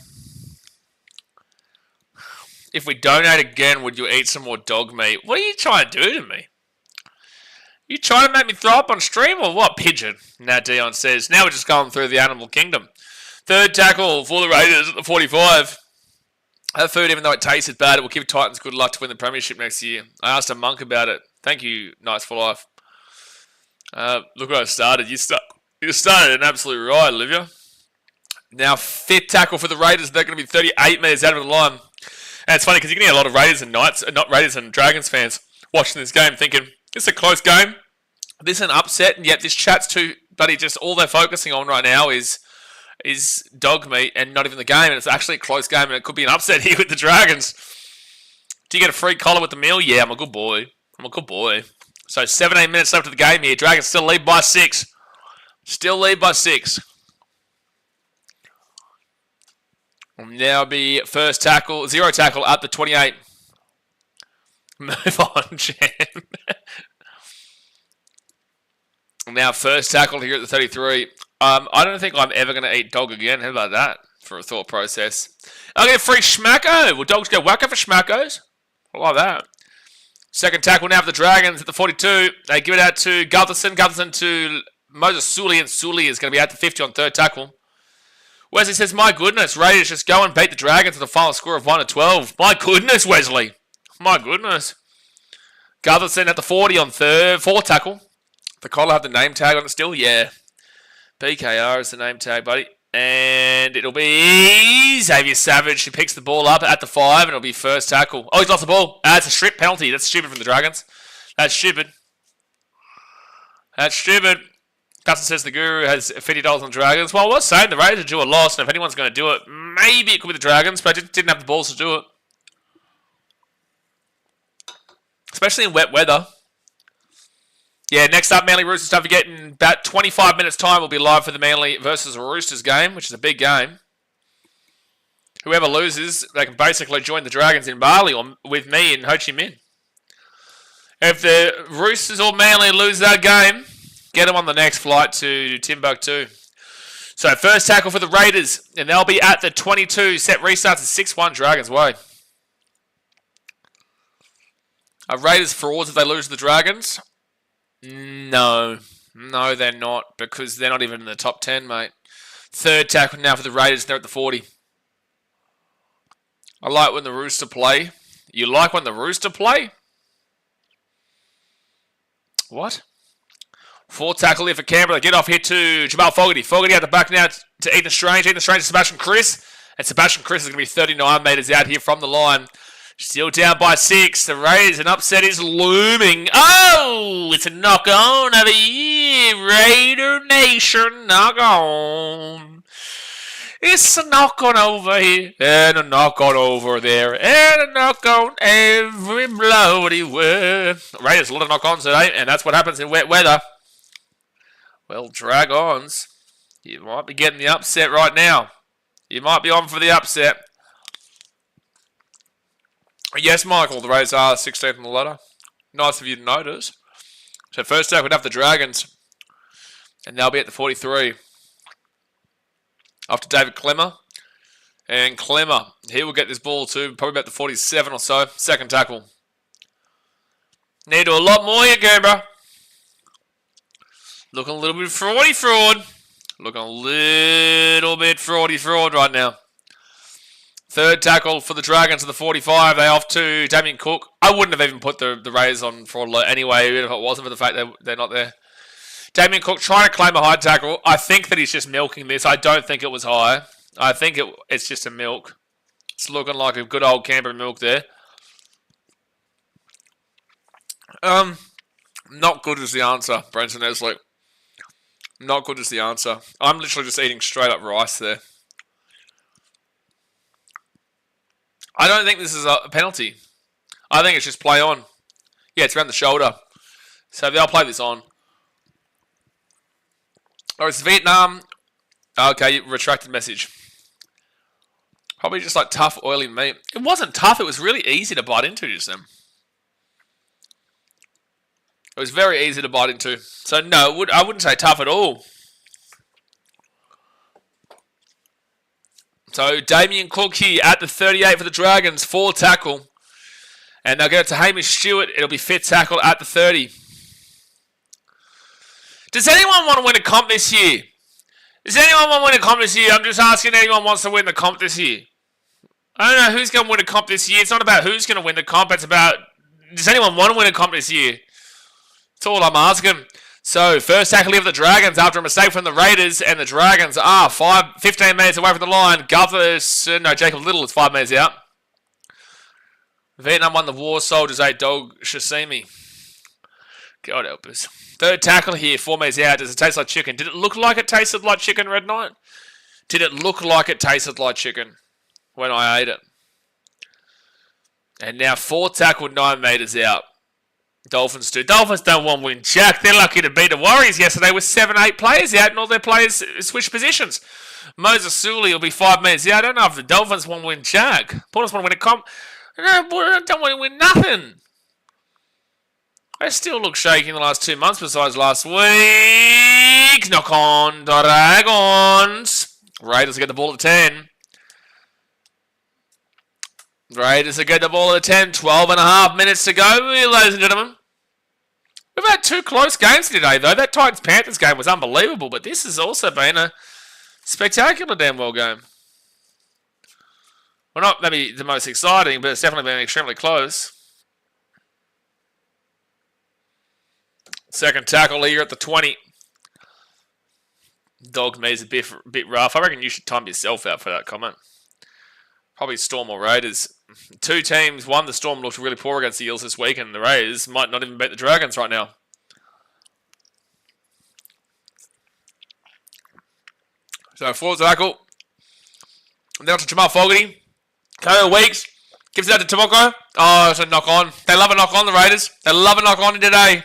If we donate again, would you eat some more dog meat? What are you trying to do to me? You trying to make me throw up on stream or what, pigeon? Now Dion says. Now we're just going through the animal kingdom. Third tackle for the Raiders at the 45. That food, even though it tasted bad, it will give Titans good luck to win the premiership next year. I asked a monk about it. Thank you, Knights for Life. Look where I started. You started an absolute riot, Olivia. Now, fifth tackle for the Raiders. They're going to be 38 metres out of the line. And it's funny because you're going to get a lot of Raiders and not Raiders and Dragons fans watching this game thinking, it's a close game. This is an upset, and yet this chat's too bloody just all they're focusing on right now is dog meat and not even the game, and it's actually a close game, and it could be an upset here with the Dragons. Do you get a free collar with the meal? Yeah, I'm a good boy. So 17 minutes left of the game here. Dragons still lead by 6. Will now be first tackle, 0 tackle at the 28. Move on, Jen. Now first tackle here at the 33. I don't think I'm ever going to eat dog again. How about that for a thought process? I'll get a free schmacko. Will dogs go whacker for schmackos? I like that. Second tackle now for the Dragons at the 42. They give it out to Gutherson. Gutherson to Moses Sully, and Sully is going to be out to 50 on third tackle. Wesley says, my goodness, Raiders just go and beat the Dragons with a final score of 1-12. My goodness, Wesley. My goodness. Gutherson at the 40 on fourth tackle. The collar have the name tag on it still? Yeah. BKR is the name tag, buddy. And it'll be Xavier Savage who picks the ball up at the 5, and it'll be first tackle. Oh, he's lost the ball. It's a strip penalty. That's stupid from the Dragons. That's stupid. Dustin says the Guru has $50 on the Dragons. Well, I was saying the Raiders do a loss, and if anyone's going to do it, maybe it could be the Dragons, but I just didn't have the balls to do it. Especially in wet weather. Yeah, next up, Manly Roosters. Don't forget, in about 25 minutes' time, we'll be live for the Manly versus Roosters game, which is a big game. Whoever loses, they can basically join the Dragons in Bali or with me in Ho Chi Minh. If the Roosters or Manly lose that game, get them on the next flight to Timbuktu. So, first tackle for the Raiders, and they'll be at the 22. Set restarts at 6-1 Dragons way. Are Raiders frauds if they lose to the Dragons? No. No, they're not, because they're not even in the top 10, mate. Third tackle now for the Raiders. They're at the 40. I like when the Rooster play. You like when the Rooster play? What? Fourth tackle here for Canberra. They get off here to Jamal Fogarty. Fogarty out the back now to Ethan Strange. Ethan Strange to Sebastian Chris. And Sebastian Chris is going to be 39 metres out here from the line. Still down by 6. The Raiders, an upset is looming. Oh, it's a knock on over here. Raider Nation, knock on. It's a knock on over here, and a knock on over there, and a knock on every bloody word. Raiders, a lot of knock-ons today, and that's what happens in wet weather. Well, Dragons, you might be getting the upset right now. You might be on for the upset. Yes, Michael, the Raiders are 16th on the ladder. Nice of you to notice. So first up, we'd have the Dragons. And they'll be at the 43. After David Clemmer. And Clemmer, he will get this ball to probably about the 47 or so. Second tackle. Need to do a lot more here, Canberra. Looking a little bit fraud. Looking a little bit fraud right now. Third tackle for the Dragons to the 45. They off to Damien Cook. I wouldn't have even put the Raiders on fraud alert anyway, even if it wasn't for the fact that they're not there. Damien Cook trying to claim a high tackle. I think that he's just milking this. I don't think it was high. I think it's just a milk. It's looking like a good old Canberra milk there. Not good is the answer, Brenton Esley. Not good is the answer. I'm literally just eating straight up rice there. I don't think this is a penalty. I think it's just play on. Yeah, it's around the shoulder. So they'll play this on. Or it's Vietnam. Okay, retracted message. Probably just like tough, oily meat. It wasn't tough. It was really easy to bite into just then. It was very easy to bite into. So no, I wouldn't say tough at all. So Damien Cook here at the 38 for the Dragons. 4 tackle. And they'll get it to Hamish Stewart. It'll be 5th tackle at the 30. Does anyone want to win a comp this year? Does anyone want to win a comp this year? I'm just asking anyone wants to win the comp this year. I don't know who's going to win a comp this year. It's not about who's going to win the comp. It's about, does anyone want to win a comp this year? That's all I'm asking. So, first tackle here for the Dragons after a mistake from the Raiders. And the Dragons are 15 metres away from the line. Jacob Little is 5 metres out. Vietnam won the war. Soldiers 8. Dog Shasimi. God help us. Third tackle here, 4 metres out. Does it taste like chicken? Did it look like it tasted like chicken, Red Knight? Did it look like it tasted like chicken when I ate it? And now 4th tackle, 9 metres out. Dolphins do. Dolphins don't want to win jack. They're lucky to beat the Warriors yesterday with 7-8 players out and all their players switch positions. Moses Sully will be 5 metres out. I don't know if the Dolphins want to win jack. Porters want to win a comp. No, I don't want to win nothing. They still look shaky in the last 2 months besides last week. Knock on Dragons. Raiders get the ball at 10. Raiders get the ball at 10. 12.5 minutes to go, ladies and gentlemen. We've had 2 close games today, though. That Titans-Panthers game was unbelievable, but this has also been a spectacular damn well game. Well, not maybe the most exciting, but it's definitely been extremely close. Second tackle here at the 20. Dog me's a bit rough. I reckon you should time yourself out for that comment. Probably Storm or Raiders. 2 teams. One, the Storm looked really poor against the Eels this week, and the Raiders might not even beat the Dragons right now. So, 4th tackle. Now to Jamal Fogarty. Kyle Weeks. Gives it out to Tomoko. Oh, it's a knock on. They love a knock on, the Raiders. They love a knock on today.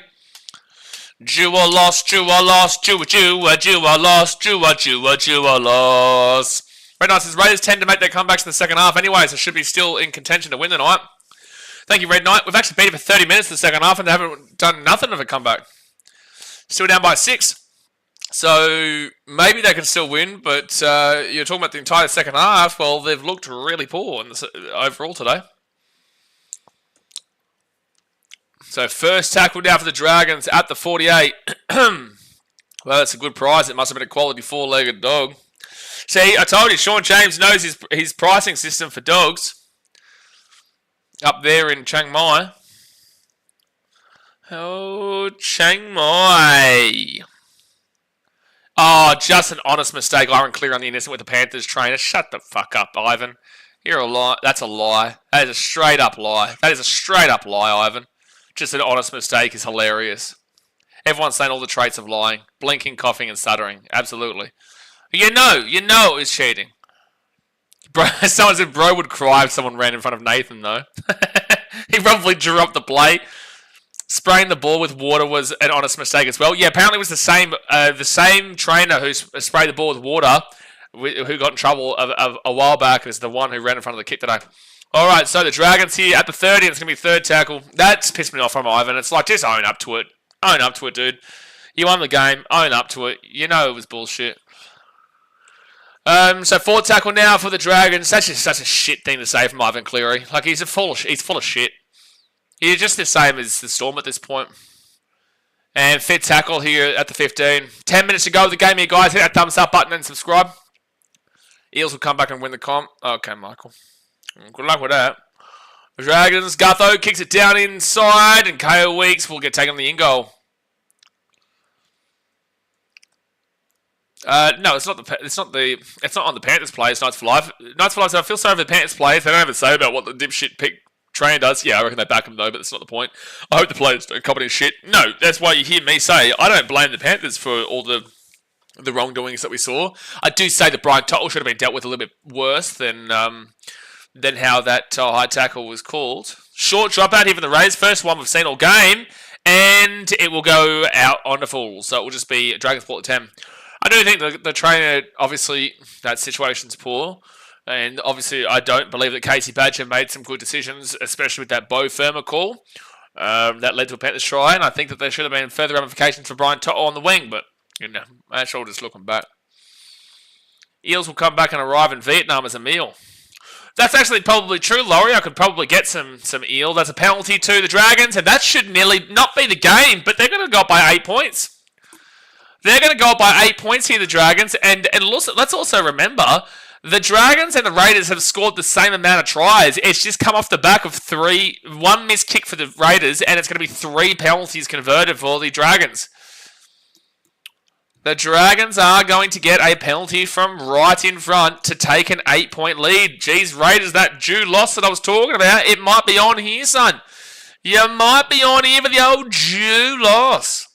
Jewel lost, Jewel lost, Jewel lost, Jewel lost. Red Knights, Raiders tend to make their comebacks in the second half anyway, so should be still in contention to win tonight. Thank you, Red Knight. We've actually been here for 30 minutes in the second half and they haven't done nothing of a comeback. Still down by 6. So maybe they can still win, but you're talking about the entire second half. Well, they've looked really poor overall today. So first tackle now for the Dragons at the 48. Well, that's a good prize. It must have been a quality four-legged dog. See, I told you, Sean James knows his pricing system for dogs. Up there in Chiang Mai. Oh, Chiang Mai. Oh, just an honest mistake. Iron clear on the innocent with the Panthers trainer. Shut the fuck up, Ivan. You're a lie. That's a lie. That is a straight up lie. That is a straight up lie, Ivan. Just an honest mistake is hilarious. Everyone's saying all the traits of lying. Blinking, coughing, and stuttering. Absolutely. You know it was cheating. Bro, someone said bro would cry if someone ran in front of Nathan, though. He probably drew up the play. Spraying the ball with water was an honest mistake as well. Yeah, apparently it was the same trainer who sprayed the ball with water who got in trouble a while back as the one who ran in front of the kick today. All right, so the Dragons here at the 30, and it's going to be third tackle. That's pissed me off from Ivan. It's like, just own up to it. Own up to it, dude. You won the game. Own up to it. You know it was bullshit. So fourth tackle now for the Dragons. That's just such a shit thing to say from Ivan Cleary. Like, he's full of shit. He's just the same as the Storm at this point. And fifth tackle here at the 15. 10 minutes to go with the game here, guys. Hit that thumbs up button and subscribe. Eels will come back and win the comp. Okay, Michael. Good luck with that. The Dragons. Gutho kicks it down inside, and KO Weeks will get taken on the in-goal. No, it's not on the Panthers players. Knights for Life. Knights for Life. So I feel sorry for the Panthers players. They don't have a say about what the dipshit pick trainer does. Yeah, I reckon they back him though, but that's not the point. I hope the players don't copy his shit. No, that's why you hear me say I don't blame the Panthers for all the wrongdoings that we saw. I do say that Brian Tuttle should have been dealt with a little bit worse than how that high tackle was called. Short dropout here for the Rays. First one we've seen all game, and it will go out on the full. So it will just be Dragons ball at 10. I do think the trainer, obviously, that situation's poor. And obviously, I don't believe that Casey Badger made some good decisions, especially with that Bo Firma call. That led to a Panthers try. And I think that there should have been further ramifications for Brian Tuttle on the wing. But, that's all just looking back. Eels will come back and arrive in Vietnam as a meal. That's actually probably true, Laurie. I could probably get some eel. That's a penalty to the Dragons. And that should nearly not be the game. But they're going to go up by 8 points. They're going to go up by 8 points here, the Dragons. And let's also remember, the Dragons and the Raiders have scored the same amount of tries. It's just come off the back of one missed kick for the Raiders, and it's going to be 3 penalties converted for the Dragons. The Dragons are going to get a penalty from right in front to take an 8-point lead. Geez, Raiders, that due loss that I was talking about, it might be on here, son. You might be on here for the old due loss.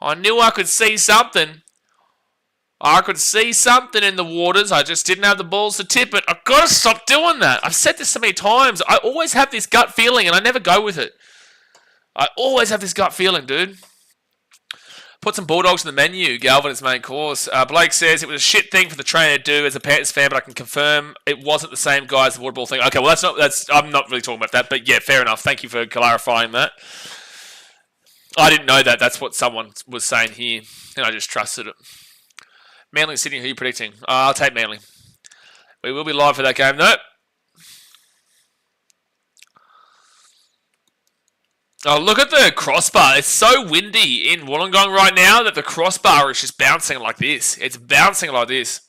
I knew I could see something. I could see something in the waters. I just didn't have the balls to tip it. I've got to stop doing that. I've said this so many times. I always have this gut feeling, and I never go with it. I always have this gut feeling, dude. Put some Bulldogs in the menu, Galvin, as main course. Blake says it was a shit thing for the trainer to do as a Panthers fan, but I can confirm it wasn't the same guy as the water ball thing. Okay, well, I'm not really talking about that, but yeah, fair enough. Thank you for clarifying that. I didn't know that. That's what someone was saying here, and I just trusted it. Manly Sydney, who are you predicting? I'll take Manly. We will be live for that game, though. Oh, look at the crossbar. It's so windy in Wollongong right now that the crossbar is just bouncing like this. It's bouncing like this.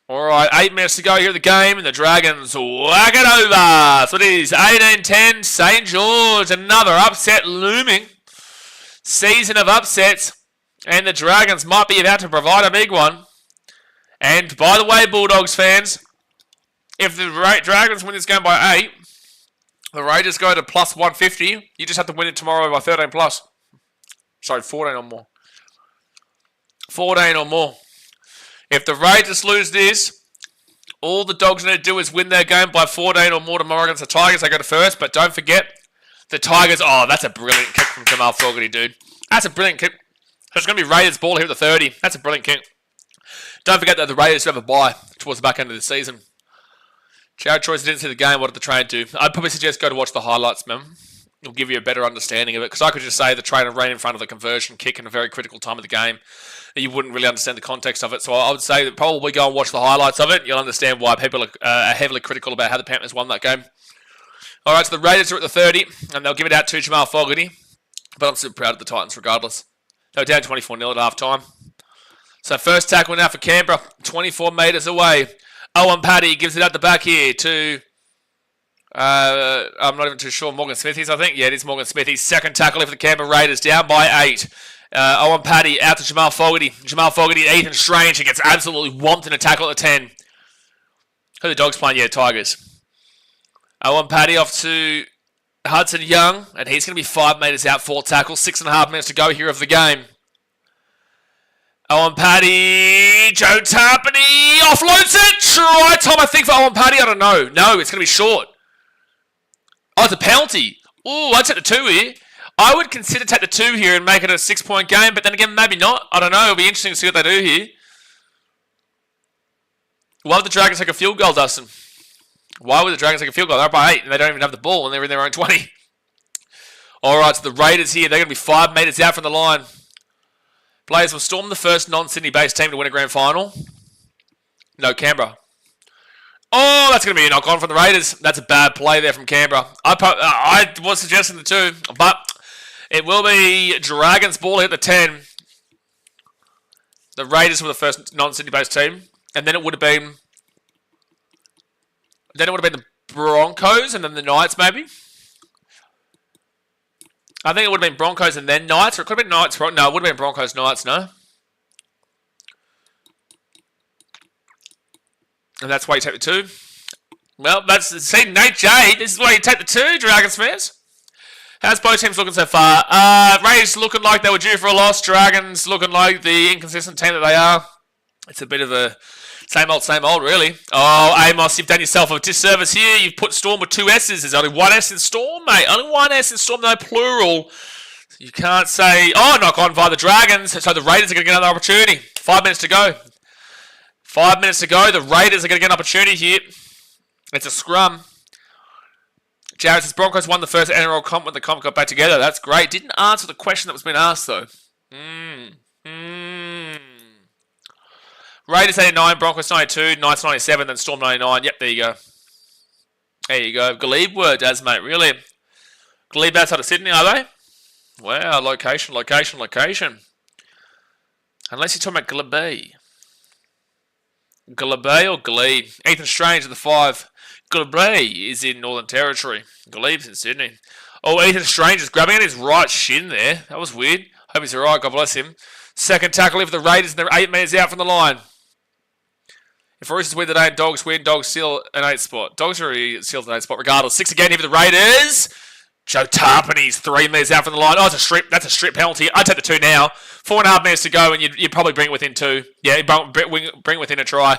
All right, 8 minutes to go here at the game, and the Dragons whack it over. So it is 18-10, St. George. Another upset looming. Season of upsets. And the Dragons might be about to provide a big one. And by the way, Bulldogs fans, if the Dragons win this game by 8, the Raiders go to plus 150. You just have to win it tomorrow by 13 plus. Sorry, 14 or more. 14 or more. If the Raiders lose this, all the Dogs need to do is win their game by 14 or more tomorrow against the Tigers. They go to first, but don't forget, the Tigers... Oh, that's a brilliant kick from Jamal Fogarty, dude. That's a brilliant kick. It's going to be Raiders ball here at the 30. That's a brilliant kick. Don't forget that the Raiders have a bye towards the back end of the season. Jared Troyes didn't see the game. What did the trainer do? I'd probably suggest go to watch the highlights, man. It'll give you a better understanding of it. Because I could just say the trainer ran in front of the conversion kick in a very critical time of the game. You wouldn't really understand the context of it. So I would say that probably go and watch the highlights of it. You'll understand why people are heavily critical about how the Panthers won that game. All right, so the Raiders are at the 30, and they'll give it out to Jamal Fogarty. But I'm super proud of the Titans regardless. They're down 24-0 at half-time. So first tackle now for Canberra, 24 metres away. Owen Paddy gives it out the back here to, I'm not even too sure, Morgan Smithies, I think. Yeah, it is Morgan Smithies. Second tackle for the Canberra Raiders, down by 8. Owen Paddy out to Jamal Fogarty. Jamal Fogarty and Ethan Strange. He gets absolutely whomped in a tackle at the 10. Who are the Dogs playing? Yeah, Tigers. Owen Paddy off to Hudson Young, and he's going to be 5 metres out, 4 tackles, 6.5 minutes to go here of the game. Owen Paddy, Joe Tarpany offloads it. Try time, I think, for Owen Paddy. I don't know. No, it's going to be short. Oh, it's a penalty. Ooh, I'd take the 2 here. I would consider take the 2 here and make it a 6-point game, but then again, maybe not. I don't know. It'll be interesting to see what they do here. Why would the Dragons take a field goal, Dustin? Why would the Dragons take a field goal? They're up by 8 and they don't even have the ball and they're in their own 20. Alright, so the Raiders here, they're going to be 5 metres out from the line. Players will storm the first non-Sydney based team to win a grand final. No, Canberra. Oh, that's going to be a knock-on from the Raiders. That's a bad play there from Canberra. I was suggesting the 2, but it will be Dragons ball hit the 10. The Raiders were the first non-Sydney based team. And then it would have been... the Broncos and then the Knights, maybe. I think it would have been Broncos and then Knights, or it could have been Knights. No, it would have been Broncos, Knights, no. And that's why you take the 2. Well, see, Nate J, this is why you take the 2, Dragons fans. How's both teams looking so far? Raiders looking like they were due for a loss. Dragons looking like the inconsistent team that they are. It's a bit of a same old, really. Oh, Amos, you've done yourself a disservice here. You've put Storm with 2 S's. There's only 1 S in Storm, mate. Only 1 S in Storm, no plural. You can't say, oh, knock on via the Dragons. So the Raiders are going to get another opportunity. 5 minutes to go. 5 minutes to go. The Raiders are going to get an opportunity here. It's a scrum. Jared says Broncos won the first NRL comp when the comp got back together. That's great. Didn't answer the question that was being asked, though. Raiders 89, Broncos 92, Knights 97, then Storm 99. Yep, there you go. There you go. Glebe were, Daz, mate. Really? Glebe outside of Sydney, are they? Wow, location. Unless you're talking about Glebe. Glebe or Glebe? Ethan Strange at the 5. Glebe is in Northern Territory. Glebe's in Sydney. Oh, Ethan Strange is grabbing at his right shin there. That was weird. Hope he's alright. God bless him. Second tackle for the Raiders, and they're 8 metres out from the line. If Roosters win today and Dogs win, Dogs seal an 8 spot. Dogs already sealed an 8 spot regardless. 6 again here for the Raiders. Joe Tarpany's 3 metres out from the line. Oh, it's a strip. That's a strip penalty. I'd take the 2 now. 4.5 minutes to go, and you'd probably bring it within 2. Yeah, bring it within a try.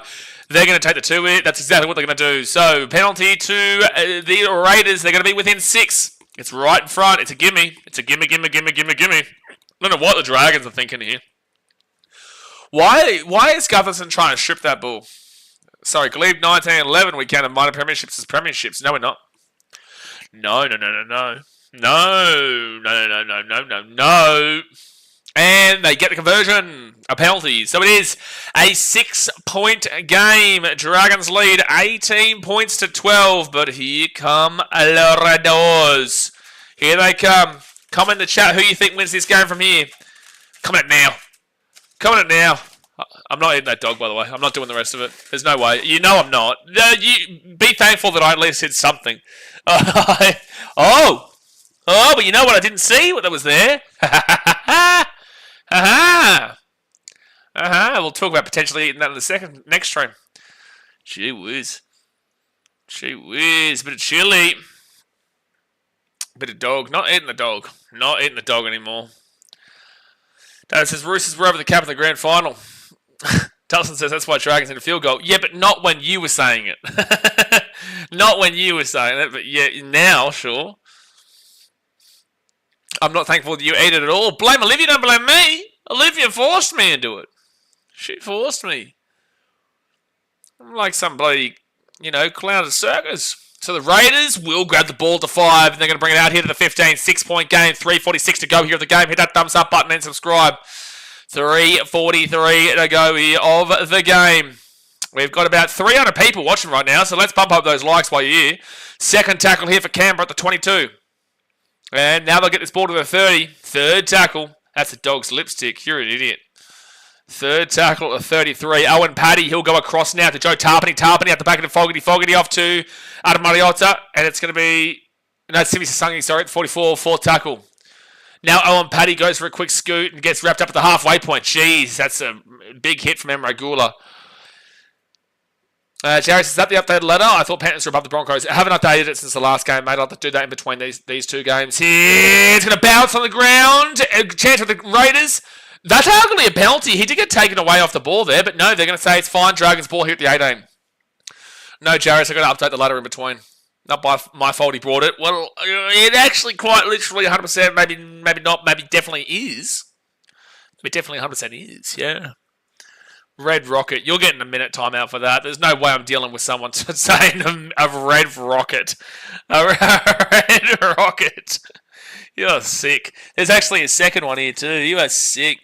They're going to take the 2 here. That's exactly what they're going to do. So, penalty to the Raiders. They're going to be within 6. It's right in front. It's a gimme. It's a gimme. I don't know what the Dragons are thinking here. Why is Gutherson trying to strip that ball? Sorry, Glebe 1911, we counted minor premierships as premierships. No, we're not. No. And they get the conversion. A penalty. So it is a 6-point game. Dragons lead 18 points to 12. But here come Raiders. Here they come. Comment in the chat who you think wins this game from here. Comment now. I'm not eating that dog, by the way. I'm not doing the rest of it. There's no way. You know I'm not. You be thankful that I at least did something. Oh, but you know what? I didn't see what that was there. We'll talk about potentially eating that in the next stream. Gee whiz. Bit of chili. Bit of dog. Not eating the dog. Not eating the dog anymore. Dad says Roosters were over the cap in the grand final. Dustin says that's why Dragons in a field goal. Yeah, but not when you were saying it. Not when you were saying it, but yeah, now, sure. I'm not thankful that you ate it at all. Blame Olivia, don't blame me. Olivia forced me into it. She forced me. I'm like some bloody, clown at a circus. So the Raiders will grab the ball to 5, and they're going to bring it out here to the 15. 6-point game, 3:46 to go here of the game. Hit that thumbs up button and subscribe. 3:43 to go here of the game. We've got about 300 people watching right now, so let's bump up those likes while you're here. Second tackle here for Canberra at the 22. And now they'll get this ball to the 30. Third tackle. That's a dog's lipstick. You're an idiot. Third tackle at the 33. Owen Paddy, he'll go across now to Joe Tarpany. Tarpany at the back of the Fogarty. Fogarty off to Adam Mariota. And it's going to be... No, Simi Sasangi, sorry, at 44. Fourth tackle. Now Owen Paddy goes for a quick scoot and gets wrapped up at the halfway point. Jeez, that's a big hit from Emre Gula. Jarris, is that the updated letter? I thought Panthers were above the Broncos. I haven't updated it since the last game, mate. I'll have to do that in between these two games. Here, it's going to bounce on the ground. A chance with the Raiders. That's arguably a penalty. He did get taken away off the ball there, but no, they're going to say it's fine. Dragons ball here at the 18. No, Jarris, I've got to update the letter in between. Not by my fault he brought it. Well, it actually quite literally 100%, maybe not, maybe definitely is. It definitely 100% is, yeah. Red Rocket. You're getting a minute timeout for that. There's no way I'm dealing with someone saying a red rocket. A red rocket. You're sick. There's actually a second one here too. You are sick.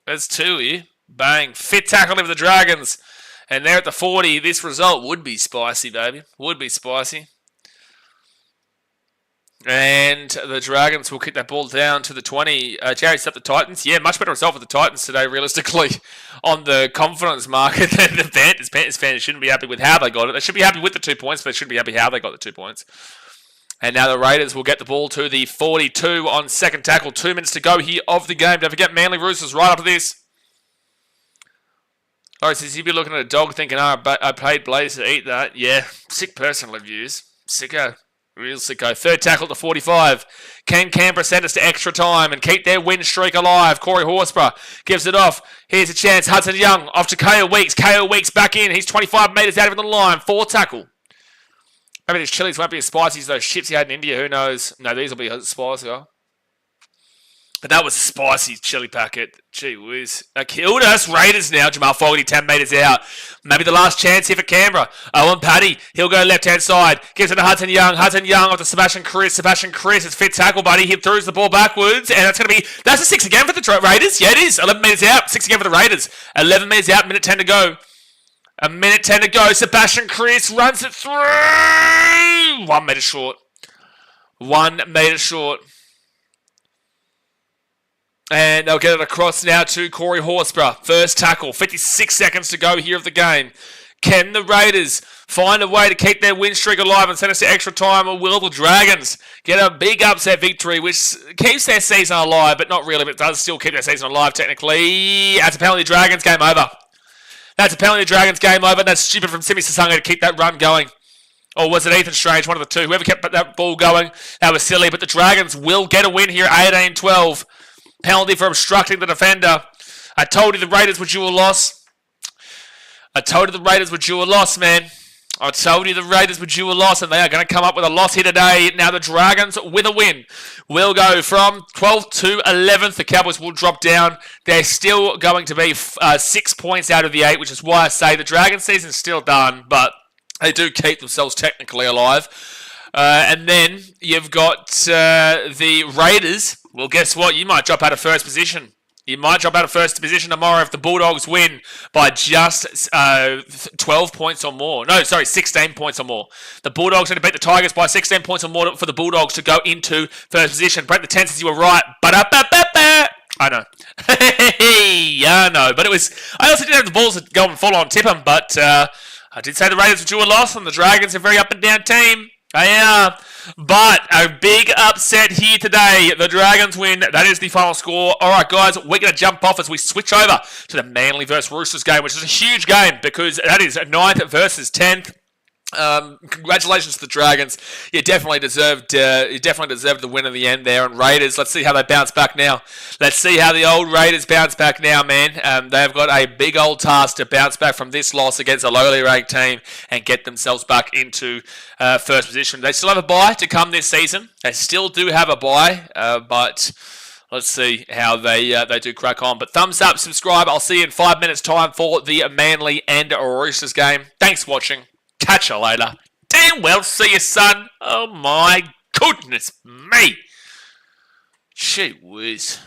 There's two here. Bang. Fit tackle over the Dragons. And they're at the 40. This result would be spicy, baby. Would be spicy. And the Dragons will kick that ball down to the 20. Jerry's up the Titans. Yeah, much better result for the Titans today, realistically, on the confidence market than the Panthers. Panthers fans shouldn't be happy with how they got it. They should be happy with the 2 points, but they shouldn't be happy how they got the 2 points. And now the Raiders will get the ball to the 42 on second tackle. 2 minutes to go here of the game. Don't forget, Manly Roosters right after this. Alright, so you'd be looking at a dog thinking, I paid Blaze to eat that. Yeah, sick personal reviews. Sicko. Real sicko. Third tackle to 45. Can Canberra send us to extra time and keep their win streak alive? Corey Horsburgh gives it off. Here's a chance. Hudson Young off to KO Weeks. KO Weeks back in. He's 25 metres out of the line. 4 tackle. Maybe these chilies won't be as spicy as those chips he had in India. Who knows? No, these will be spicier. But that was a spicy chili packet. Gee whiz. They killed us. Raiders now. Jamal Fogarty 10 metres out. Maybe the last chance here for Canberra. Owen Paddy. He'll go left-hand side. Gives it to Hudson Young. Hudson Young off to Sebastian Chris. Sebastian Chris is fit tackle, buddy. He throws the ball backwards. And that's going to be... That's a 6 again for the Raiders. Yeah, it is. 11 metres out. 6 again for the Raiders. 11 metres out. Minute 10 to go. A minute 10 to go. Sebastian Chris runs it through. 1 metre short. 1 metre short. And they'll get it across now to Corey Horsburgh. First tackle. 56 seconds to go here of the game. Can the Raiders find a way to keep their win streak alive and send us to extra time, or will the Dragons get a big upset victory, which keeps their season alive, but not really, but it does still keep their season alive technically. That's a penalty. Dragons, game over. That's a penalty. Dragons, game over. That's stupid from Simi Sasanga to keep that run going. Or was it Ethan Strange, one of the two? Whoever kept that ball going, that was silly. But the Dragons will get a win here, 18-12. Penalty for obstructing the defender. I told you the Raiders were due a loss. I told you the Raiders were due a loss, man. I told you the Raiders were due a loss, and they are going to come up with a loss here today. Now the Dragons, with a win, will go from 12th to 11th. The Cowboys will drop down. They're still going to be 6 points out of the 8, which is why I say the Dragon season's still done, but they do keep themselves technically alive. And then you've got the Raiders. Well, guess what? You might drop out of first position. You might drop out of first position tomorrow if the Bulldogs win by just 12 points or more. No, sorry, 16 points or more. The Bulldogs need to beat the Tigers by 16 points or more for the Bulldogs to go into first position. Brent, the tenses, you were right. I know. I know. But it was... I also didn't have the balls to go and full on tip them, but I did say the Raiders were due a loss, and the Dragons are a very up and down team. But a big upset here today. The Dragons win. That is the final score. All right, guys, we're going to jump off as we switch over to the Manly versus Roosters game, which is a huge game because that is 9th versus 10th. Congratulations to the Dragons. You definitely deserved the win in the end there. And Raiders, let's see how they bounce back now. Let's see how the old Raiders bounce back now, man. They've got a big old task to bounce back from this loss against a lowly ranked team and get themselves back into first position. They still have a bye to come this season. They still do have a bye, but let's see how they do crack on. But thumbs up, subscribe. I'll see you in 5 minutes' time for the Manly and Roosters game. Thanks for watching. Catch you later. Damn well see you, son. Oh my goodness me. Gee whiz.